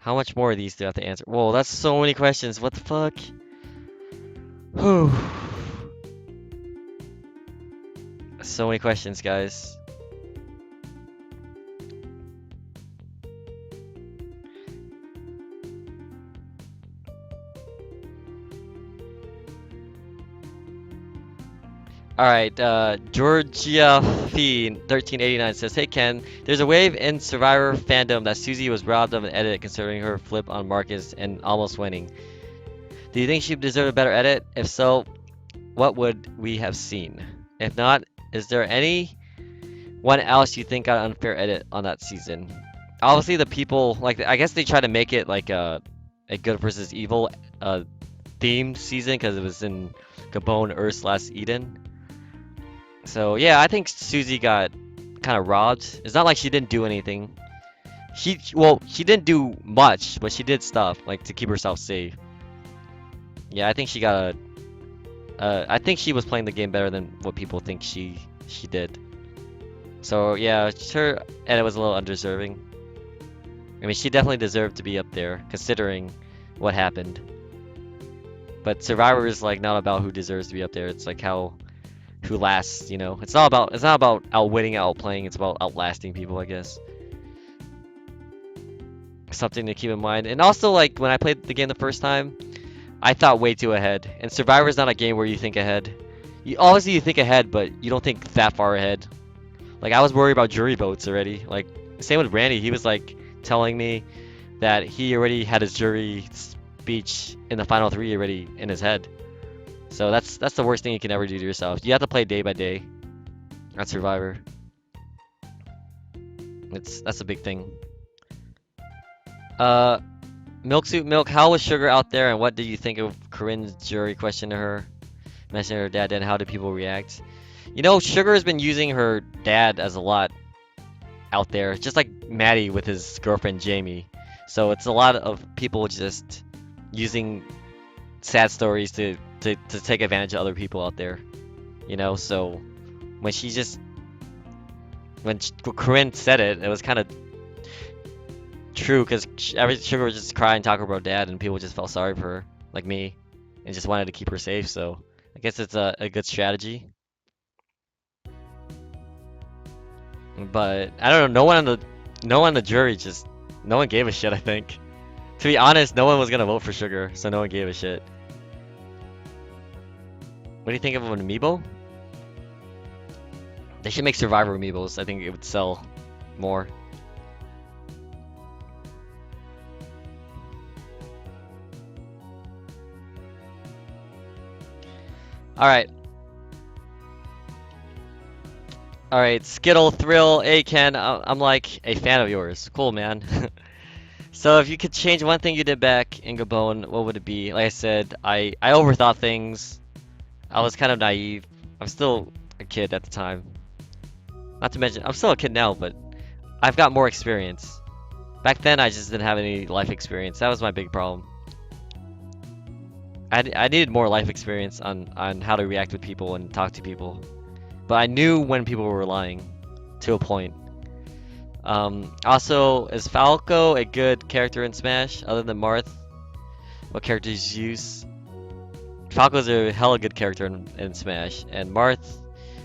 How much more of these do I have to answer? Whoa, that's so many questions. What the fuck? Whew. So many questions, guys. Alright, Georgia Fee 1389 says, "Hey Ken, there's a wave in Survivor fandom that Susie was robbed of an edit considering her flip on Marcus and almost winning. Do you think she deserved a better edit? If so, what would we have seen? If not, is there anyone else you think got an unfair edit on that season?" Obviously, the people, like, I guess they try to make it like a good versus evil themed season because it was in Gabon, Earth / Eden. So yeah, I think Susie got kind of robbed. It's not like she didn't do anything. She didn't do much, but she did stuff like to keep herself safe. Yeah, I think she got I think she was playing the game better than what people think she did. So yeah, sure, and it was a little undeserving. I mean, she definitely deserved to be up there considering what happened. But Survivor is like not about who deserves to be up there. It's like who lasts, you know. It's not about outwitting, outplaying. It's about outlasting people, I guess. Something to keep in mind. And also, like when I played the game the first time, I thought way too ahead. And Survivor is not a game where you think ahead. Obviously you think ahead, but you don't think that far ahead. Like I was worried about jury votes already. Like same with Randy. He was like telling me that he already had his jury speech in the final 3 already in his head. So that's the worst thing you can ever do to yourself. You have to play day by day at Survivor. That's a big thing. Uh, Milk Suit Milk, how was Sugar out there, and what did you think of Corinne's jury question to her, mentioning her dad, and how did people react? You know, Sugar has been using her dad as a lot out there, just like Maddie with his girlfriend Jamie. So it's a lot of people just using sad stories to take advantage of other people out there. You know, so when she just when Corinne said it, it was kind of true because every Sugar was just crying, talking about dad, and people just felt sorry for her, like me, and just wanted to keep her safe. So I guess it's a good strategy. But I don't know. No one on the jury just no one gave a shit. I think to be honest, no one was gonna vote for Sugar, so no one gave a shit. What do you think of an amiibo? They should make Survivor amiibos. I think it would sell more. All right. All right, Skittle Thrill, hey Ken, I'm like a fan of yours. Cool, man. So if you could change one thing you did back in Gabon, what would it be? Like I said, I overthought things. I was kind of naive. I'm still a kid at the time. Not to mention, I'm still a kid now, but I've got more experience. Back then, I just didn't have any life experience. That was my big problem. I needed more life experience on how to react with people and talk to people. But I knew when people were lying, to a point. Also, is Falco a good character in Smash, other than Marth? What characters you use? Falco's a hella good character in Smash, and Marth,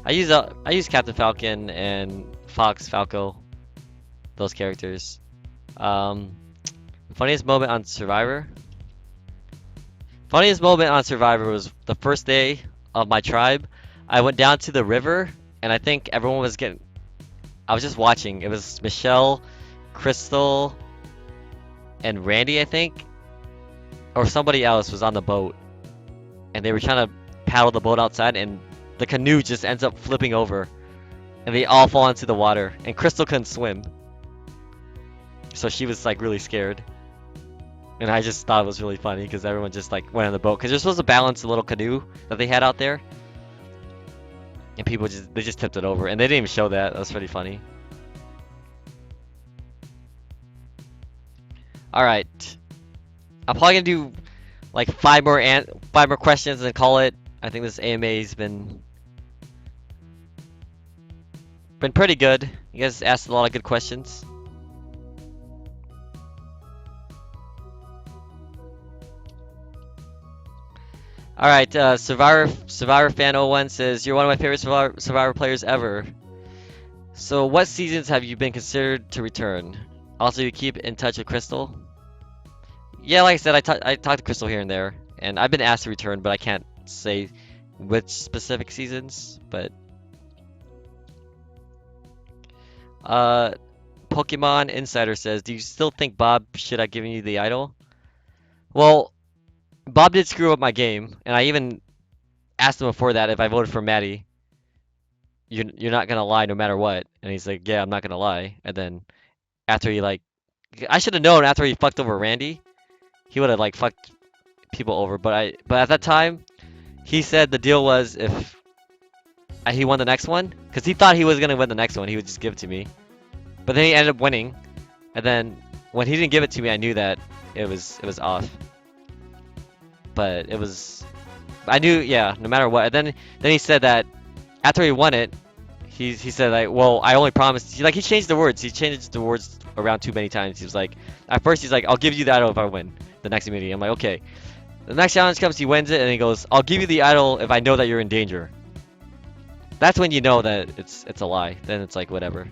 I use Captain Falcon and Fox Falco, those characters. Um, Funniest moment on Survivor? Funniest moment on Survivor was the first day of my tribe. I went down to the river, and I think everyone was getting. I was just watching. It was Michelle, Crystal, and Randy, I think, or somebody else was on the boat, and they were trying to paddle the boat outside, and the canoe just ends up flipping over, and they all fall into the water, and Crystal couldn't swim, so she was like really scared. And I just thought it was really funny because everyone just like went on the boat because they're supposed to balance the little canoe that they had out there. And people just tipped it over, and they didn't even show that. That was pretty funny. All right, I'm probably gonna do like five more questions and call it. I think this AMA's been pretty good. You guys asked a lot of good questions. All right, Survivor Fan 01 says you're one of my favorite Survivor players ever. So what seasons have you been considered to return? Also, you keep in touch with Crystal? Yeah, like I said, I talked to Crystal here and there, and I've been asked to return, but I can't say which specific seasons. But uh, Pokemon Insider says, do you still think Bob should have given you the idol? Well, Bob did screw up my game, and I even asked him before that if I voted for Maddie, you're not gonna lie no matter what. And he's like, yeah, I'm not gonna lie. And then after he like, I should have known after he fucked over Randy, he would have like fucked people over. But at that time, he said the deal was if he won the next one, because he thought he was gonna win the next one, he would just give it to me. But then he ended up winning, and then when he didn't give it to me, I knew that it was off. But it was, I knew, yeah, no matter what. And then he said that after he won it, he said like, well, I only promised. He changed the words. He changed the words around too many times. He was like, at first he's like, I'll give you the idol if I win the next immunity. I'm like, okay. The next challenge comes, he wins it, and he goes, I'll give you the idol if I know that you're in danger. That's when you know that it's a lie. Then it's like whatever.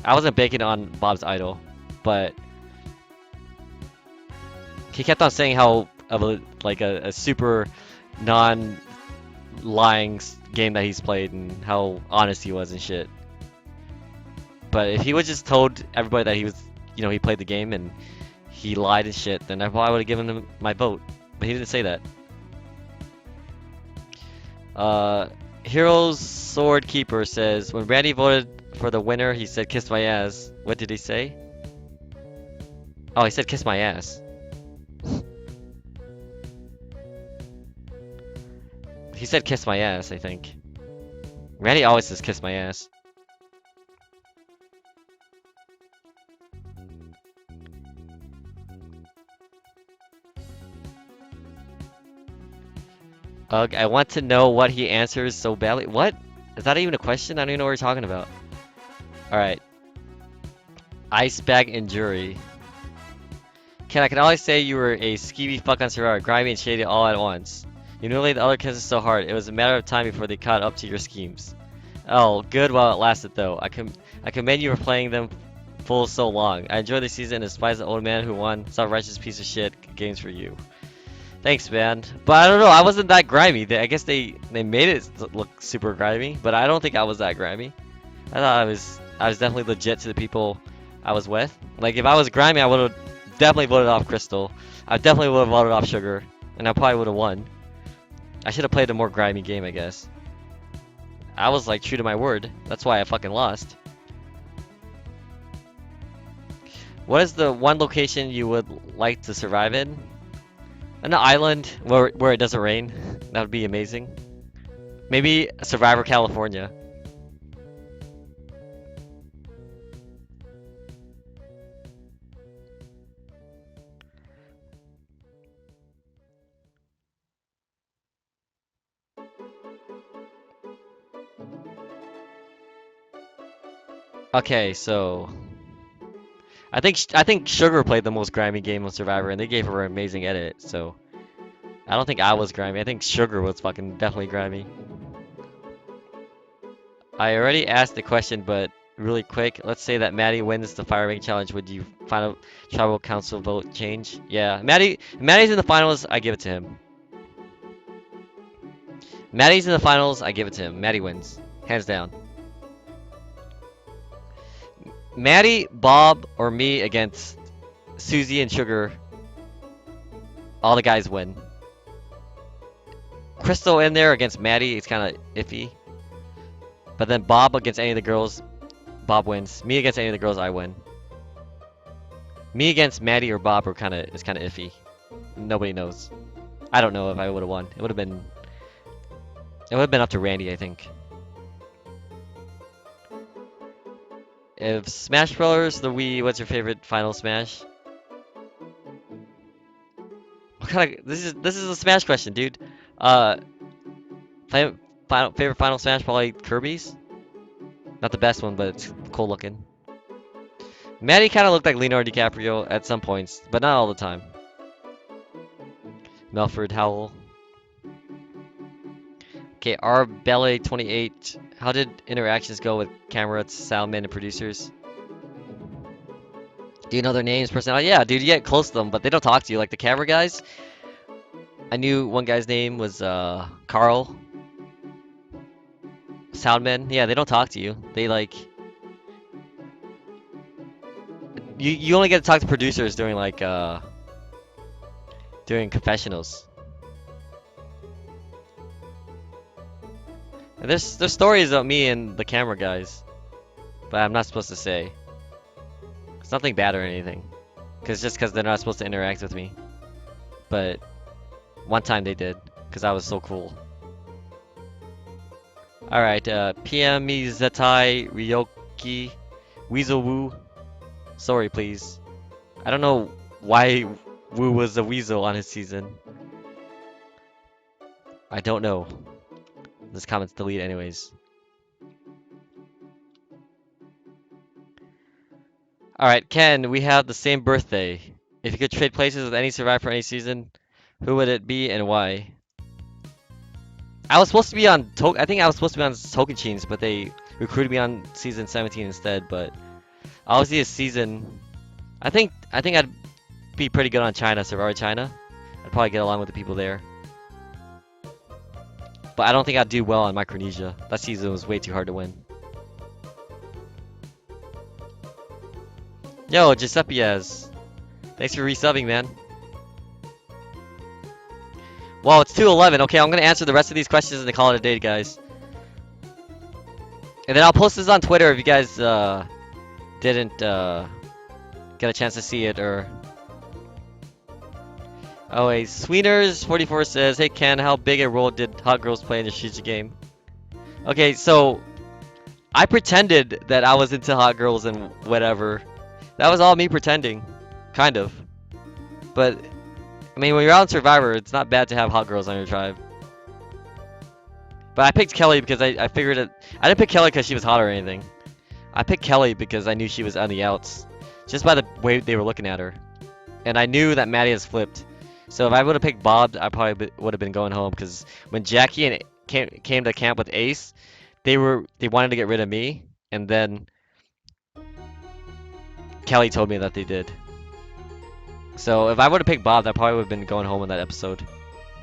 I wasn't banking on Bob's idol, but he kept on saying how of a super non-lying game that he's played and how honest he was and shit. But if he would just told everybody that he was, he played the game and he lied and shit, then I probably would have given him my vote. But he didn't say that. Heroes Sword Keeper says, when Randy voted for the winner, he said, kiss my ass. What did he say? Oh, he said, kiss my ass. He said, kiss my ass, I think. Randy always says, kiss my ass. Ugh, I want to know what he answers so badly. What? Is that even a question? I don't even know what you're talking about. Alright. Ice Bag and Jury. I can always say you were a skeevy fuck on Survivor, grimy and shady all at once. You knew the other kisses so hard, it was a matter of time before they caught up to your schemes. Oh, good while it lasted though. I commend you for playing them full so long. I enjoyed the season and despise the old man who won. Self-righteous piece of shit. Games for you. Thanks, man. But I don't know, I wasn't that grimy. I guess they made it look super grimy, but I don't think I was that grimy. I thought I was definitely legit to the people I was with. Like if I was grimy, I would have definitely voted off Crystal. I definitely would have voted off Sugar, and I probably would have won. I should have played a more grimy game, I guess. I was like true to my word. That's why I fucking lost. What is the one location you would like to survive in? An island where it doesn't rain. That would be amazing. Maybe Survivor California. Okay, so I think Sugar played the most grimy game on Survivor, and they gave her an amazing edit. So I don't think I was grimy. I think Sugar was fucking definitely grimy. I already asked the question, but really quick, let's say that Maddie wins the Fire Ring Challenge. Would you final tribal council vote change? Yeah, Maddie's in the finals. I give it to him. Maddie's in the finals. I give it to him. Maddie wins, hands down. Maddie, Bob, or me against Susie and Sugar. All the guys win. Crystal in there against Maddie, it's kind of iffy. But then Bob against any of the girls, Bob wins. Me against any of the girls, I win. Me against Maddie or Bob is kind of iffy. Nobody knows. I don't know if I would have won. It would have been up to Randy, I think. If Smash Bros. The Wii, what's your favorite Final Smash? What kind of this is a Smash question, dude. Uh, favorite Final Smash probably Kirby's. Not the best one, but it's cool looking. Maddie kind of looked like Leonardo DiCaprio at some points, but not all the time. Melford Howell. Okay, R Ballet 28. How did interactions go with camera, soundman, and producers? Do you know their names, personality? Yeah, dude, you get close to them, but they don't talk to you. Like the camera guys, I knew one guy's name was Carl. Soundman, yeah, they don't talk to you. They like you only get to talk to producers during like during confessionals. And there's stories about me and the camera guys, but I'm not supposed to say. It's nothing bad or anything. Cause just cause they're not supposed to interact with me. But one time they did, cause I was so cool. Alright, PM Mizatai Ryoki Weasel Woo. Sorry, please. I don't know why Woo was a weasel on his season. I don't know. This comment's delete anyways. Alright, Ken, we have the same birthday. If you could trade places with any survivor for any season, who would it be and why? I was supposed to be on I think I was supposed to be on Tokachins, but they recruited me on season 17 instead, but obviously a season I think I'd be pretty good on China, Survivor China. I'd probably get along with the people there. But I don't think I'd do well on Micronesia. That season was way too hard to win. Yo, Giuseppe's. Thanks for resubbing, man. Well, it's 2:11. Okay, I'm gonna answer the rest of these questions and call it a day, guys. And then I'll post this on Twitter if you guys didn't get a chance to see it or. Oh wait, Sweeners44 says, "Hey Ken, how big a role did hot girls play in your Shiji game?" Okay, so I pretended that I was into hot girls and whatever. That was all me pretending, kind of. But I mean, when you're out in Survivor, it's not bad to have hot girls on your tribe. But I picked Kelly because I figured it. I didn't pick Kelly because she was hot or anything. I picked Kelly because I knew she was on the outs, just by the way they were looking at her. And I knew that Maddie has flipped. So if I would have picked Bob, I probably would have been going home. Because when Jackie and came to camp with Ace, they wanted to get rid of me, and then Kelly told me that they did. So if I would have picked Bob, that probably would have been going home in that episode,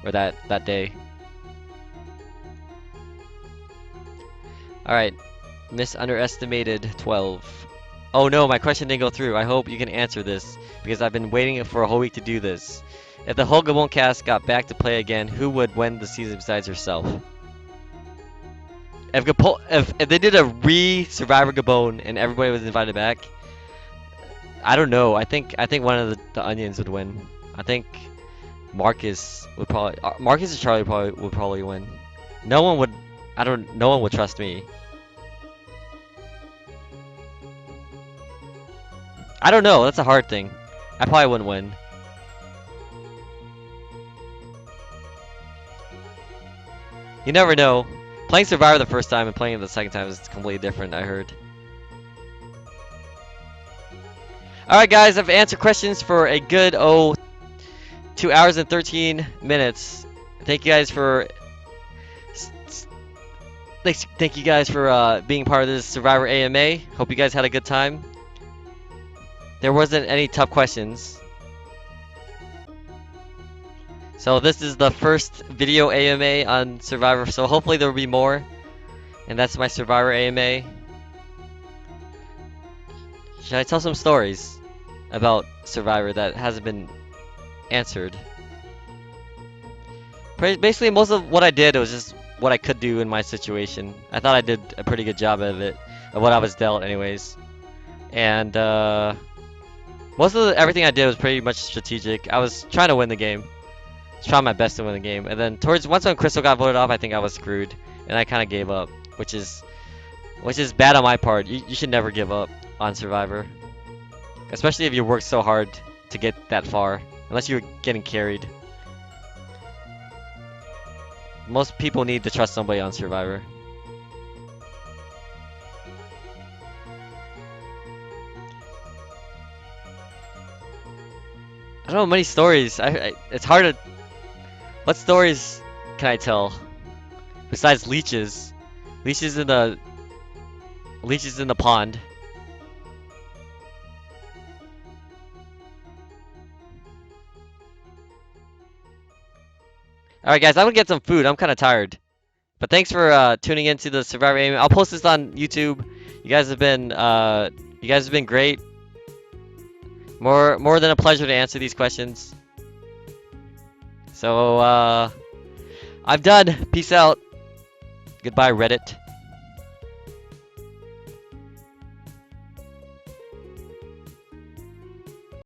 or that day. All right, misunderestimated 12. Oh no, my question didn't go through. I hope you can answer this because I've been waiting for a whole week to do this. If the whole Gabon cast got back to play again, who would win the season besides herself? If they did a Survivor Gabon and everybody was invited back, I don't know. I think one of the onions would win. I think Marcus would probably Marcus and Charlie would probably win. No one would. No one would trust me. I don't know. That's a hard thing. I probably wouldn't win. You never know. Playing Survivor the first time and playing it the second time is completely different, I heard. Alright guys, I've answered questions for a good 2 hours and 13 minutes. Thank you guys for thank you guys for being part of this Survivor AMA. Hope you guys had a good time. There wasn't any tough questions. So this is the first video AMA on Survivor, so hopefully there will be more. And that's my Survivor AMA. Should I tell some stories about Survivor that hasn't been answered? Basically, most of what I did was just what I could do in my situation. I thought I did a pretty good job of it, of what I was dealt anyways. And most of everything I did was pretty much strategic. I was trying to win the game. I was trying my best to win the game. And then once when Crystal got voted off, I think I was screwed. And I kind of gave up, which is bad on my part. You should never give up on Survivor. Especially if you worked so hard to get that far. Unless you're getting carried. Most people need to trust somebody on Survivor. I don't know many stories. It's hard to. What stories can I tell? Besides leeches. Leeches in the pond. Alright guys, I'm gonna get some food. I'm kinda tired. But thanks for tuning into the Survivor Aim. I'll post this on YouTube. You guys have been great. More than a pleasure to answer these questions. So I'm done. Peace out. Goodbye, Reddit.